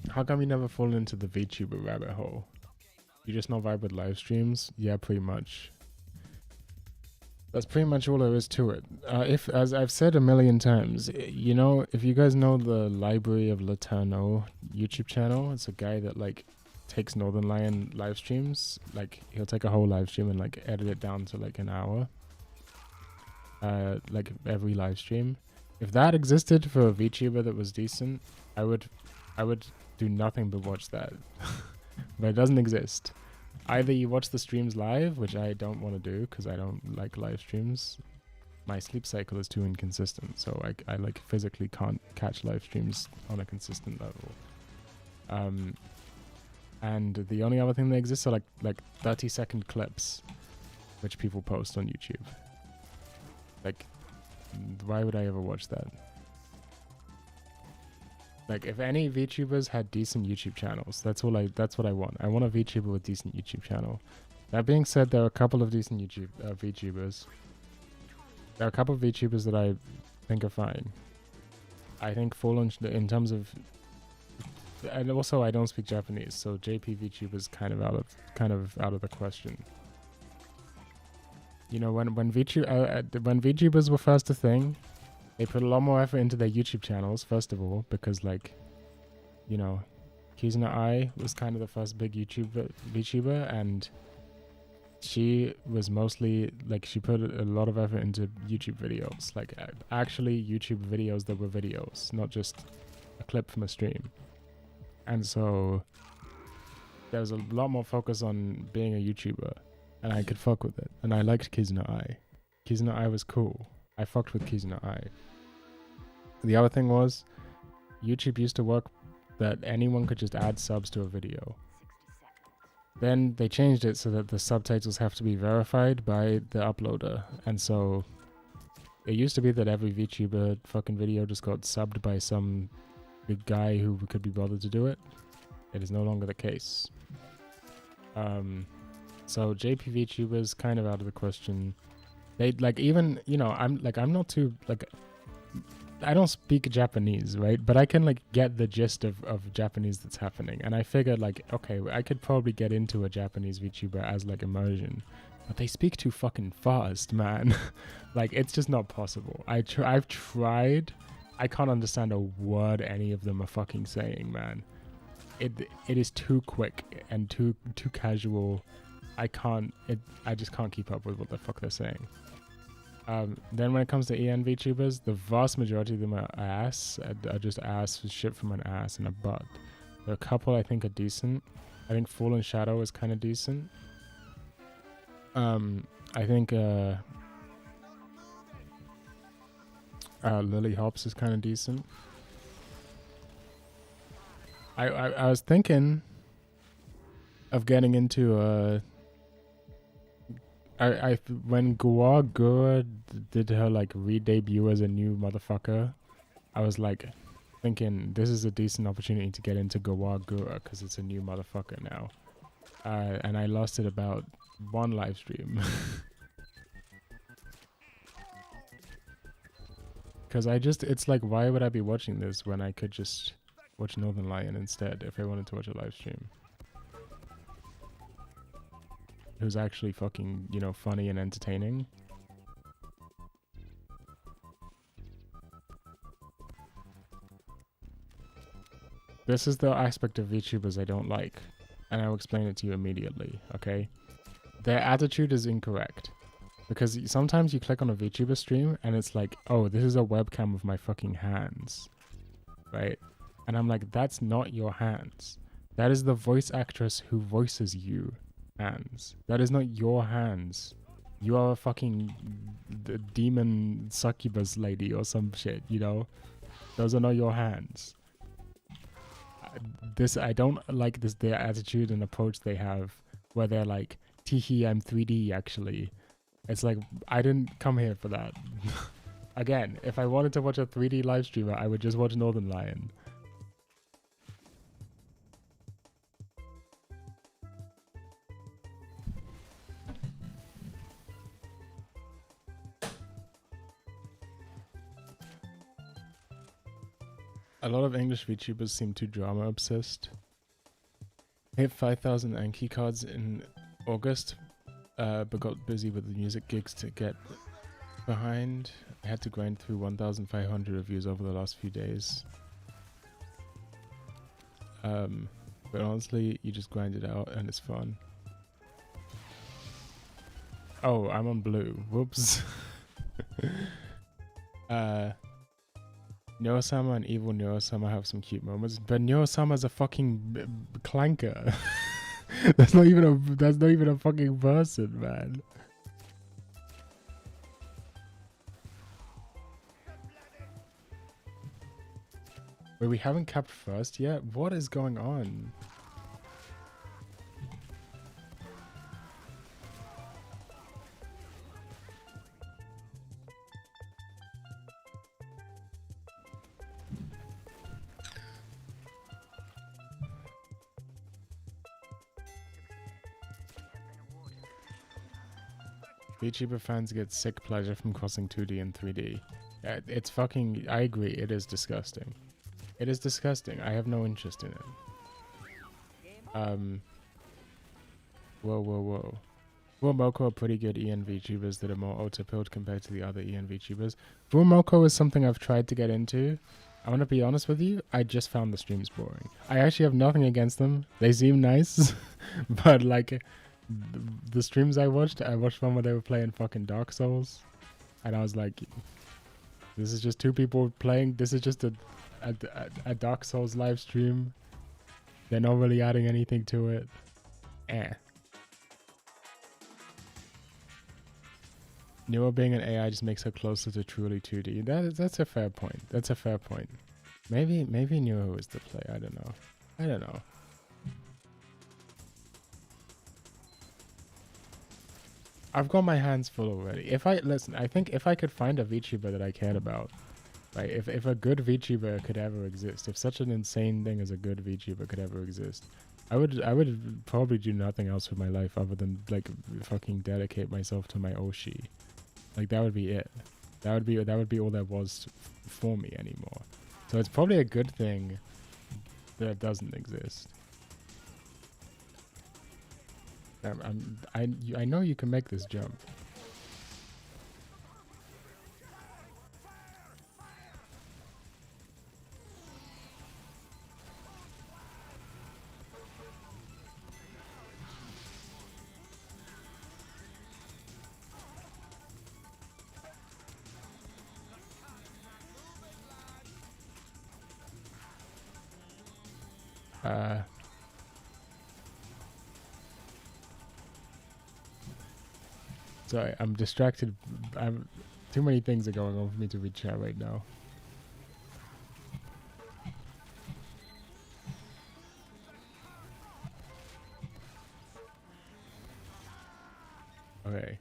How come you never fall into the VTuber rabbit hole? You just not vibe with live streams? Yeah, pretty much. That's pretty much all there is to it. If, as I've said a million times, you know, if you guys know the Library of Laterno YouTube channel, it's a guy that like takes Northern Lion live streams. Like he'll take a whole live stream and like edit it down to like an hour. Like every live stream. If that existed for a VTuber that was decent, I would do nothing but watch that. But it doesn't exist. Either you watch the streams live, which I don't want to do because I don't like live streams. My sleep cycle is too inconsistent, so I like physically can't catch live streams on a consistent level. And the only other thing that exists are like 30-second clips, which people post on YouTube. Like, why would I ever watch that? Like, if any VTubers had decent YouTube channels, that's what I want. I want a VTuber with decent YouTube channel. That being said, there are a couple of decent VTubers. There are a couple of VTubers that I think are fine. I think Fallen in terms of, and also I don't speak Japanese, so JP VTuber is kind of out of the question. You know, when VTubers were first a thing, they put a lot more effort into their YouTube channels, first of all, because, like, you know, Kizuna Ai was kind of the first big VTuber, and she was mostly, like, she put a lot of effort into YouTube videos. Like, actually YouTube videos that were videos, not just a clip from a stream. And so, there was a lot more focus on being a YouTuber, and I could fuck with it. And I liked Kizuna Ai. Kizuna Ai was cool. I fucked with Kizuna Ai. The other thing was, YouTube used to work that anyone could just add subs to a video. Then they changed it so that the subtitles have to be verified by the uploader. And so, it used to be that every VTuber fucking video just got subbed by some big guy who could be bothered to do it. It is no longer the case. So JP VTubers kind of out of the question. They like, even, you know, I'm not too, like, I don't speak Japanese, right? But I can like get the gist of Japanese that's happening. And I figured like, okay, I could probably get into a Japanese VTuber as like immersion. But they speak too fucking fast, man. Like, it's just not possible. I've tried. I can't understand a word any of them are fucking saying, man. It is too quick and too casual. I just can't keep up with what the fuck they're saying. Then when it comes to EN VTubers, the vast majority of them are ass. Are just ass shit from an ass and a butt. There are a couple I think are decent. I think Fallen Shadow is kind of decent. I think Lily Hops is kind of decent. I was thinking of getting into when Gua Gura did her like re-debut as a new motherfucker, I was like thinking this is a decent opportunity to get into Gua Gura because it's a new motherfucker now. And I lost it about one live stream. Because it's like, why would I be watching this when I could just watch Northern Lion instead if they wanted to watch a live stream. It was actually fucking, you know, funny and entertaining. This is the aspect of VTubers I don't like, and I'll explain it to you immediately, okay? Their attitude is incorrect. Because sometimes you click on a VTuber stream and it's like, oh, this is a webcam of my fucking hands, right? And I'm like, that's not your hands. That is the voice actress who voices you hands. That is not your hands. You are a fucking demon succubus lady or some shit, you know? Those are not your hands. I don't like their attitude and approach they have where they're like, teehee, I'm 3D actually. It's like, I didn't come here for that. Again, if I wanted to watch a 3D live streamer, I would just watch Northern Lion. A lot of English VTubers seem too drama obsessed. I hit 5,000 Anki cards in August, but got busy with the music gigs to get behind. I had to grind through 1,500 reviews over the last few days. But honestly, you just grind it out and it's fun. Oh, I'm on blue. Whoops. Neurosama and Evil Neurosama have some cute moments, but Neurosama's a fucking clanker. That's not even a fucking person, man. Wait, we haven't capped first yet? What is going on? VTuber fans get sick pleasure from crossing 2D and 3D. It's fucking... I agree, it is disgusting. It is disgusting. I have no interest in it. Whoa. Vumoko are pretty good EN VTubers that are more auto-pilled compared to the other EN VTubers. Vumoko is something I've tried to get into. I want to be honest with you, I just found the streams boring. I actually have nothing against them. They seem nice, but like... The streams I watched one where they were playing fucking Dark Souls, and I was like, this is just two people playing, this is just a Dark Souls live stream. They're not really adding anything to it. Nero being an AI just makes her closer to truly 2D. That's a fair point. That's a fair point. Maybe Nero is the play. I don't know. I've got my hands full already. I think if I could find a VTuber that I cared about, right? If a good VTuber could ever exist, if such an insane thing as a good VTuber could ever exist, I would probably do nothing else with my life other than like fucking dedicate myself to my Oshi. Like that would be it. That would be all there was for me anymore. So it's probably a good thing that it doesn't exist. I know you can make this jump. Sorry, I'm distracted. Too many things are going on for me to read chat right now. Okay.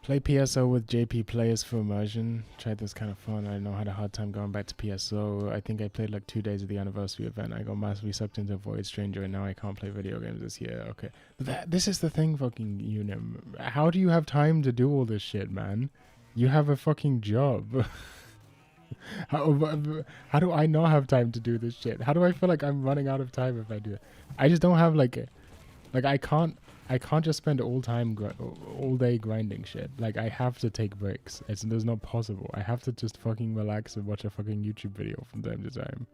Play PSO with JP players for immersion. Tried this, kind of fun. I know I had a hard time going back to PSO. I think I played like 2 days of the anniversary event. I got massively sucked into Void Stranger and now I can't play video games this year. Okay. This is the thing, fucking Unim. How do you have time to do all this shit, man? You have a fucking job. How do I not have time to do this shit? How do I feel like I'm running out of time if I do it? I just don't have like I can't just spend all day grinding shit. Like I have to take breaks. It's not possible. I have to just fucking relax and watch a fucking YouTube video from time to time.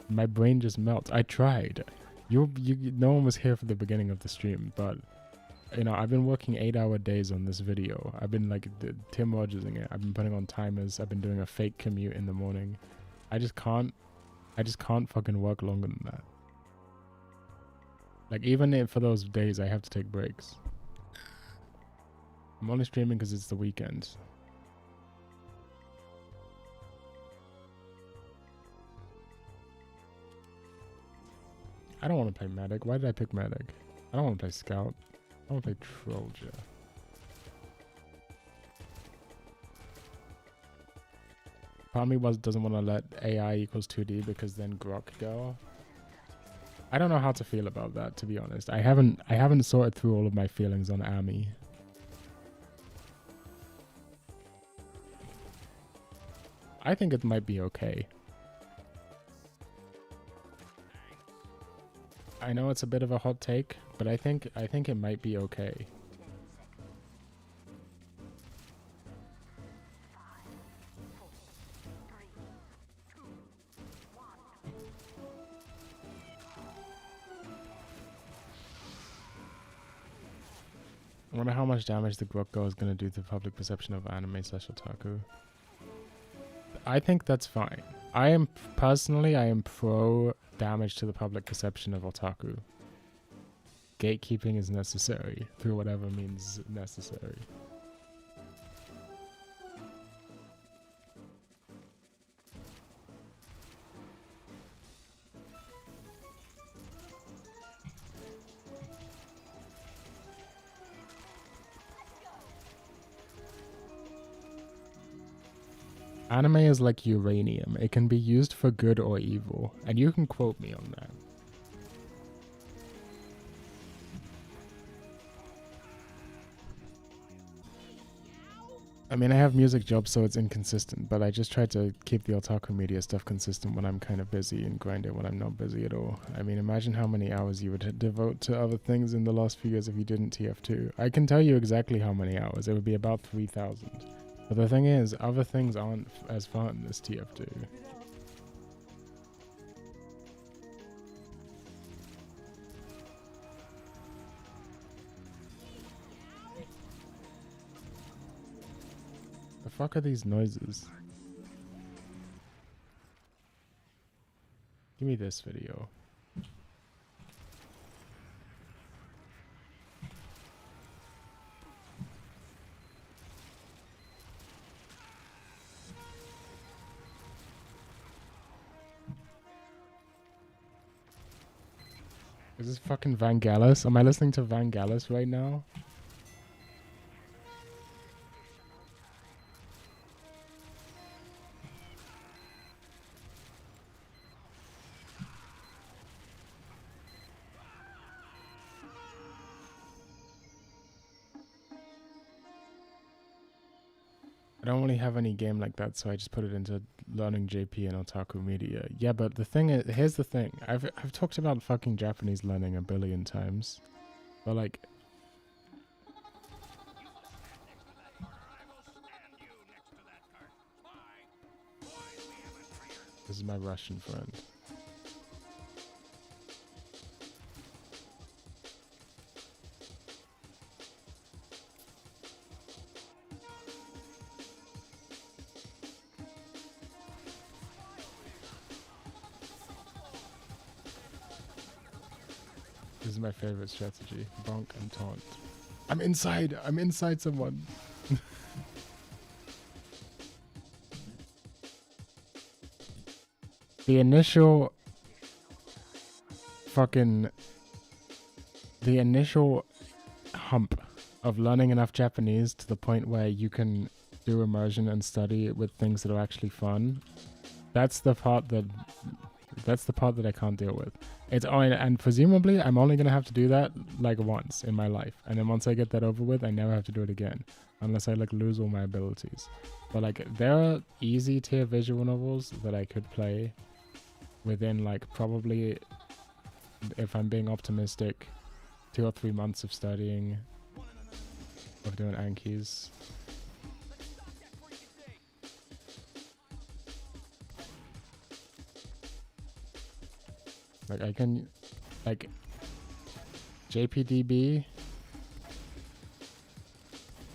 My brain just melts. I tried. No one was here for the beginning of the stream, but you know, I've been working 8-hour days on this video. I've been like Tim Rogersing it. I've been putting on timers. I've been doing a fake commute in the morning. I just can't fucking work longer than that. Like even for those days, I have to take breaks. I'm only streaming because it's the weekend. I don't want to play medic. Why did I pick medic? I don't want to play scout. I want to play Troja. Part of me doesn't want to let AI equals 2D because then Grok go. I don't know how to feel about that, to be honest. I haven't sorted through all of my feelings on Ami. I think it might be okay. I know it's a bit of a hot take, but I think it might be okay. I wonder how much damage the Grokko is going to do to the public perception of anime / otaku. I think that's fine. I am pro damage to the public perception of otaku. Gatekeeping is necessary through whatever means necessary. Anime is like uranium. It can be used for good or evil, and you can quote me on that. I mean, I have music jobs, so it's inconsistent, but I just try to keep the otaku media stuff consistent when I'm kind of busy and grinding when I'm not busy at all. I mean, imagine how many hours you would devote to other things in the last few years if you didn't TF2. I can tell you exactly how many hours. It would be about 3,000. But the thing is, other things aren't as fun as TF2. The fuck are these noises? Give me this video. Is this fucking Vangelis? Am I listening to Vangelis right now? I don't really have any game like that, so I just put it into learning JP and otaku media. Yeah, but the thing is, here's the thing. I've talked about fucking Japanese learning a billion times. But like, this is my Russian friend. This is my favorite strategy. Bonk and taunt. I'm inside someone. The initial hump of learning enough Japanese to the point where you can do immersion and study with things that are actually fun. That's the part that I can't deal with. It's only, and presumably I'm only gonna have to do that like once in my life, and then once I get that over with, I never have to do it again, unless I like lose all my abilities. But like there are easy tier visual novels that I could play within like probably, if I'm being optimistic, 2 or 3 months of studying, of doing Ankis. Like I can, like JPDB,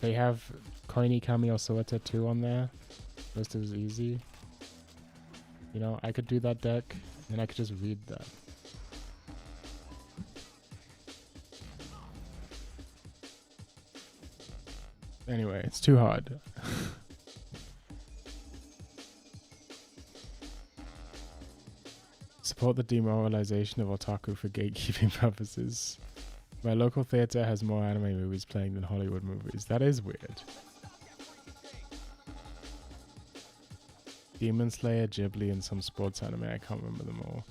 they have Koini Kami Osawata 2 on there, just as easy. You know, I could do that deck, and I could just read that. Anyway, it's too hard. Support the demoralization of otaku for gatekeeping purposes. My local theater has more anime movies playing than Hollywood movies. That is weird. Demon Slayer, Ghibli, and some sports anime. I can't remember them all.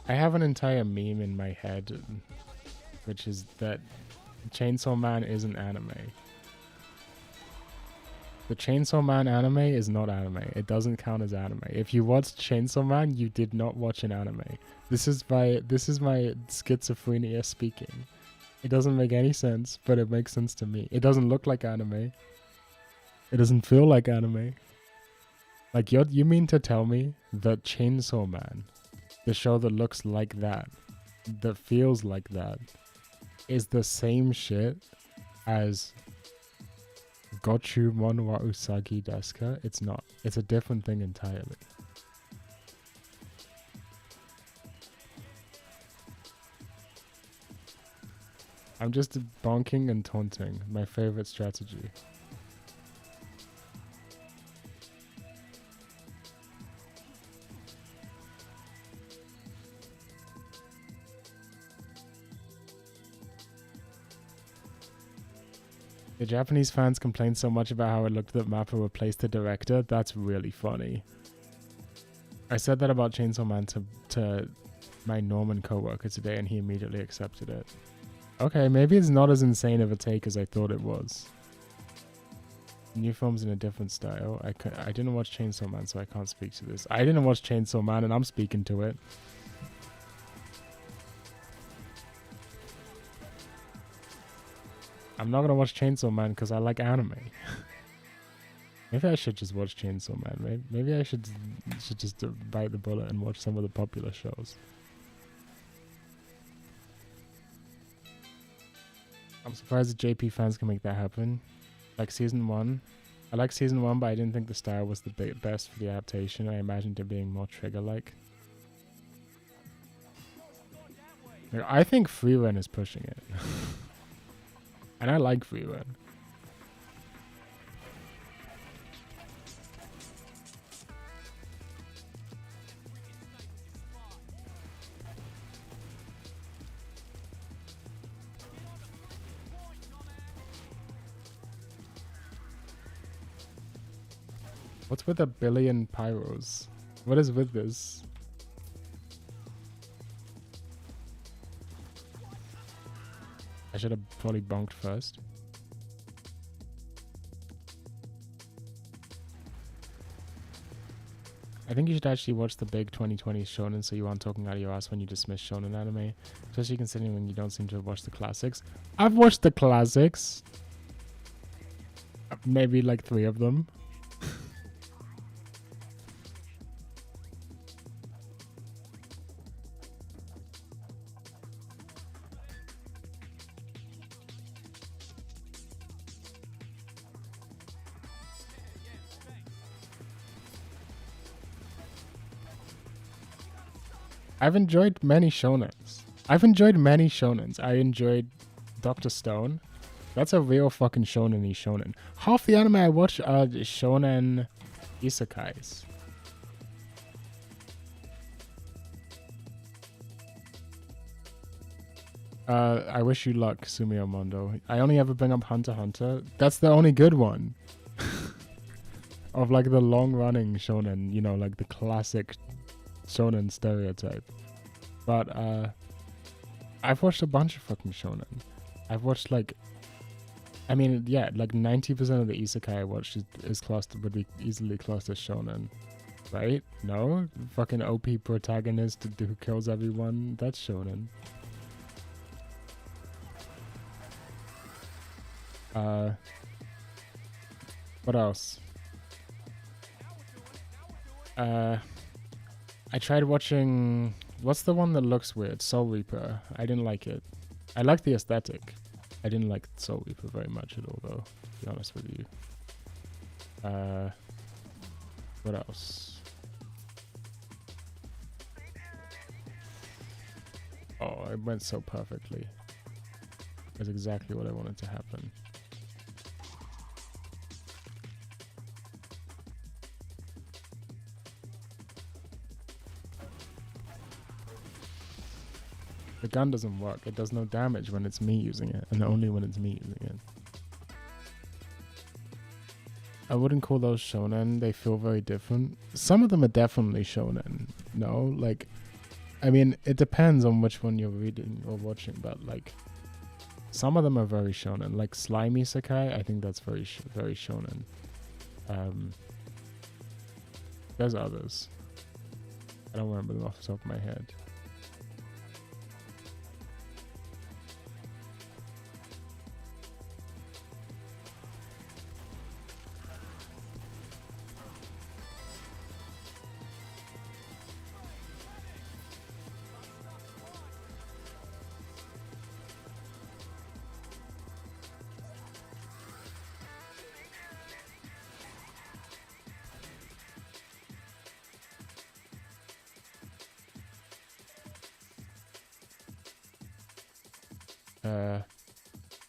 I have an entire meme in my head, which is that Chainsaw Man isn't anime. The Chainsaw Man anime is not anime. It doesn't count as anime. If you watched Chainsaw Man, you did not watch an anime. This is my schizophrenia speaking. It doesn't make any sense, but it makes sense to me. It doesn't look like anime. It doesn't feel like anime. Like you mean to tell me that Chainsaw Man, the show that looks like that feels like that, is the same shit as Gochumon wa Usagi desu ka? It's not. It's a different thing entirely. I'm just bonking and taunting. My favorite strategy. The Japanese fans complained so much about how it looked that Mappa replaced the director. That's really funny. I said that about Chainsaw Man to my Norman coworker today, and he immediately accepted it. Okay, maybe it's not as insane of a take as I thought it was. New films in a different style. I didn't watch Chainsaw Man, so I can't speak to this. I didn't watch Chainsaw Man, and I'm speaking to it. I'm not gonna watch Chainsaw Man because I like anime. Maybe I should just watch Chainsaw Man. Maybe I should just bite the bullet and watch some of the popular shows. I'm surprised the JP fans can make that happen. Like season 1. I like season 1, but I didn't think the style was the best for the adaptation. I imagined it being more trigger-like. Like, I think Freerun is pushing it. And I like Freerun. What's with a billion pyros? What is with this? I should have probably bonked first. I think you should actually watch the big 2020 shonen so you aren't talking out of your ass when you dismiss shonen anime. Especially considering when you don't seem to have watched the classics. I've watched the classics. Maybe like 3 of them. I've enjoyed many shonens. I enjoyed Dr. Stone. That's a real fucking shonen-y shonen. Half the anime I watch are shonen isekais. I wish you luck, Sumio Mondo. I only ever bring up Hunter x Hunter. That's the only good one. Of like the long-running shonen, you know, like the classic shonen stereotype. But I've watched a bunch of fucking shonen. I've watched like, I mean, yeah, like 90% of the isekai I watched is classed, would be easily classed as shonen, right? No, fucking OP protagonist who kills everyone, that's shonen. What else? I tried watching, what's the one that looks weird? Soul Reaper. I didn't like it. I like the aesthetic. I didn't like Soul Reaper very much at all, though, to be honest with you. What else? Oh, it went so perfectly. That's exactly what I wanted to happen. The gun doesn't work. It does no damage when it's me using it, and only when it's me using it. I wouldn't call those shonen. They feel very different. Some of them are definitely shonen. No, like, I mean, it depends on which one you're reading or watching, but like, some of them are very shonen. Like Slimy Sakai, I think that's very shonen. There's others. I don't remember them off the top of my head.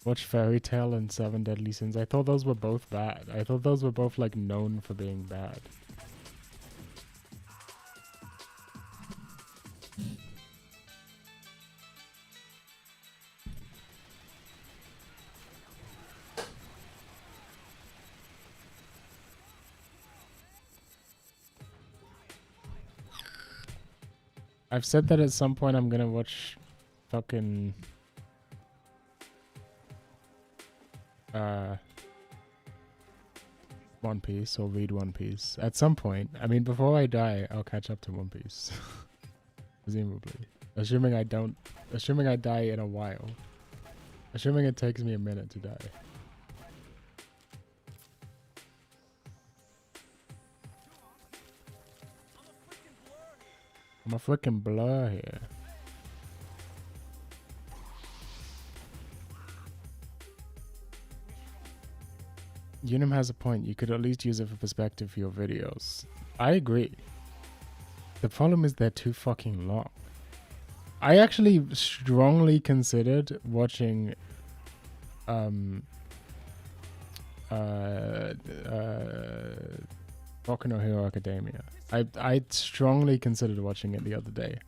Watch Fairy Tail and Seven Deadly Sins. I thought those were both bad. I thought those were both like known for being bad. I've said that at some point I'm gonna watch fucking One Piece or read One Piece at some point. I mean, before I die, I'll catch up to One Piece. Presumably. Assuming I die in a while. Assuming it takes me a minute to die. I'm a freaking blur here. Unum has a point. You could at least use it for perspective for your videos. I agree. The problem is they're too fucking long. I actually strongly considered watching Boku no Hero Academia. I strongly considered watching it the other day.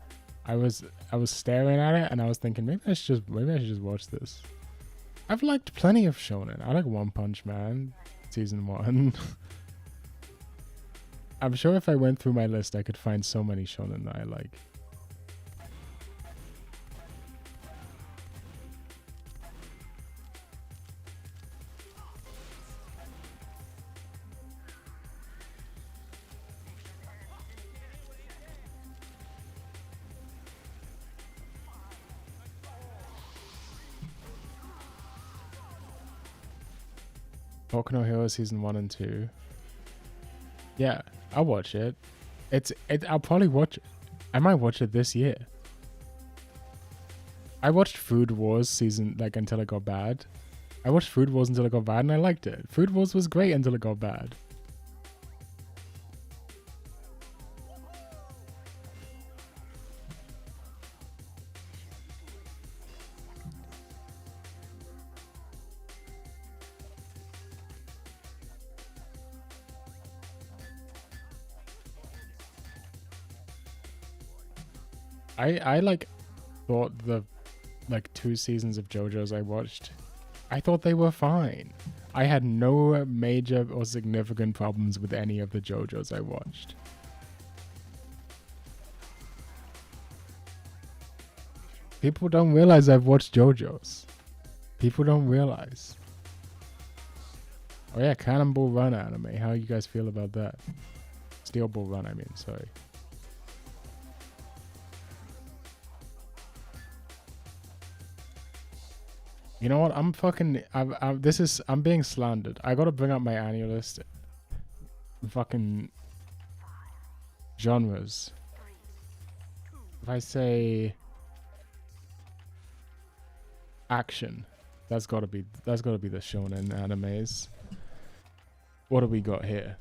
I was staring at it and I was thinking maybe I should just watch this. I've liked plenty of shonen. I like One Punch Man season 1. I'm sure if I went through my list I could find so many shonen that I like. Boku no Hero season 1 and 2. Yeah, I'll watch it. I'll probably watch it. I might watch it this year. I watched Food Wars season until it got bad. I watched Food Wars until it got bad and I liked it. Food Wars was great until it got bad. I thought the like 2 seasons of JoJo's I watched, I thought they were fine. I had no major or significant problems with any of the JoJo's I watched. People don't realize I've watched JoJo's. People don't realize. Oh yeah, Cannonball Run anime. How you guys feel about that? Steel Ball Run, I mean, sorry. You know what? I'm fucking. I'm being slandered. I gotta bring up my annual list. Fucking genres. If I say action, that's gotta be the shonen animes. What do we got here?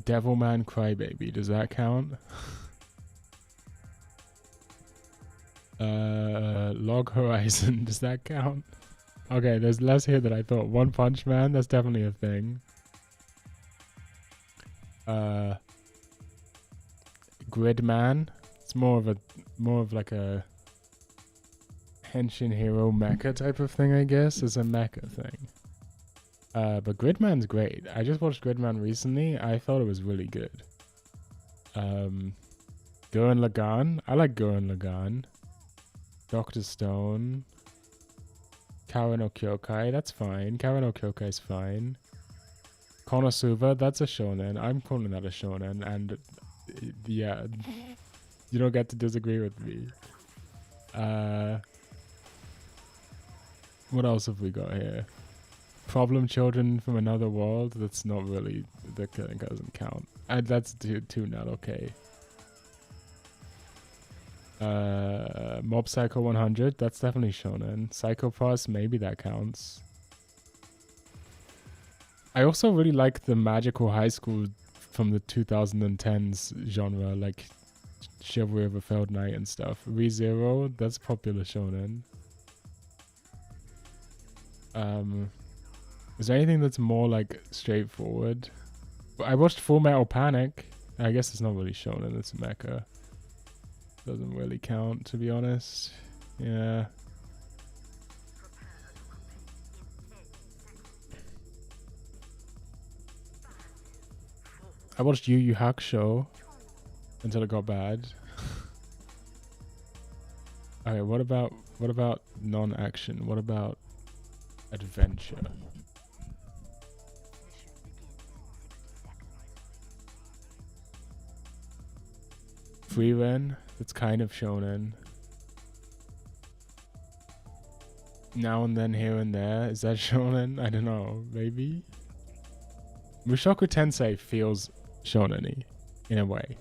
Devilman Crybaby. Does that count? Log Horizon, does that count? Okay, there's less here than I thought. One Punch Man, that's definitely a thing. Gridman, it's more of like a Henshin Hero mecha type of thing, I guess. It's a mecha thing. But Gridman's great. I just watched Gridman recently. I thought it was really good. Gurren Lagann, I like Gurren Lagann. Dr. Stone. Kara no Kyokai, that's fine. Kara no Kyokai is fine. Konosuba, that's a shonen. I'm calling that a shonen, and yeah, you don't get to disagree with me. What else have we got here? Problem Children from Another World, that's not really, that doesn't count. And that's too not okay. Mob Psycho 100, that's definitely shonen. Psycho Pass, maybe that counts. I also really like the magical high school from the 2010s genre, like Chivalry of a Failed Knight and stuff. ReZero, that's popular shonen. Is there anything that's more like straightforward? I watched Full Metal Panic. I guess it's not really shonen, it's mecha. Doesn't really count, to be honest. Yeah. I watched Yu Yu Hakusho until it got bad. Okay, what about non-action? What about adventure? Freeren, that's kind of shonen. Now and Then, Here and There, is that shonen? I don't know, maybe? Mushoku Tensei feels shonen-y, in a way.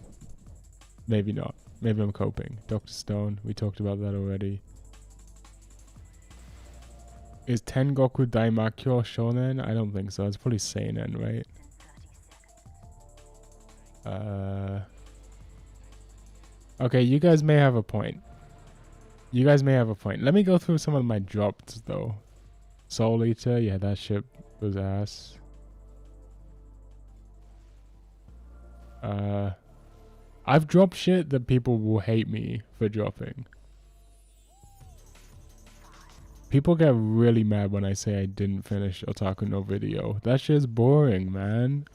Maybe not. Maybe I'm coping. Dr. Stone, we talked about that already. Is Tengoku Daimakyo shonen? I don't think so. It's probably seinen, right? Okay, you guys may have a point. Let me go through some of my dropped, though. Soul Eater, yeah, that shit was ass. I've dropped shit that people will hate me for dropping. People get really mad when I say I didn't finish Otaku no Video. That shit's boring, man.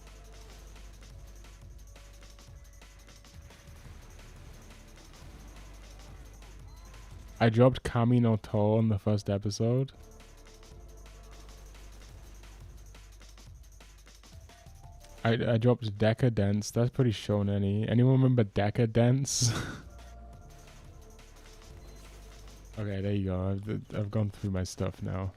I dropped Kami no To in the first episode. I dropped Decadence. That's pretty shonen-y. Anyone remember Decadence? Okay, there you go. I've gone through my stuff now.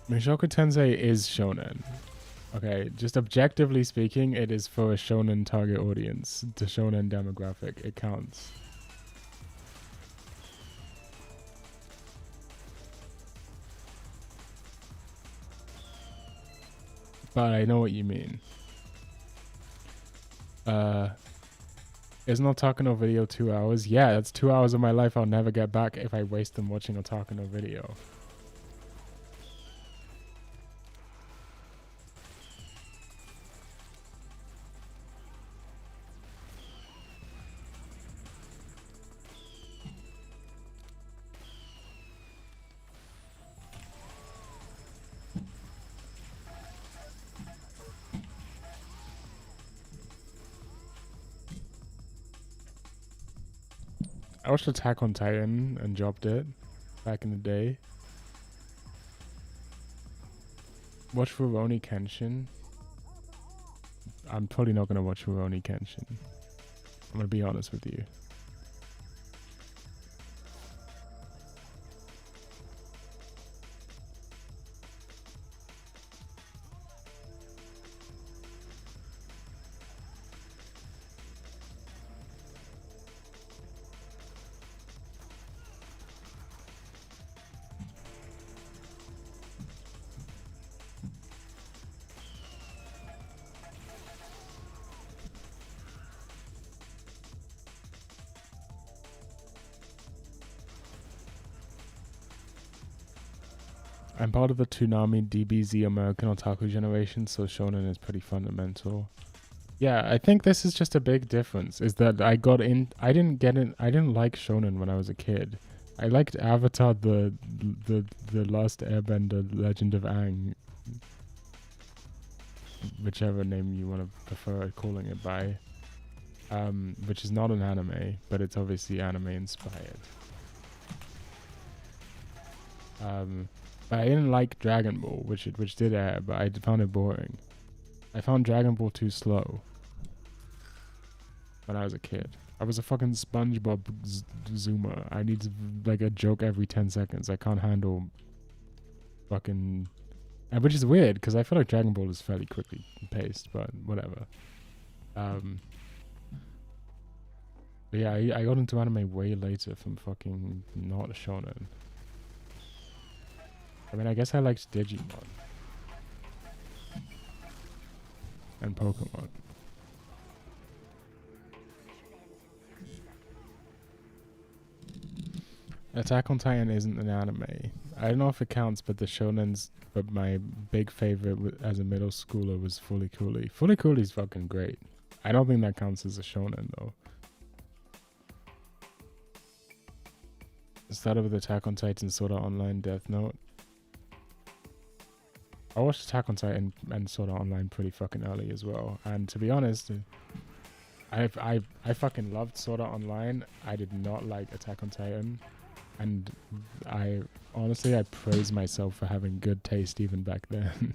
Mushoku Tensei is shonen. Okay, just objectively speaking, it is for a shonen target audience. The shonen demographic, it counts. But I know what you mean. Isn't Otaku video 2 hours? Yeah, that's 2 hours of my life I'll never get back if I waste them watching Otaku video. I watched Attack on Titan and dropped it back in the day. Watch Rurouni Kenshin. I'm probably not going to watch Rurouni Kenshin. I'm going to be honest with you. I'm part of the Toonami DBZ American Otaku generation, so shonen is pretty fundamental. Yeah, I think this is just a big difference, is that I didn't like shonen when I was a kid. I liked Avatar, the Last Airbender, Legend of Aang, whichever name you want to prefer calling it by, which is not an anime, but it's obviously anime inspired. But I didn't like Dragon Ball, which did air, but I found it boring. I found Dragon Ball too slow when I was a kid. I was a fucking SpongeBob zoomer. I need like a joke every 10 seconds. I can't handle fucking... which is weird, because I feel like Dragon Ball is fairly quickly paced, but whatever. But yeah, I got into anime way later from fucking not shonen. I mean, I guess I liked Digimon. And Pokemon. Attack on Titan isn't an anime. I don't know if it counts, but but my big favorite as a middle schooler was Fully Cooley. Fully Cooley's fucking great. I don't think that counts as a shonen though. It started with Attack on Titan, Sword Art Online, Death Note. I watched Attack on Titan and Sword Art Online pretty fucking early as well. And to be honest, I fucking loved Sword Art Online. I did not like Attack on Titan. And I praise myself for having good taste even back then.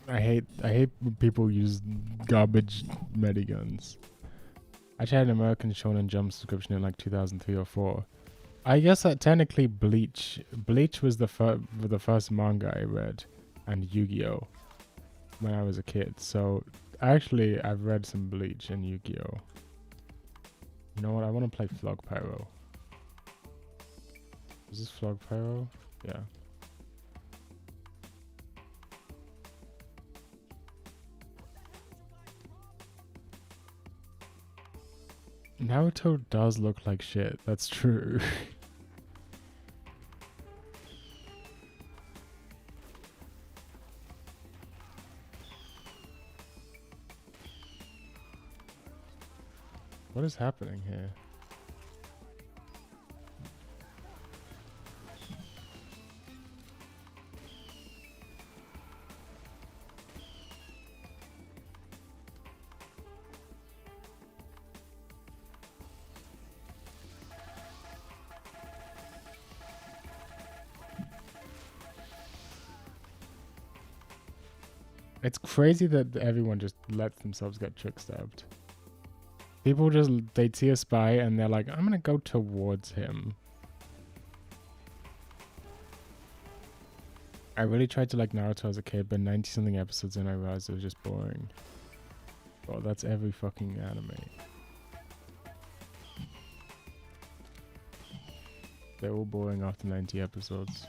I hate when people use garbage mediguns. I tried an American Shonen Jump subscription in like 2003 or 4. I guess that technically Bleach was the first manga I read, and Yu-Gi-Oh! When I was a kid. So actually, I've read some Bleach and Yu-Gi-Oh! You know what? I want to play Flog Pyro. Is this Flog Pyro? Yeah. Naruto does look like shit. That's true. What is happening here? It's crazy that everyone just lets themselves get trick stabbed. People just, they see a spy and they're like, I'm gonna go towards him. I really tried to like Naruto as a kid, but 90 something episodes in I realized it was just boring. Well, that's every fucking anime. They're all boring after 90 episodes.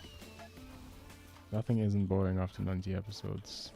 Nothing isn't boring after 90 episodes.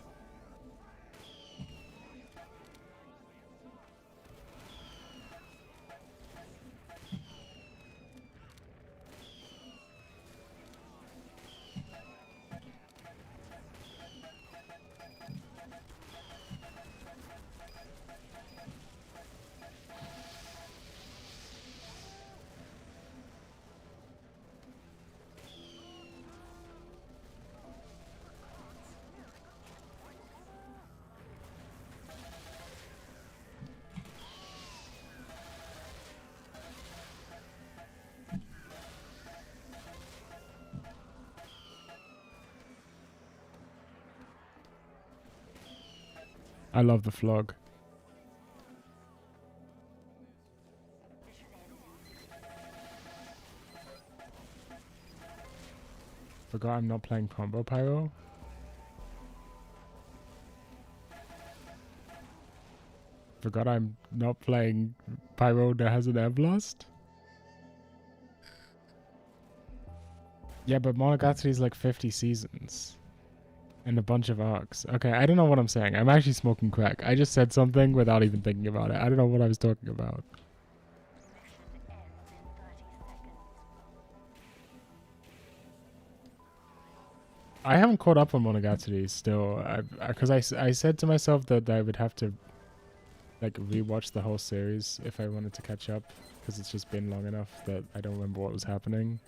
I love the flog. Forgot I'm not playing combo pyro. Forgot I'm not playing pyro that has an air blast. Yeah, but Monogatari is like 50 seasons. And a bunch of arcs. Okay, I don't know what I'm saying. I'm actually smoking crack. I just said something without even thinking about it. I don't know what I was talking about. I haven't caught up on Monogatari still. Because I said to myself that I would have to like rewatch the whole series if I wanted to catch up. Because it's just been long enough that I don't remember what was happening.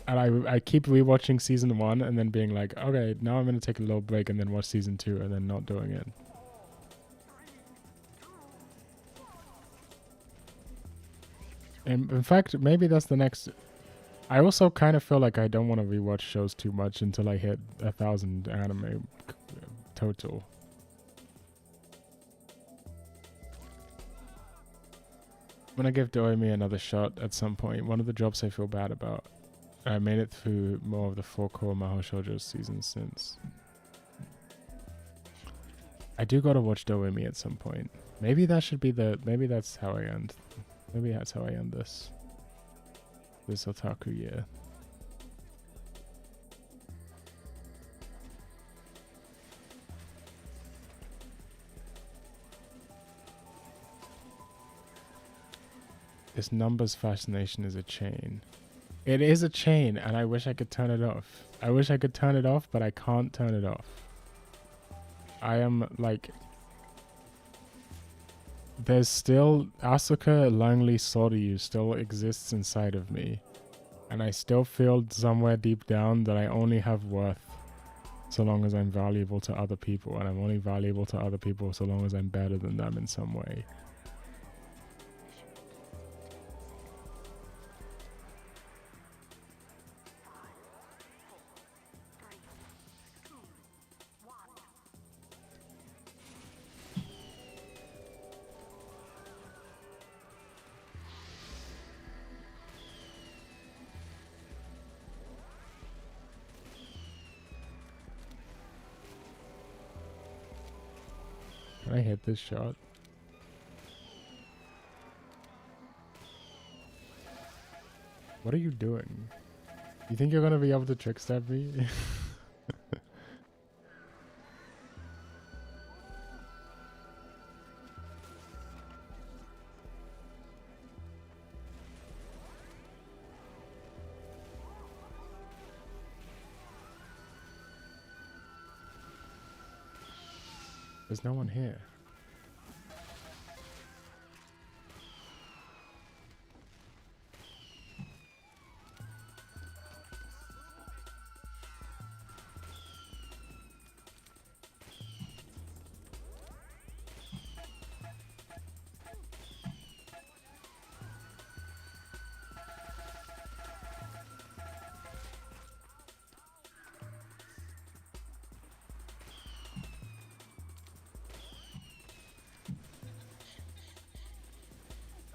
And I keep rewatching season 1 and then being like, okay, now I'm going to take a little break and then watch season 2 and then not doing it. And in fact, maybe that's the next... I also kind of feel like I don't want to rewatch shows too much until I hit 1,000 anime total. I'm going to give Doremi another shot at some point. One of the jobs I feel bad about. I made it through more of the 4 core Mahou Shoujo seasons since. I do gotta watch Doremi at some point. Maybe that should be the... Maybe that's how I end. Maybe that's how I end this. This otaku year. This numbers fascination is a chain. It is a chain, and I wish I could turn it off. I wish I could turn it off, but I can't turn it off. I am, like... There's still... Asuka Langley Soryu still exists inside of me. And I still feel somewhere deep down that I only have worth so long as I'm valuable to other people. And I'm only valuable to other people so long as I'm better than them in some way. Can I hit this shot? What are you doing? You think you're gonna be able to trick stab me? There's no one here.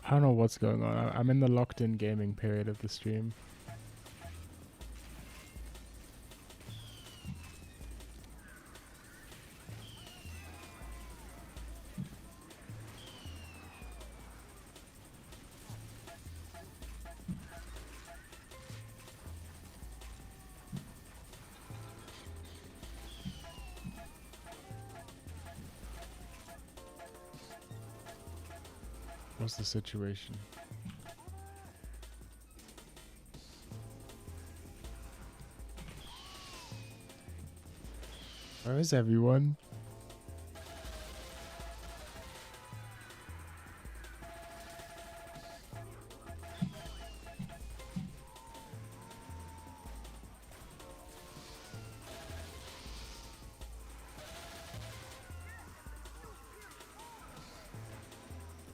I don't know what's going on. I'm in the locked-in gaming period of the stream. What's the situation? Where is everyone?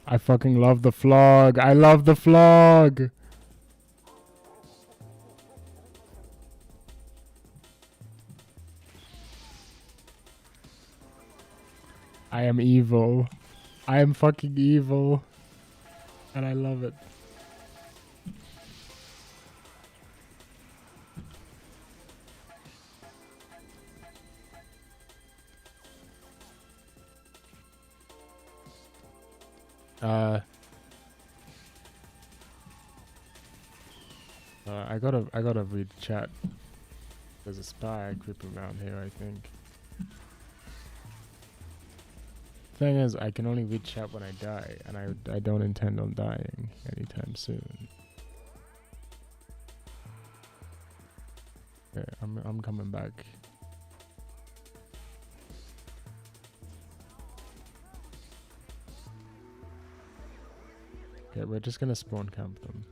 I fucking love the flog. I love the flog. I am evil. I am fucking evil. And I love it. I gotta read chat. There's a spy creeping around here, I think. Thing is, I can only read chat when I die, and I don't intend on dying anytime soon. Okay, I'm coming back. Okay, we're just gonna spawn camp them.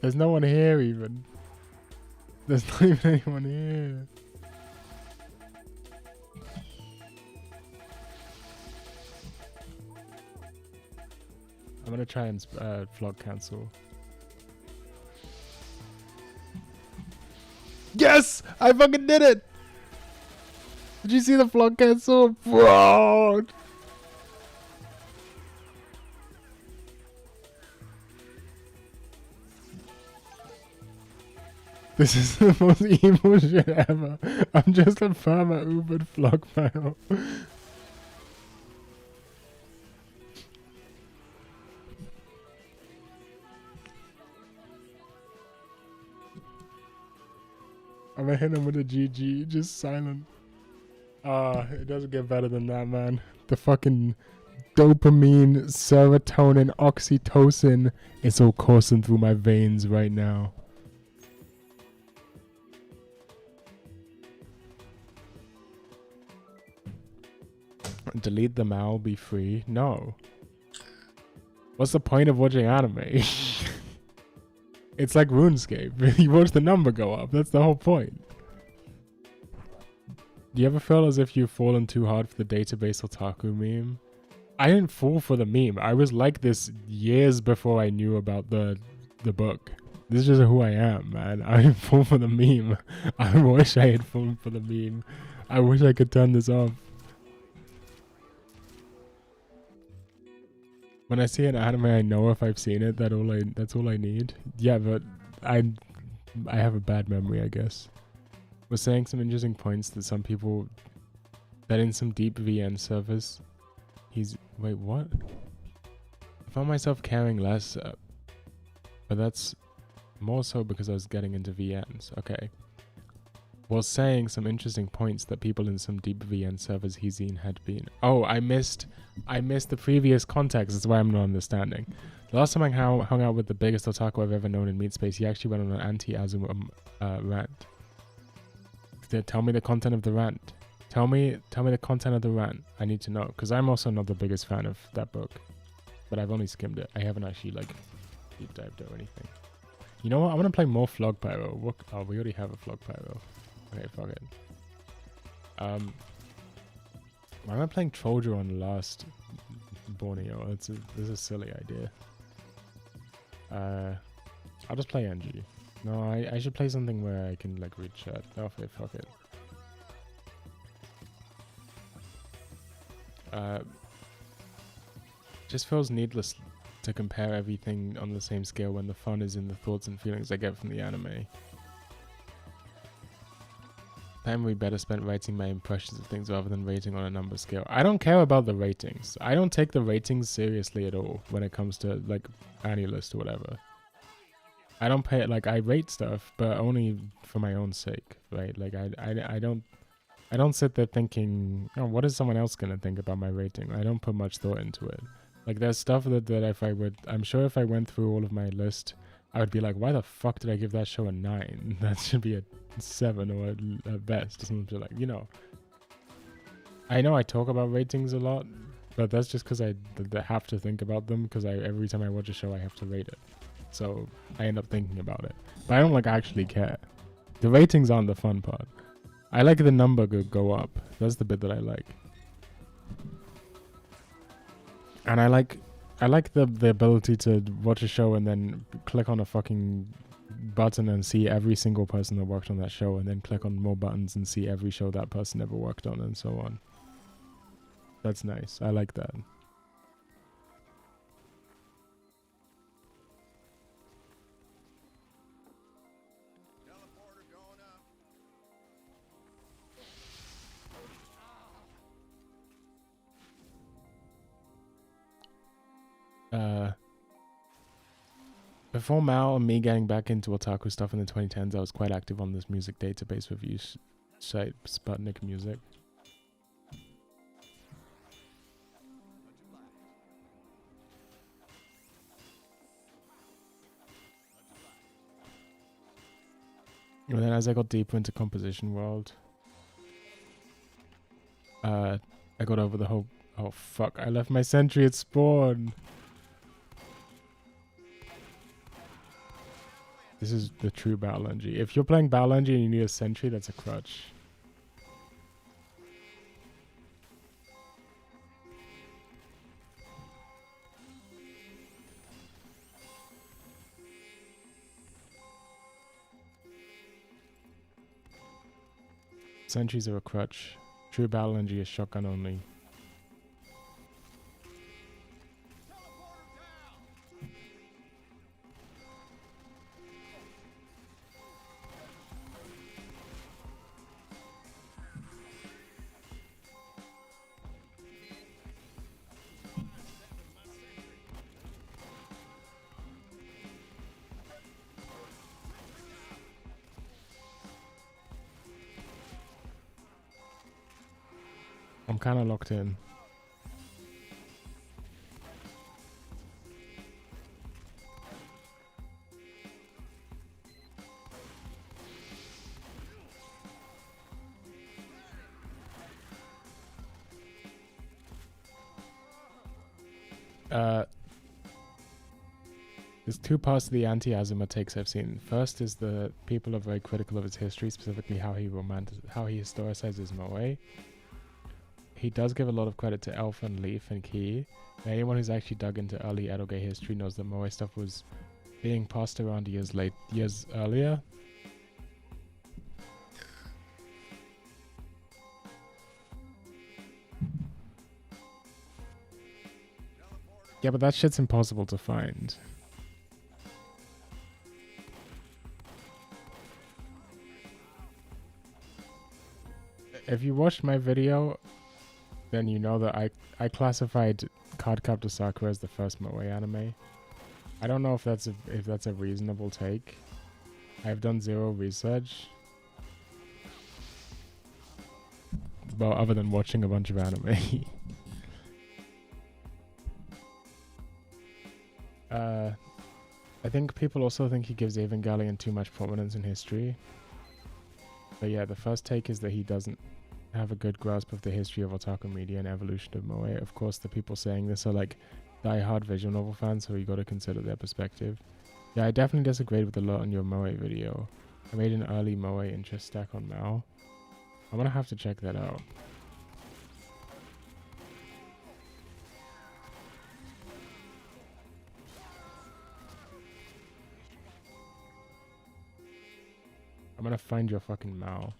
There's no one here even. There's not even anyone here. I'm gonna try and vlog cancel. Yes! I fucking did it! Did you see the vlog cancel? Bro! This is the most evil shit ever. I'm just a farmer Ubered vlog file. I'm gonna hit him with a GG, just silent. It doesn't get better than that, man. The fucking dopamine, serotonin, oxytocin is all coursing through my veins right now. Delete the Mao, be free? No. What's the point of watching anime? It's like RuneScape. You watch the number go up. That's the whole point. Do you ever feel as if you've fallen too hard for the database otaku meme? I didn't fall for the meme. I was like this years before I knew about the book. This is just who I am, man. I didn't fall for the meme. I wish I had fallen for the meme. I wish I could turn this off. When I see an anime, I know if I've seen it. That's all I need. Yeah, but I have a bad memory, I guess. Was saying some interesting points that some people that in some deep VN servers, wait, what? I found myself caring less, but that's more so because I was getting into VNs. Okay. Was saying some interesting points that people in some deep VN servers he's seen had been. Oh, I missed the previous context. That's why I'm not understanding. The last time I hung out with the biggest otaku I've ever known in Meat Space, he actually went on an anti-Azum rant. Tell me the content of the rant. Tell me the content of the rant. I need to know, because I'm also not the biggest fan of that book, but I've only skimmed it. I haven't actually like deep dived or anything. You know what? I want to play more Flog Pyro. Oh, we already have a Flog Pyro. Okay, fuck it. Why am I playing Trollger on the last Borneo? This is a silly idea. I'll just play NG. No, I should play something where I can like read chat. Okay, fuck it. Just feels needless to compare everything on the same scale when the fun is in the thoughts and feelings I get from the anime. Time we better spent writing my impressions of things rather than rating on a number scale. I don't care about the ratings. I don't take the ratings seriously at all when it comes to like AniList or whatever. I don't pay it, like I rate stuff, but only for my own sake, right? Like I don't sit there thinking, oh, what is someone else gonna think about my rating? I don't put much thought into it. Like there's stuff that if I would, I'm sure if I went through all of my list, I would be like, why the fuck did I give that show a 9? That should be a 7 or a best or something like, you know. I know I talk about ratings a lot, but that's just because I have to think about them because every time I watch a show I have to rate it. So I end up thinking about it. But I don't like actually care. The ratings aren't the fun part. I like the number go up. That's the bit that I like. And I like the ability to watch a show and then click on a fucking button and see every single person that worked on that show, and then click on more buttons and see every show that person ever worked on, and so on. That's nice. I like that. Before Mao and me getting back into otaku stuff in the 2010s, I was quite active on this music database review site, Sputnik Music. And then as I got deeper into composition world, I got over the whole... Oh fuck, I left my sentry at spawn! This is the true Battle NG. If you're playing Battle NG and you need a sentry, that's a crutch. Sentries are a crutch. True Battle NG is shotgun only. I'm kind of locked in. There's two parts of the anti-Azuma takes I've seen. First is the people are very critical of his history, specifically how he historicizes Moe. He does give a lot of credit to Elf and Leaf and Key. Anyone who's actually dug into early Edoge history knows that Moe stuff was being passed around years earlier. Yeah, but that shit's impossible to find. If you watched my video, then you know that I classified Cardcaptor Sakura as the first Moe anime. I don't know if that's a reasonable take. I've done zero research. Well, other than watching a bunch of anime. I think people also think he gives Evangelion too much prominence in history. But yeah, the first take is that he doesn't have a good grasp of the history of otaku media and evolution of Moe. Of course, the people saying this are like die-hard visual novel fans, so you got to consider their perspective. Yeah, I definitely disagreed with a lot on your Moe video. I made an early Moe interest stack on Mao. I'm gonna have to check that out. I'm gonna find your fucking Mao.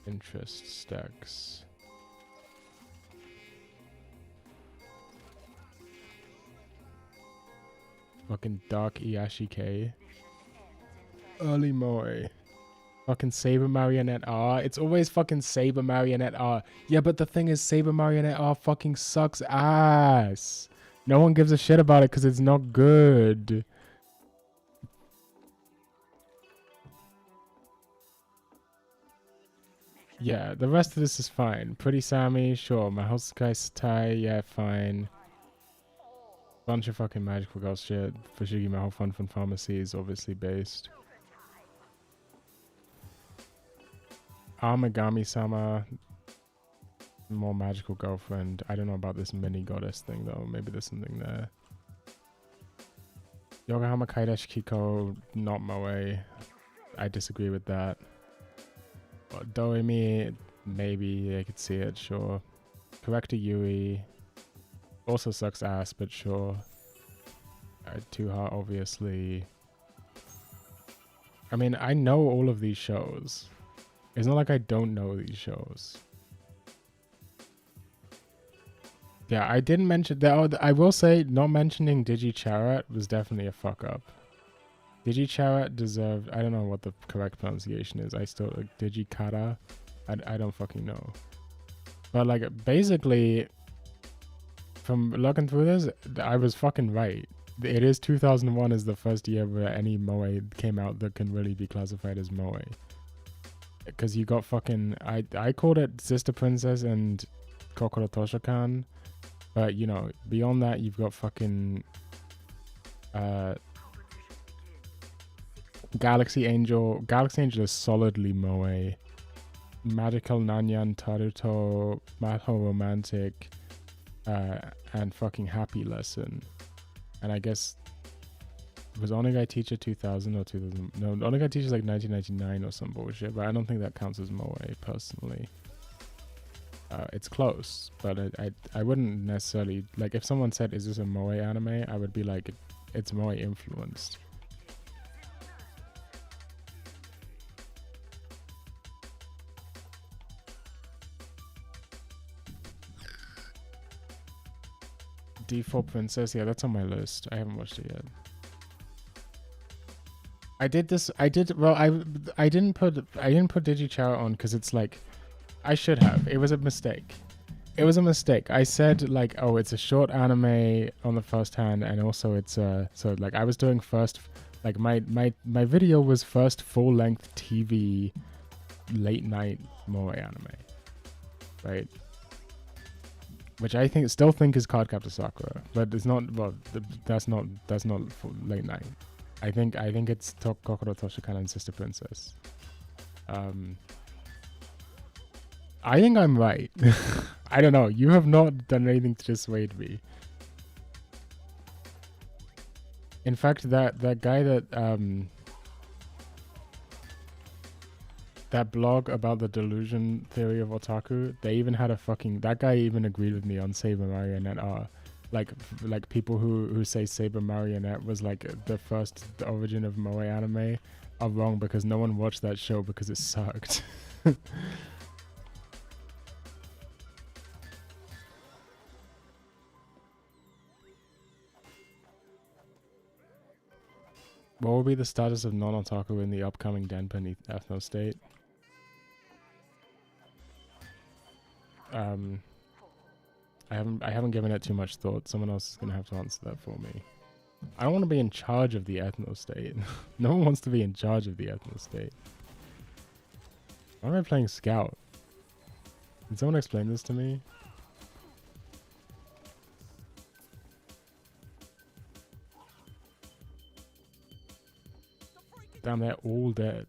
Interest stacks. Fucking Dark Iyashike. Early Moe. Fucking Saber Marionette R. It's always fucking Saber Marionette R. Yeah, but the thing is, Saber Marionette R fucking sucks ass. No one gives a shit about it because it's not good. Yeah, the rest of this is fine. Pretty Sammy, sure. Mahousukai Satai, yeah, fine. Bunch of fucking magical girl shit. Fushigi Mahou Fun Pharmacy is obviously based. Amagami-sama, more magical girlfriend. I don't know about this mini goddess thing though. Maybe there's something there. Yokohama Kaidashi Kiko, not Moe. I disagree with that. Doemi, maybe I could see it, sure. Corrector Yui, also sucks ass, but sure. Too Hot, obviously. I mean, I know all of these shows. It's not like I don't know these shows. Yeah, I didn't mention that. I will say, not mentioning Digicharat was definitely a fuck up. Digicharat deserved. I don't know what the correct pronunciation is. I still Digikara. I don't fucking know. But like basically, from looking through this, I was fucking right. It is 2001 is the first year where any moe came out that can really be classified as moe. Because you got fucking I called it Sister Princess and Kokoro Toshokan, but you know beyond that you've got fucking Galaxy Angel. Galaxy Angel is solidly moe. Magical Nanyan Taruto, Maho Romantic, and fucking Happy Lesson. And I guess was Onegai Teacher 2000 or 2000? No, Onegai Teacher is like 1999 or some bullshit, but I don't think that counts as moe personally. It's close, but I wouldn't necessarily like if someone said, "Is this a moe anime?" I would be like, "It's moe influenced." Default Princess, yeah, that's on my list. I haven't watched it yet. I didn't put Digichara on because it's like I should have. It was a mistake. I said like, oh, it's a short anime on the first hand, and also it's so like I was doing first, like my video was first full length TV late night moe anime, right? Which I still think is Cardcaptor Sakura, but it's not. Well, that's not late night. I think it's Kokoro Toshokan and Sister Princess. I think I'm right. I don't know. You have not done anything to dissuade me. In fact, that guy that blog about the delusion theory of otaku, they even had that guy even agreed with me on Saber Marionette R. Like people who say Saber Marionette was like the origin of moe anime are wrong because no one watched that show because it sucked. What will be the status of non-otaku in the upcoming Denpa ethno state? I haven't given it too much thought. Someone else is gonna have to answer that for me. I don't want to be in charge of the ethno state. No one wants to be in charge of the ethno state. Why am I playing Scout? Can someone explain this to me? Damn, they're all dead.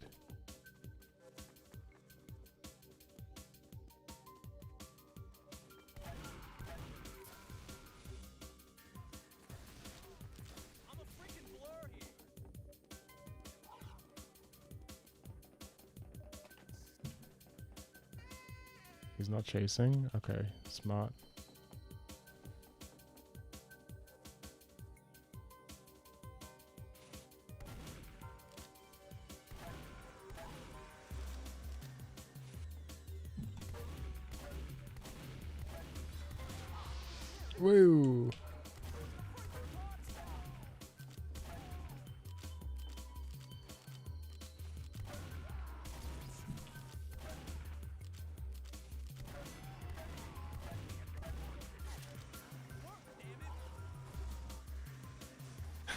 He's not chasing? Okay, smart. Woo!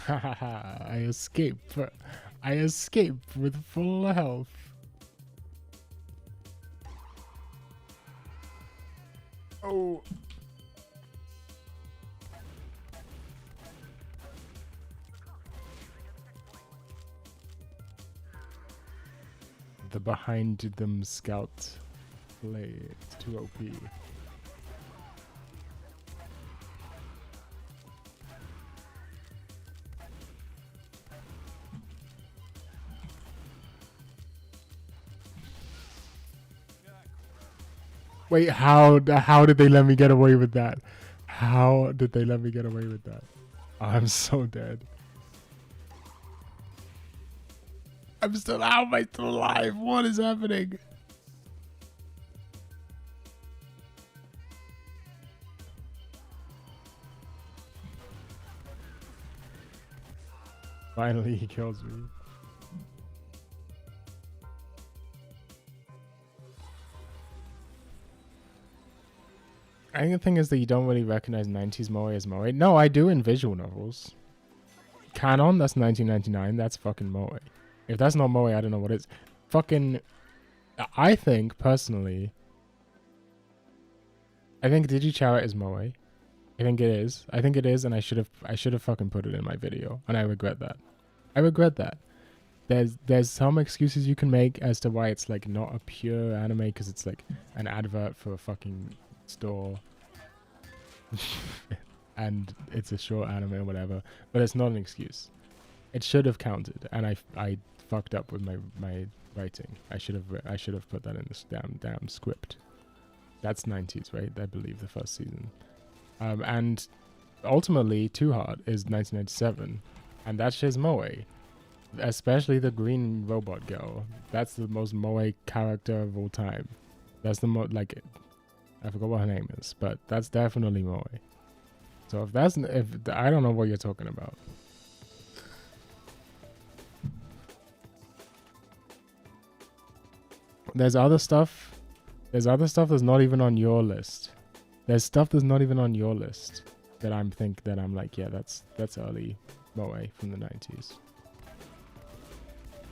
Hahaha, I escape. I escape with full health. Oh. The behind them scout play. It's too OP. Wait, how did they let me get away with that? How did they let me get away with that? I'm so dead. I'm still out. Am I still alive? What is happening? Finally, he kills me. I think the thing is that you don't really recognize 90s Moe as Moe. No, I do in visual novels. Canon, that's 1999. That's fucking Moe. If that's not Moe, I don't know what is. Fucking... I think, personally... I think Digichara is Moe. I think it is. I think it is, and I should have fucking put it in my video. And I regret that. I regret that. There's some excuses you can make as to why it's like not a pure anime, because it's like an advert for a fucking store. And it's a short anime or whatever, but it's not an excuse. It should have counted, and I fucked up with my writing. I should have put that in this damn script. That's 90s, right? I believe the first season. And ultimately, Too Hard is 1997, and that shit's Moe. Especially the green robot girl. That's the most Moe character of all time. That's the like, I forgot what her name is, but that's definitely Moe. So if I don't know what you're talking about. There's other stuff that's not even on your list. There's stuff that's not even on your list that I'm like, yeah, that's early Moe from the 90s.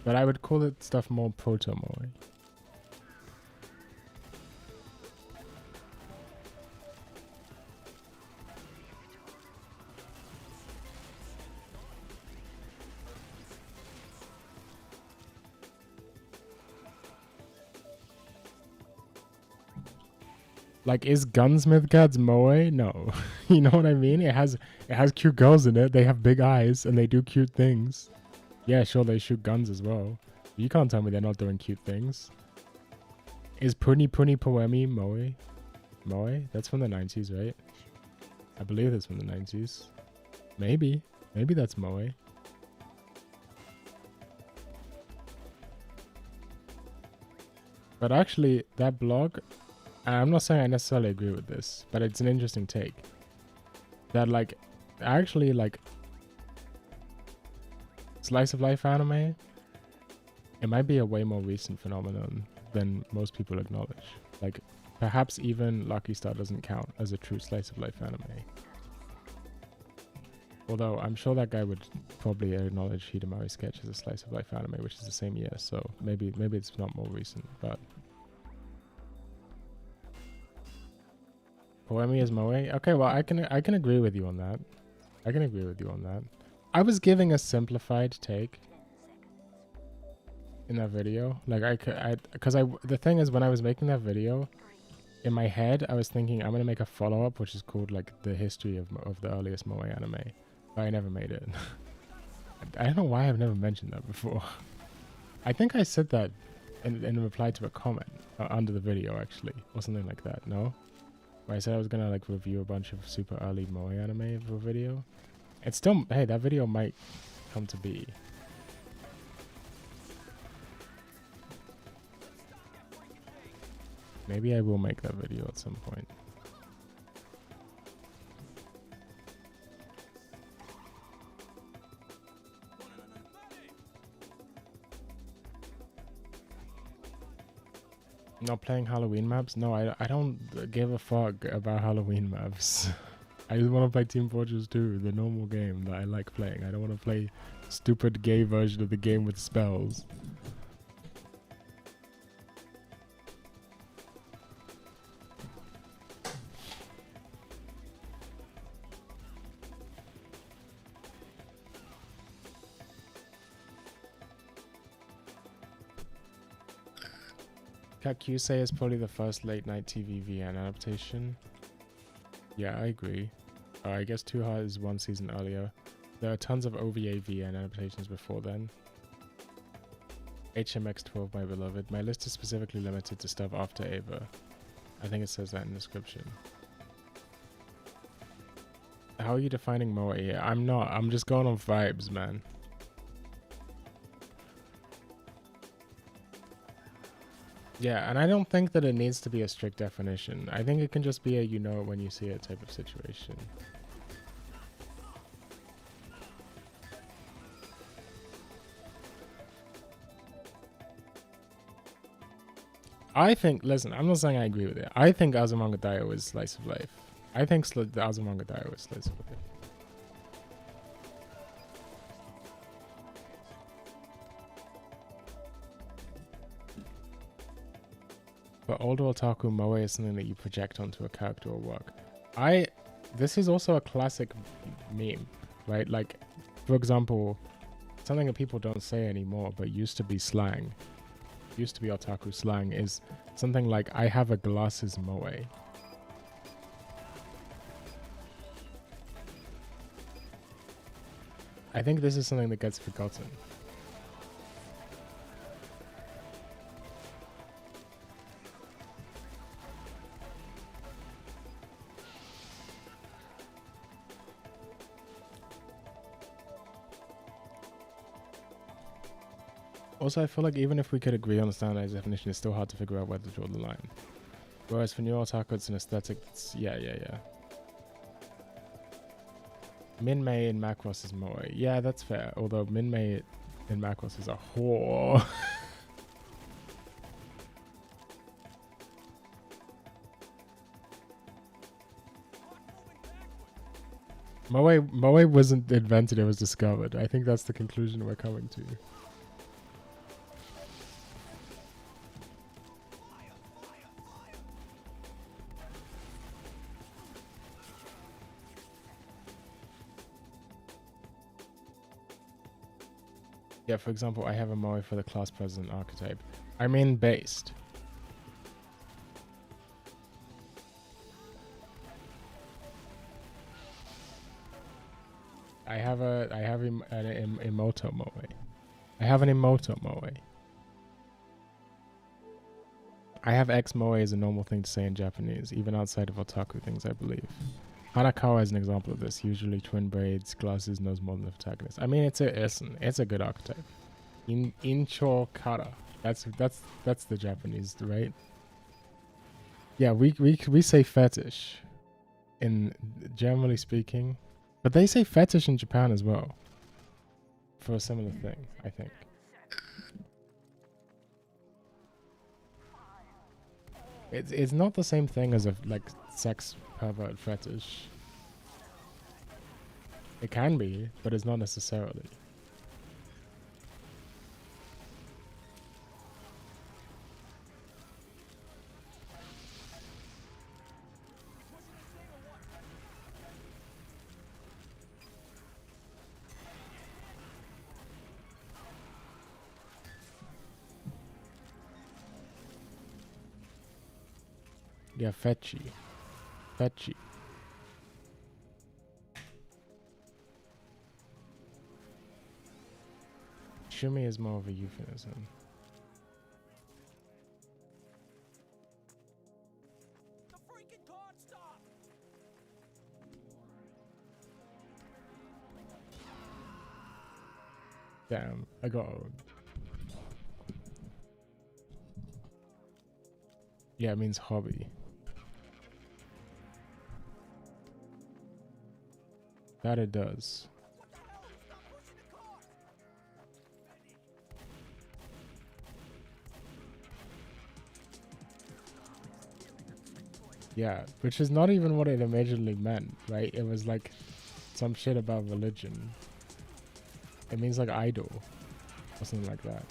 But I would call it stuff more proto-Moe. Like, is Gunsmith Gods Moe? No. You know what I mean? It has cute girls in it. They have big eyes and they do cute things. Yeah, sure, they shoot guns as well. You can't tell me they're not doing cute things. Is Puni Puni Poemi Moe? Moe? That's from the 90s, right? I believe that's from the 90s. Maybe. Maybe that's Moe. But actually, that blog... I'm not saying I necessarily agree with this, but it's an interesting take. That, like, actually, like, slice of life anime, it might be a way more recent phenomenon than most people acknowledge. Like, perhaps even Lucky Star doesn't count as a true slice of life anime. Although I'm sure that guy would probably acknowledge Hidamari Sketch as a slice of life anime, which is the same year, so maybe it's not more recent, but... Poemi is Moe? Okay, well, I can agree with you on that. I can agree with you on that. I was giving a simplified take in that video. Like, the thing is, when I was making that video, in my head, I was thinking I'm gonna make a follow-up, which is called like the history of the earliest Moe anime. But I never made it. I don't know why I've never mentioned that before. I think I said that in reply to a comment under the video, actually, or something like that. No, where I said I was gonna like review a bunch of super early moe anime for a video. It's still, hey, that video might come to be. Maybe I will make that video at some point. Not playing Halloween maps? No, I don't give a fuck about Halloween maps. I just want to play Team Fortress 2, the normal game that I like playing. I don't want to play stupid gay version of the game with spells. Kakuse is probably the first late night TV VN adaptation. Yeah, I agree. I guess Too Hard is one season earlier. There are tons of OVA VN adaptations before then. HMX12, my beloved. My list is specifically limited to stuff after Ava. I think it says that in the description. How are you defining moe? Yeah, I'm not. I'm just going on vibes, man. Yeah, and I don't think that it needs to be a strict definition. I think it can just be a you know it when you see it type of situation. I think, listen, I'm not saying I agree with it. I think Azumanga Daioh is slice of life. I think the Azumanga Daioh is slice of life. But older otaku moe is something that you project onto a character or work. This is also a classic meme, right? Like, for example, something that people don't say anymore, but used to be slang, used to be otaku slang, is something like, I have a glasses moe. I think this is something that gets forgotten. Also, I feel like even if we could agree on a standardized definition, it's still hard to figure out where to draw the line. Whereas for new otaku, it's an aesthetic. Yeah. Min-Mei in Macross is moe. Yeah, that's fair. Although Min-Mei in Macross is a whore. Moe wasn't invented, it was discovered. I think that's the conclusion we're coming to. Yeah, for example, I have a moe for the class president archetype. I mean based. I have an emoto moe. I have an emoto moe. I have X moe is a normal thing to say in Japanese, even outside of otaku things, I believe. Hanakawa is an example of this. Usually twin braids, glasses, knows more than the protagonist. I mean, it's a good archetype. Incho kara. That's the Japanese, right? Yeah, we say fetish, in generally speaking, but they say fetish in Japan as well, for a similar thing, I think. It's not the same thing as a like sex pervert fetish. It can be, but it's not necessarily. Yeah, fetchy. Fetchy. Shumi is more of a euphemism. Damn, I got. Yeah, it means hobby. That it does. Yeah, which is not even what it originally meant, right? It was like some shit about religion. It means like idol or something like that.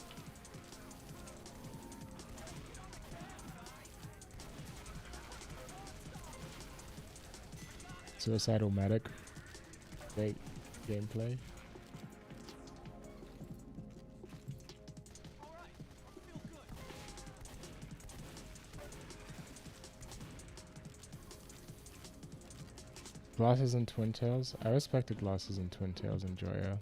Suicidal medic. Great gameplay. Glasses and Twin Tails. I respect the Glasses and Twin Tails enjoyer.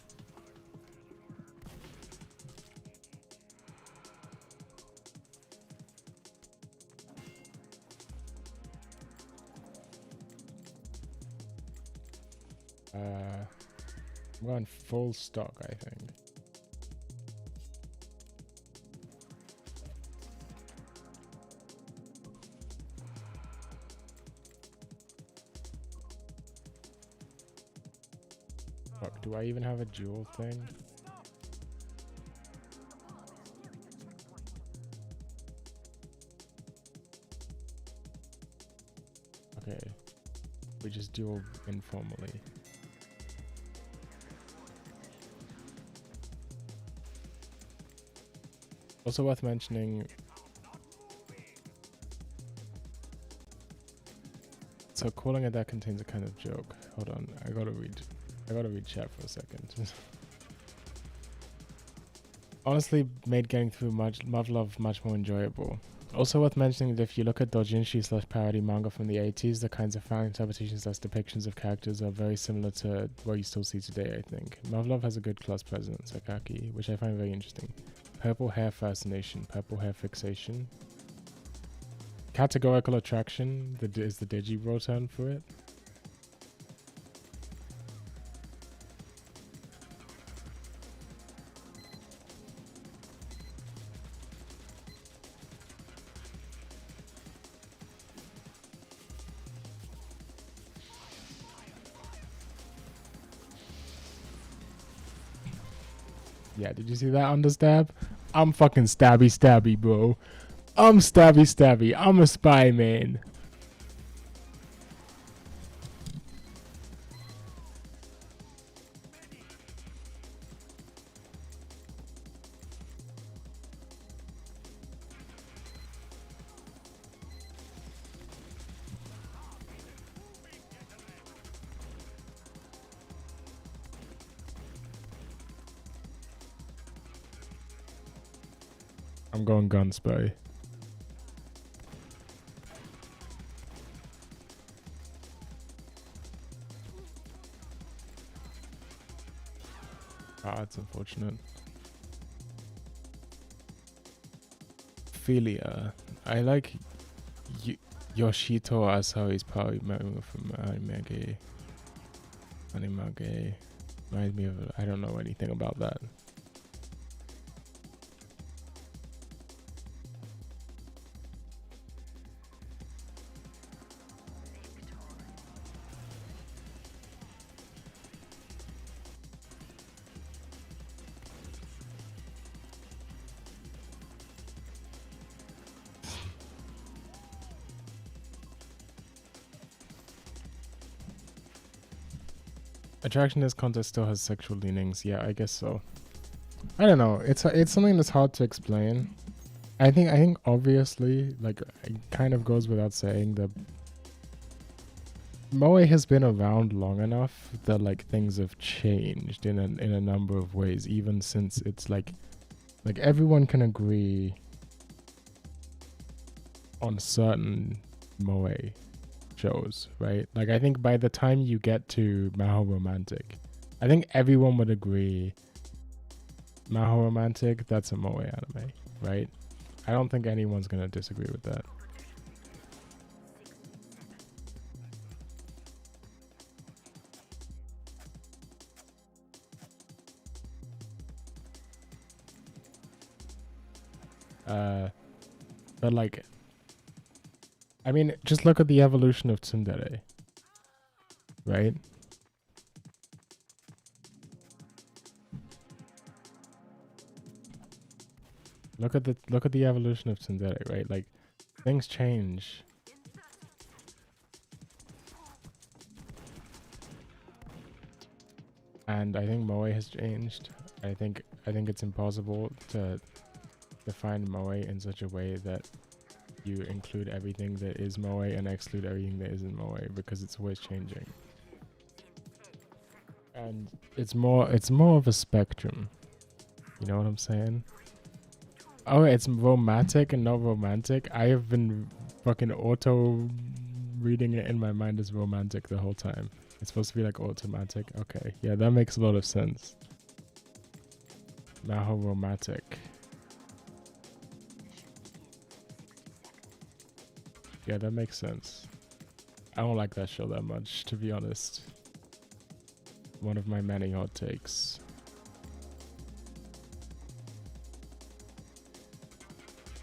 I'm going full stock, I think. Fuck, do I even have a dual thing? Okay. We just duel informally. Also worth mentioning. So calling it that contains a kind of joke. Hold on, I gotta read chat for a second. Honestly, made getting through Muv-Love much more enjoyable. Also worth mentioning that if you look at doujinshi / parody manga from the 80s, the kinds of fan interpretations as depictions of characters are very similar to what you still see today, I think. Muv-Love has a good class president, Sakaki, which I find very interesting. Purple hair fascination, purple hair fixation. Categorical attraction is the Digibro term for it. Yeah, did you see that understab? I'm fucking stabby, bro. I'm stabby. I'm a spy, man. I'm going gun spy. Ah, it's unfortunate. Philia. I like Yoshito Asao's power member from Animage. Reminds me of. I don't know anything about that. Attractionist contest still has sexual leanings. Yeah, I guess so. I don't know. It's something that's hard to explain. I think obviously, like, it kind of goes without saying that Moe has been around long enough that like things have changed in a number of ways, even since it's like everyone can agree on certain Moe shows, right? Like, I think by the time you get to Maho Romantic, I think everyone would agree Maho Romantic, that's a Moe anime, right? I don't think anyone's gonna disagree with that. But like, I mean, just look at the evolution of tsundere, right? Look at the evolution of tsundere, right? Like, things change. And I think moe has changed. I think it's impossible to define moe in such a way that you include everything that is moe and exclude everything that isn't moe, because it's always changing. And it's more of a spectrum. You know what I'm saying? Oh, it's romantic and not romantic. I have been fucking auto reading it in my mind as romantic the whole time. It's supposed to be like automatic. Okay, yeah, that makes a lot of sense. Maho romantic. Yeah, that makes sense. I don't like that show that much, to be honest. One of my many hot takes.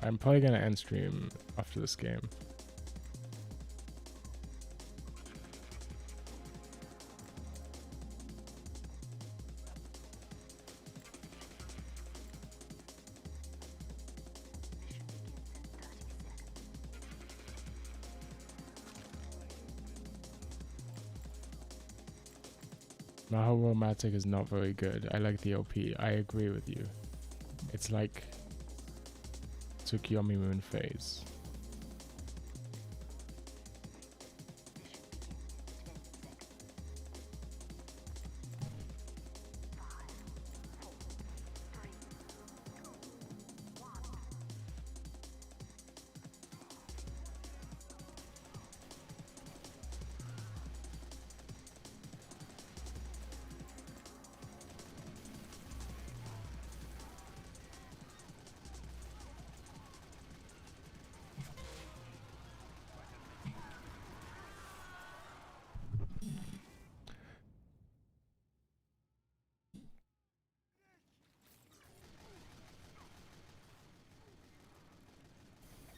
I'm probably gonna end stream after this game. Maho romantic is not very good. I like the OP. I agree with you. It's like Tsukiyomi Moon phase.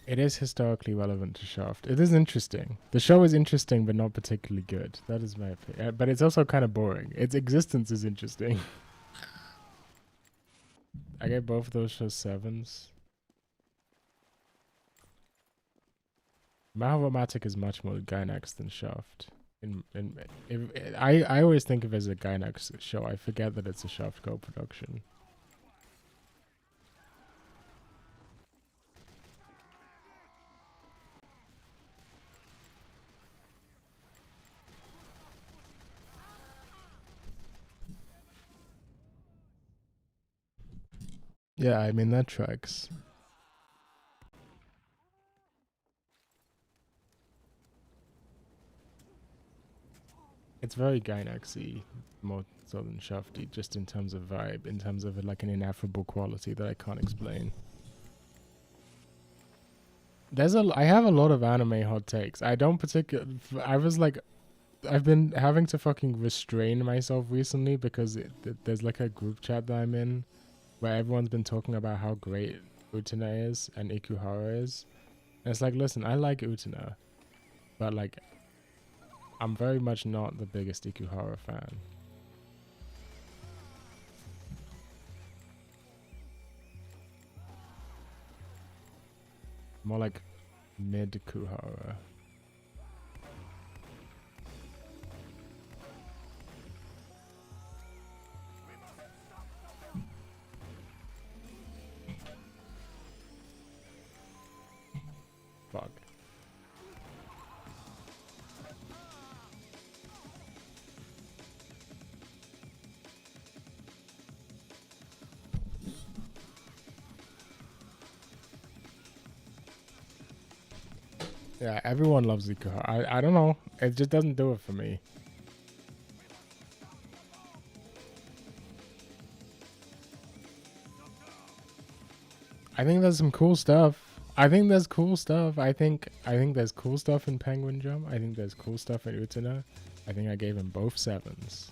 It is historically relevant to Shaft. It is interesting. The show is interesting, but not particularly good. That is my opinion. But it's also kind of boring. Its existence is interesting. I gave both of those shows 7s. Mahomatic is much more Gainax than Shaft. I always think of it as a Gainax show. I forget that it's a Shaft co-production. Yeah, I mean, that tracks. It's very Gainax-y, more so than Shafty, just in terms of vibe, in terms of like an ineffable quality that I can't explain. I have a lot of anime hot takes. I don't particularly, I've been having to fucking restrain myself recently because there's like a group chat that I'm in where everyone's been talking about how great Utena is and Ikuhara is. And it's like, listen, I like Utena, but like, I'm very much not the biggest Ikuhara fan. More like mid Kuhara. Fuck. Yeah, everyone loves Ikuhara. I don't know. It just doesn't do it for me. I think there's some cool stuff. I think there's cool stuff. I think there's cool stuff in Penguin Jump. I think there's cool stuff in Utena. I think I gave him both 7s.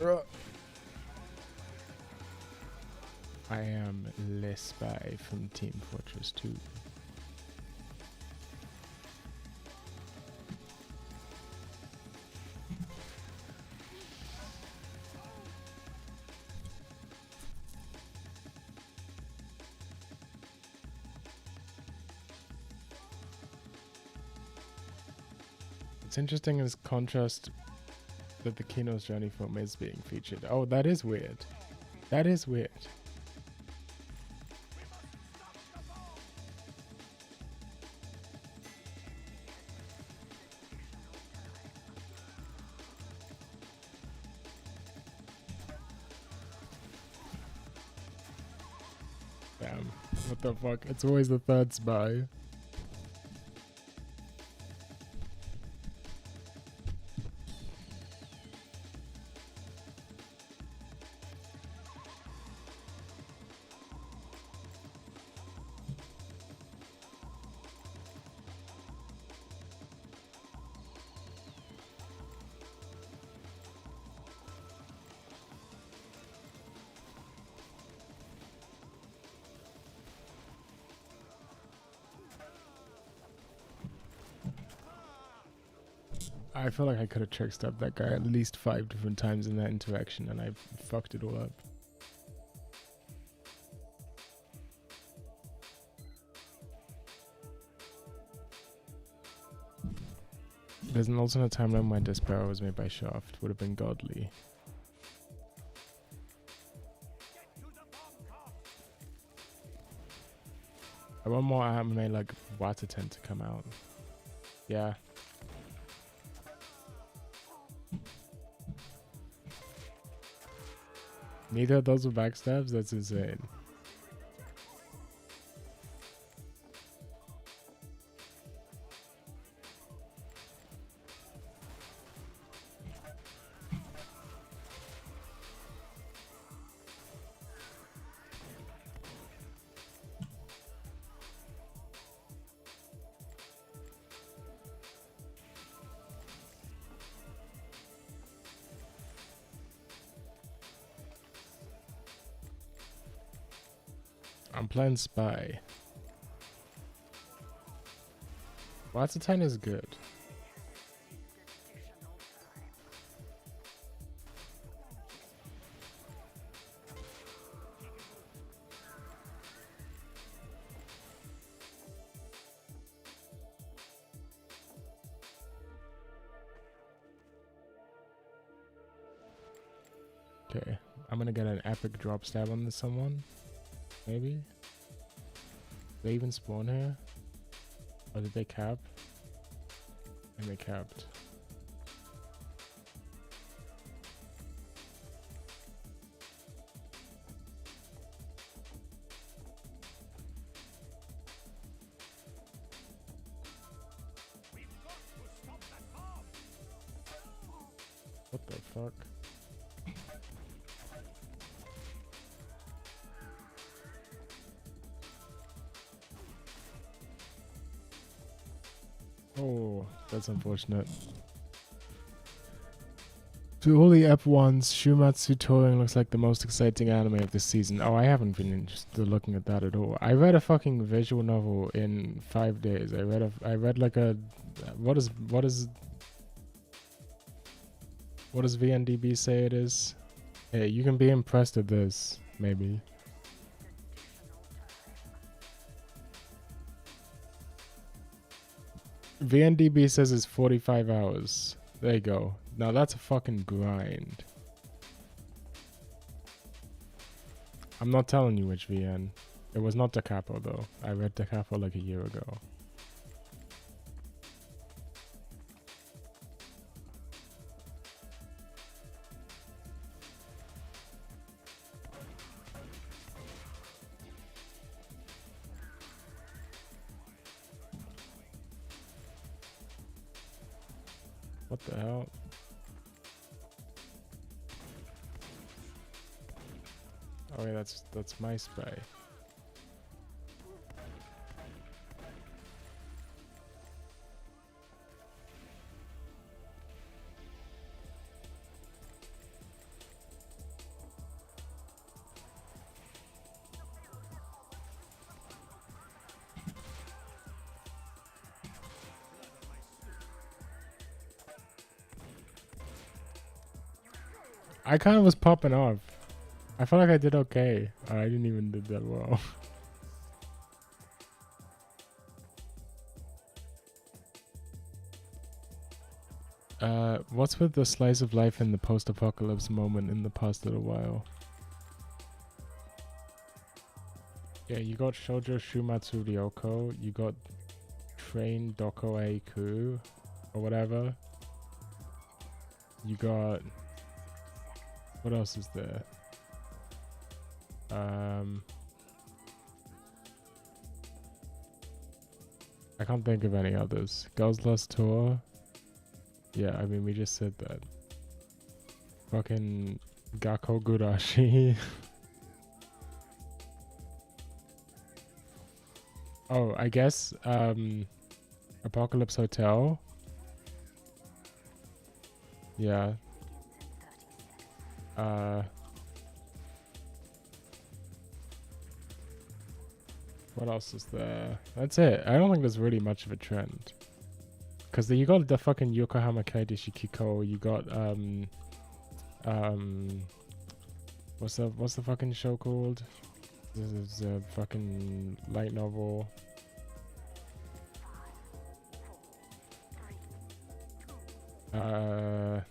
I am Le Spy from Team Fortress 2. It's interesting as contrast that the Kino's Journey film is being featured. Oh, that is weird. That is weird. Damn. What the fuck? It's always the third spy. I feel like I could have trickstabbed that guy at least 5 different times in that interaction and I fucked it all up. There's an alternate timeline where Despero was made by Shaft. Would have been godly. I want more anime like Wataten to come out. Yeah. Neither of those were backstabs? That's insane. I'm playing Spy. Wataten is good. Okay, I'm gonna get an epic drop stab on someone. Maybe? They even spawn here? Or did they cap? And they capped. What the fuck? Oh, that's unfortunate. To all the F1s, Shumatsu Touring looks like the most exciting anime of this season. Oh, I haven't been interested looking at that at all. I read a fucking visual novel in 5 days. I read like a what does VNDB say it is? Hey, you can be impressed with this, maybe. VNDB says it's 45 hours. There you go. Now that's a fucking grind. I'm not telling you which VN. It was not Da Capo though. I read Da Capo like a year ago. What the hell? Oh yeah, that's my spy. I kind of was popping off. I felt like I did okay. I didn't even do that well. What's with the slice of life in the post-apocalypse moment in the past little while? Yeah, you got Shoujo Shumatsu Ryoko, you got Train Doko Eiku, or whatever. You got... What else is there? I can't think of any others. Girls Lost Tour. Yeah, I mean, we just said that. Fucking Gakko Gurashi. Oh, I guess, Apocalypse Hotel. Yeah. What else is there? That's it. I don't think there's really much of a trend. Cause you got the fucking Yokohama Kaidishi Kiko. You got what's the fucking show called? This is a fucking light novel. Do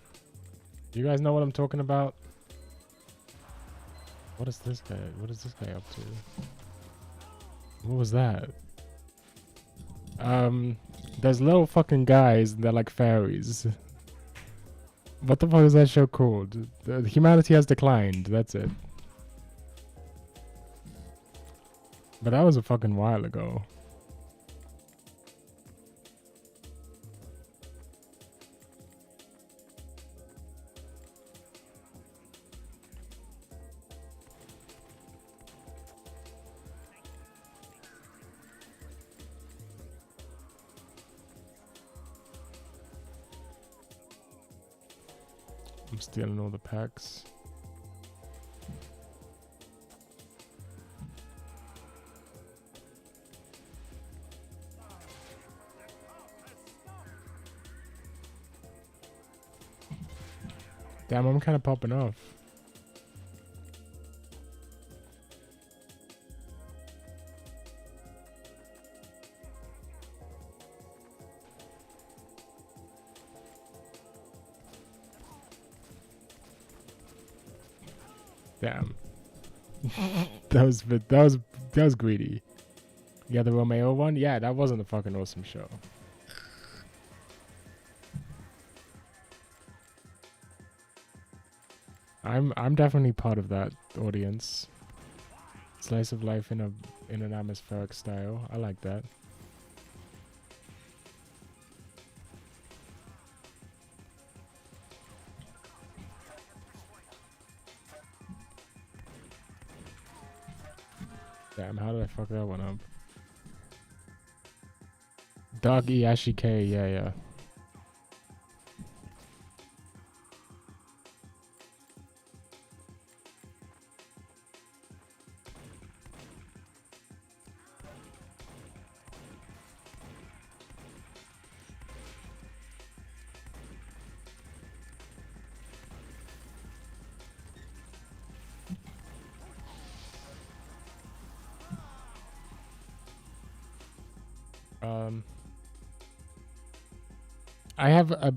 you guys know what I'm talking about? What is this guy? What is this guy up to? What was that? There's little fucking guys. They're like fairies. What the fuck is that show called? Humanity Has Declined. That's it. But that was a fucking while ago. I'm stealing all the packs. Damn, I'm kind of popping off. Damn. that was greedy. Yeah, the Romeo one? Yeah, that wasn't a fucking awesome show. I'm definitely part of that audience. Slice of life in an atmospheric style. I like that. Damn, how did I fuck that one up? Dog Iyashike, yeah.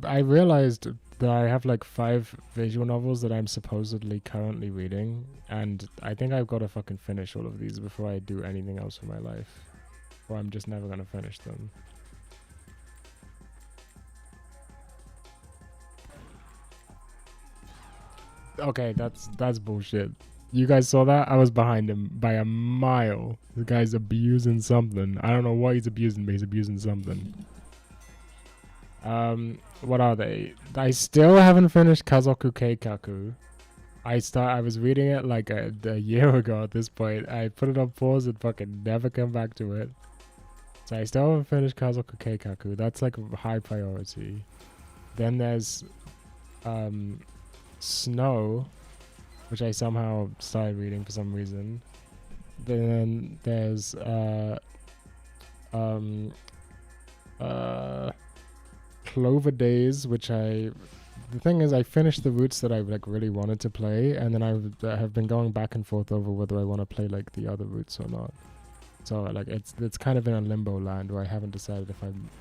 I realized that I have like 5 visual novels that I'm supposedly currently reading, and I think I've got to fucking finish all of these before I do anything else for my life, or I'm just never gonna finish them. Okay, that's bullshit. You guys saw that? I was behind him by a mile. The guy's abusing something. I don't know what he's abusing, but he's abusing something. What are they? I still haven't finished Kazoku Keikaku. I was reading it like a year ago at this point. I put it on pause and fucking never come back to it. So I still haven't finished Kazoku Keikaku. That's like a high priority. Then there's Snow, which I somehow started reading for some reason. Then there's Clover Days, which I the thing is, I finished the routes that I like really wanted to play, and then I have been going back and forth over whether I want to play like the other routes or not. So like it's kind of in a limbo land where I haven't decided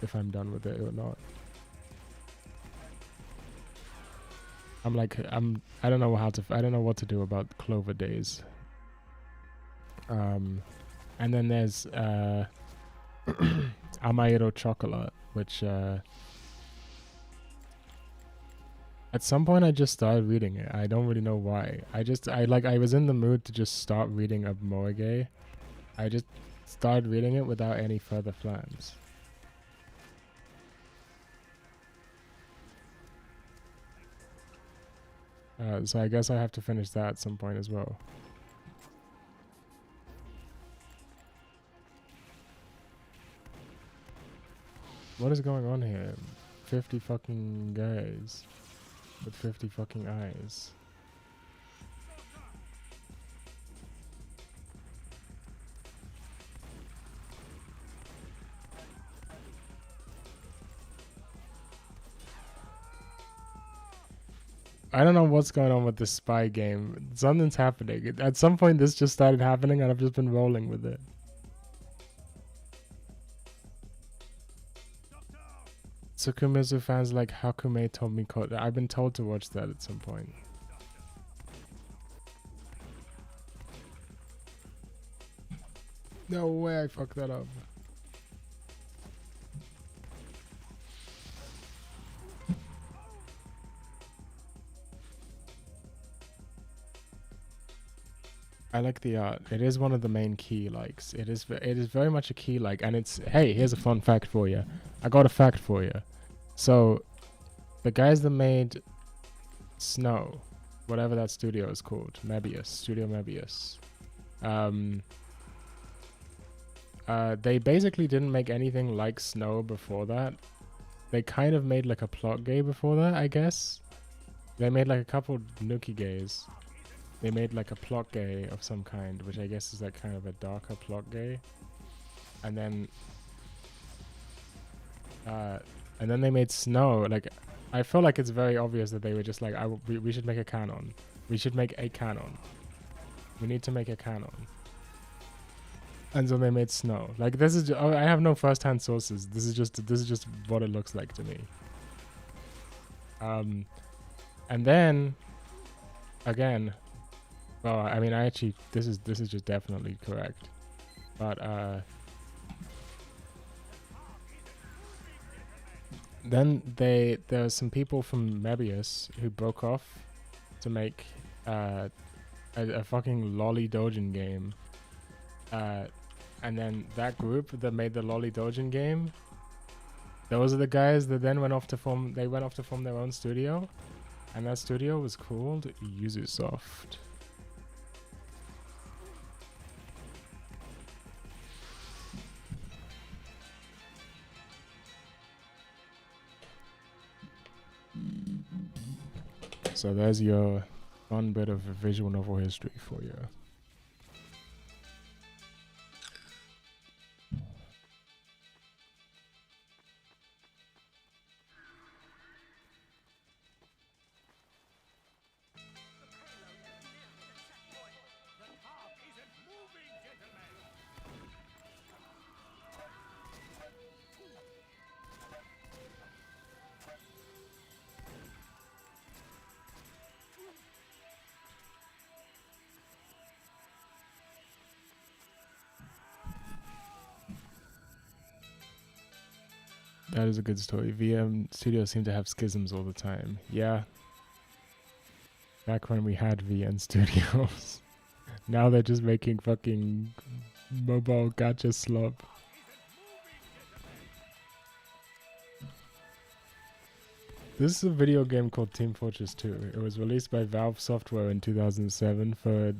if I'm done with it or not. I don't know I don't know what to do about Clover Days. And then there's Amairo Chocolate, which at some point I just started reading it. I don't really know why. I was in the mood to just start reading a Moege. I just started reading it without any further plans. So I guess I have to finish that at some point as well. What is going on here? 50 fucking guys with 50 fucking eyes. I don't know what's going on with this spy game. Something's happening. At some point this just started happening and I've just been rolling with it. Tsukumizu fans like Hakume Tomiko. I've been told to watch that at some point. No way I fucked that up. I like the art. It is one of the main key likes. It is very much a key like, and it's, hey, here's a fun fact for you. I got a fact for you. So, the guys that made Snow, whatever that studio is called, Mebius, Studio Mebius, they basically didn't make anything like Snow before that. They kind of made like a plot gay before that, I guess. They made like a couple Nuki gays. They made like a plot gay of some kind, which I guess is like kind of a darker plot gay. And then they made Snow. Like, I feel like it's very obvious that they were just like, we should make a canon. We should make a canon. We need to make a canon. And so they made Snow. Like, this is I have no first-hand sources. This is just what it looks like to me. And then again, well, I mean, this is just definitely correct. But then there's some people from Mebius who broke off to make a fucking Lolly Dojin game. And then that group that made the Lolly Dojin game, those are the guys that then went off to form their own studio, and that studio was called Yuzusoft. So there's your fun bit of visual novel history for you. That is a good story. VM studios seem to have schisms all the time. Yeah. Back when we had VN studios. Now they're just making fucking mobile gacha slop. This is a video game called Team Fortress 2. It was released by Valve Software in 2007 for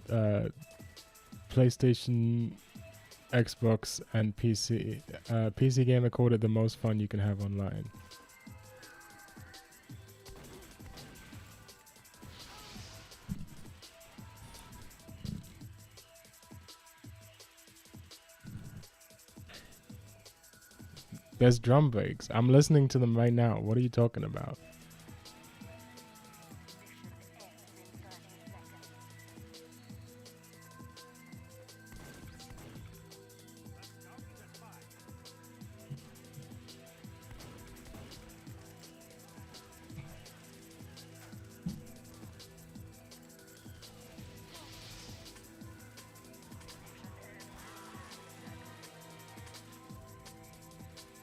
PlayStation, Xbox, and PC. PC Gamer called it the most fun you can have online. There's drum breaks. I'm listening to them right now. What are you talking about?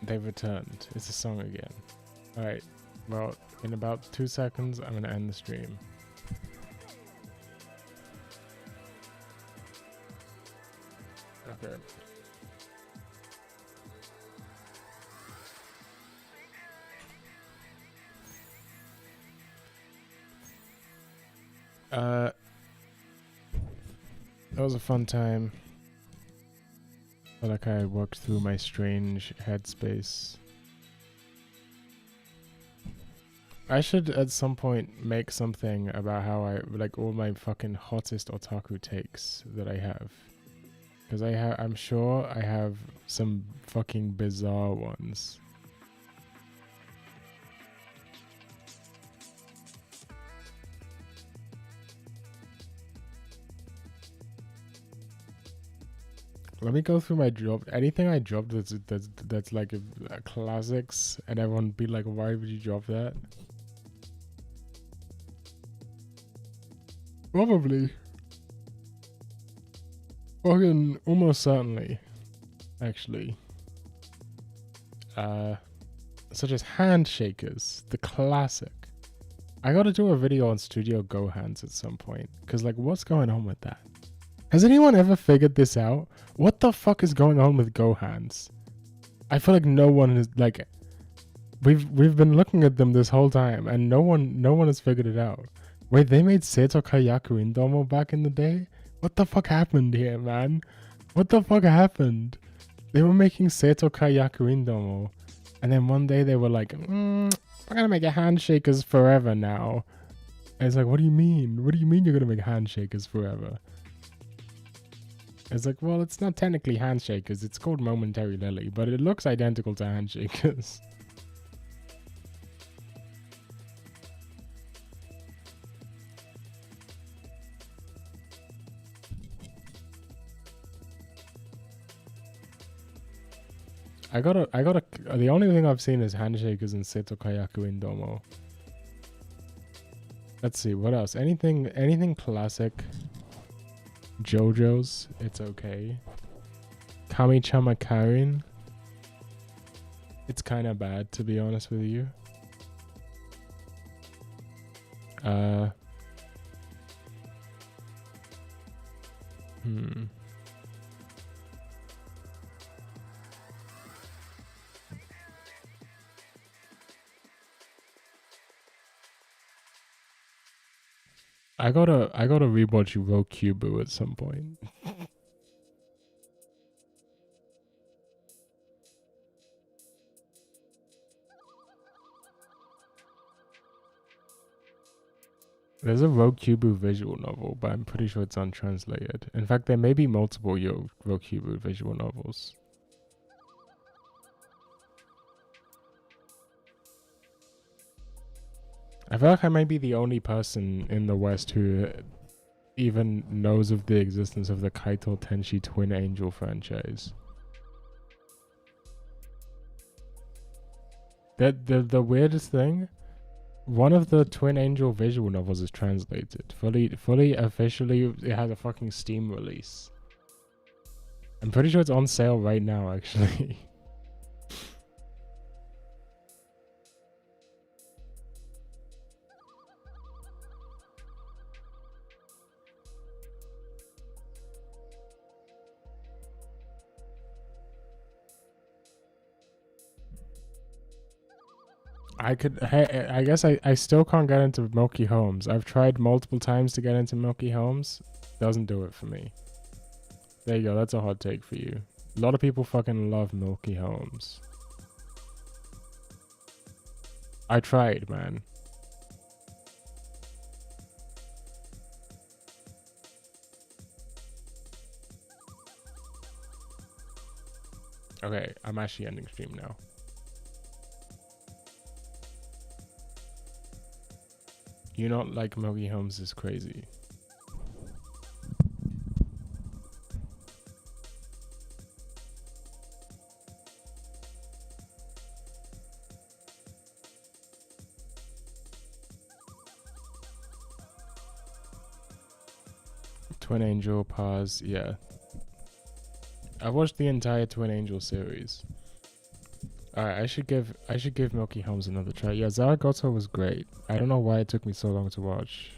They've returned. It's a song again. Alright. Well, in about 2 seconds, I'm gonna end the stream. Okay. That was a fun time. Felt like I worked through my strange headspace. I should at some point make something about how I like all my fucking hottest otaku takes that I have. Because I'm sure I have some fucking bizarre ones. Let me go through my drop. Anything I dropped that's like a classics, and everyone be like, "Why would you drop that?" Probably. Fucking almost certainly, actually. Such as Handshakers, the classic. I gotta do a video on Studio Go Hands at some point, cause like, what's going on with that? Has anyone ever figured this out? What the fuck is going on with Go Hands? I feel like no one is like. We've been looking at them this whole time, and no one has figured it out. Wait, they made Seito Kayaku Indomo back in the day? What the fuck happened here, man? What the fuck happened? They were making Seito Kayaku Indomo, and then one day they were like, we're gonna make a Handshakers forever now. And it's like, what do you mean? What do you mean you're gonna make Handshakers forever? It's like, well, it's not technically Handshakers. It's called Momentary Lily, but it looks identical to Handshakers. The only thing I've seen is Handshakers and Seto Kayaku Indomo. Let's see, what else? Anything classic? JoJo's, it's okay. Kami-chama Karin. It's kind of bad, to be honest with you. I gotta rewatch Rokubu at some point. There's a Rokubu visual novel, but I'm pretty sure it's untranslated. In fact, there may be multiple Rokubu visual novels. I feel like I may be the only person in the West who even knows of the existence of the Kaito Tenshi Twin Angel franchise. The weirdest thing, one of the Twin Angel visual novels is translated. Fully officially, it has a fucking Steam release. I'm pretty sure it's on sale right now, actually. I guess I still can't get into Milky Holmes. I've tried multiple times to get into Milky Holmes. Doesn't do it for me. There you go. That's a hot take for you. A lot of people fucking love Milky Holmes. I tried, man. Okay, I'm actually ending stream now. You not like Milky Holmes is crazy. Twin Angel, pause, yeah. I watched the entire Twin Angel series. Alright, I should give Milky Holmes another try. Yeah, Zaragoza was great. I don't know why it took me so long to watch.